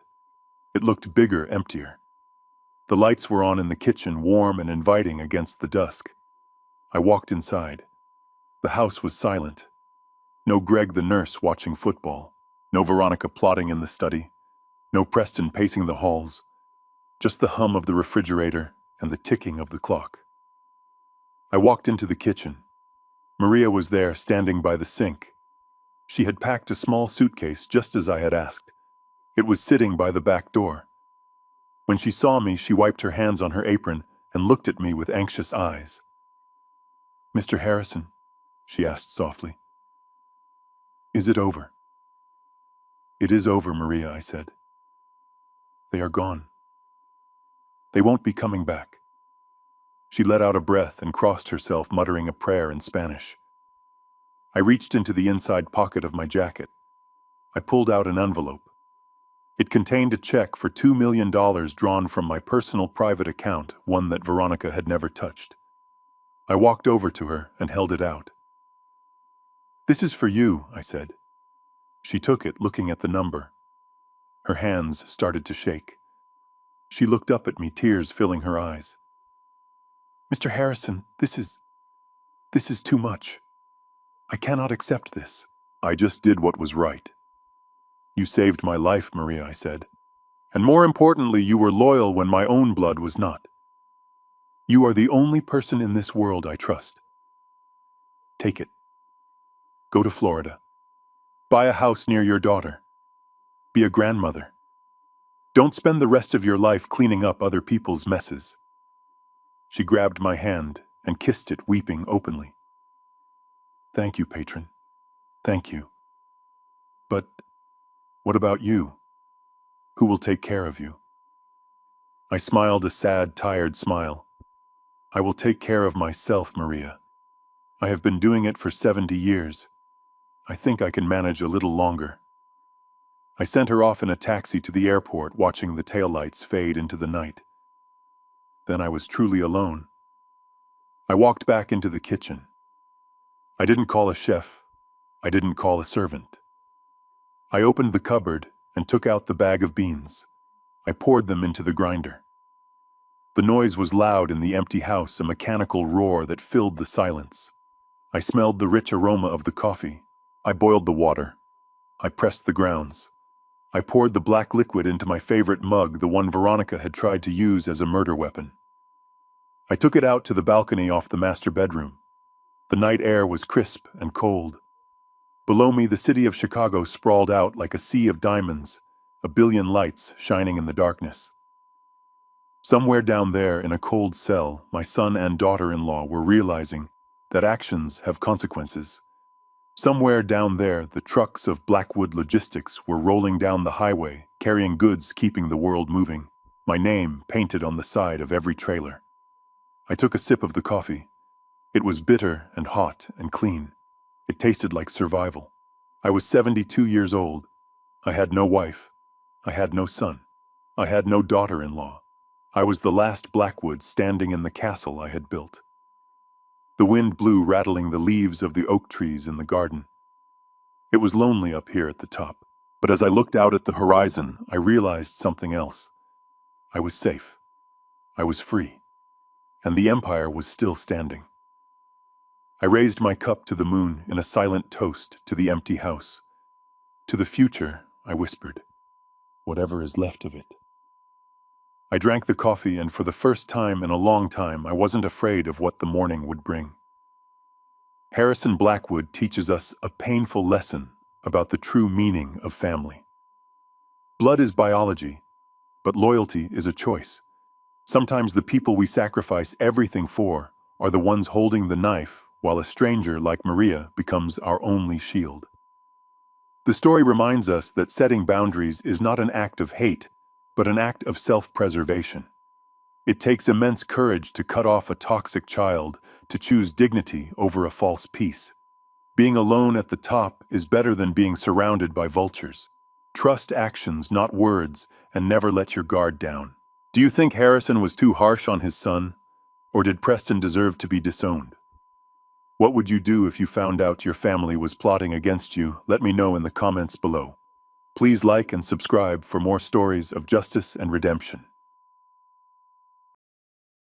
It looked bigger, emptier. The lights were on in the kitchen, warm and inviting against the dusk. I walked inside. The house was silent. No Greg the nurse watching football. No Veronica plotting in the study. No Preston pacing the halls. Just the hum of the refrigerator and the ticking of the clock. I walked into the kitchen. Maria was there, standing by the sink. She had packed a small suitcase just as I had asked. It was sitting by the back door. When she saw me, she wiped her hands on her apron and looked at me with anxious eyes. "Mr. Harrison," she asked softly, "is it over?" "It is over, Maria," I said. "They are gone. They won't be coming back." She let out a breath and crossed herself, muttering a prayer in Spanish. I reached into the inside pocket of my jacket. I pulled out an envelope. It contained a check for $2 million drawn from my personal private account, one that Veronica had never touched. I walked over to her and held it out. "This is for you," I said. She took it, looking at the number. Her hands started to shake. She looked up at me, tears filling her eyes. "Mr. Harrison, this is too much. I cannot accept this." "I just did what was right." "You saved my life, Maria," I said. "And more importantly, you were loyal when my own blood was not. You are the only person in this world I trust. Take it. Go to Florida. Buy a house near your daughter. Be a grandmother. Don't spend the rest of your life cleaning up other people's messes." She grabbed my hand and kissed it, weeping openly. "Thank you, patron. Thank you. But what about you? Who will take care of you?" I smiled a sad, tired smile. "I will take care of myself, Maria. I have been doing it for 70 years. I think I can manage a little longer." I sent her off in a taxi to the airport, watching the taillights fade into the night. Then I was truly alone. I walked back into the kitchen. I didn't call a chef. I didn't call a servant. I opened the cupboard and took out the bag of beans. I poured them into the grinder. The noise was loud in the empty house, a mechanical roar that filled the silence. I smelled the rich aroma of the coffee. I boiled the water. I pressed the grounds. I poured the black liquid into my favorite mug, the one Veronica had tried to use as a murder weapon. I took it out to the balcony off the master bedroom. The night air was crisp and cold. Below me, the city of Chicago sprawled out like a sea of diamonds, a billion lights shining in the darkness. Somewhere down there in a cold cell, my son and daughter-in-law were realizing that actions have consequences. Somewhere down there, the trucks of Blackwood Logistics were rolling down the highway, carrying goods, keeping the world moving. My name painted on the side of every trailer. I took a sip of the coffee. It was bitter and hot and clean. It tasted like survival. I was 72 years old. I had no wife. I had no son. I had no daughter-in-law. I was the last Blackwood standing in the castle I had built. The wind blew, rattling the leaves of the oak trees in the garden. It was lonely up here at the top, but as I looked out at the horizon, I realized something else. I was safe. I was free. And the empire was still standing. I raised my cup to the moon in a silent toast to the empty house. To the future, I whispered, whatever is left of it. I drank the coffee, and for the first time in a long time, I wasn't afraid of what the morning would bring. Harrison Blackwood teaches us a painful lesson about the true meaning of family. Blood is biology, but loyalty is a choice. Sometimes the people we sacrifice everything for are the ones holding the knife, while a stranger like Maria becomes our only shield. The story reminds us that setting boundaries is not an act of hate, but an act of self-preservation. It takes immense courage to cut off a toxic child, to choose dignity over a false peace. Being alone at the top is better than being surrounded by vultures. Trust actions, not words, and never let your guard down. Do you think Harrison was too harsh on his son, or did Preston deserve to be disowned? What would you do if you found out your family was plotting against you? Let me know in the comments below. Please like and subscribe for more stories of justice and redemption.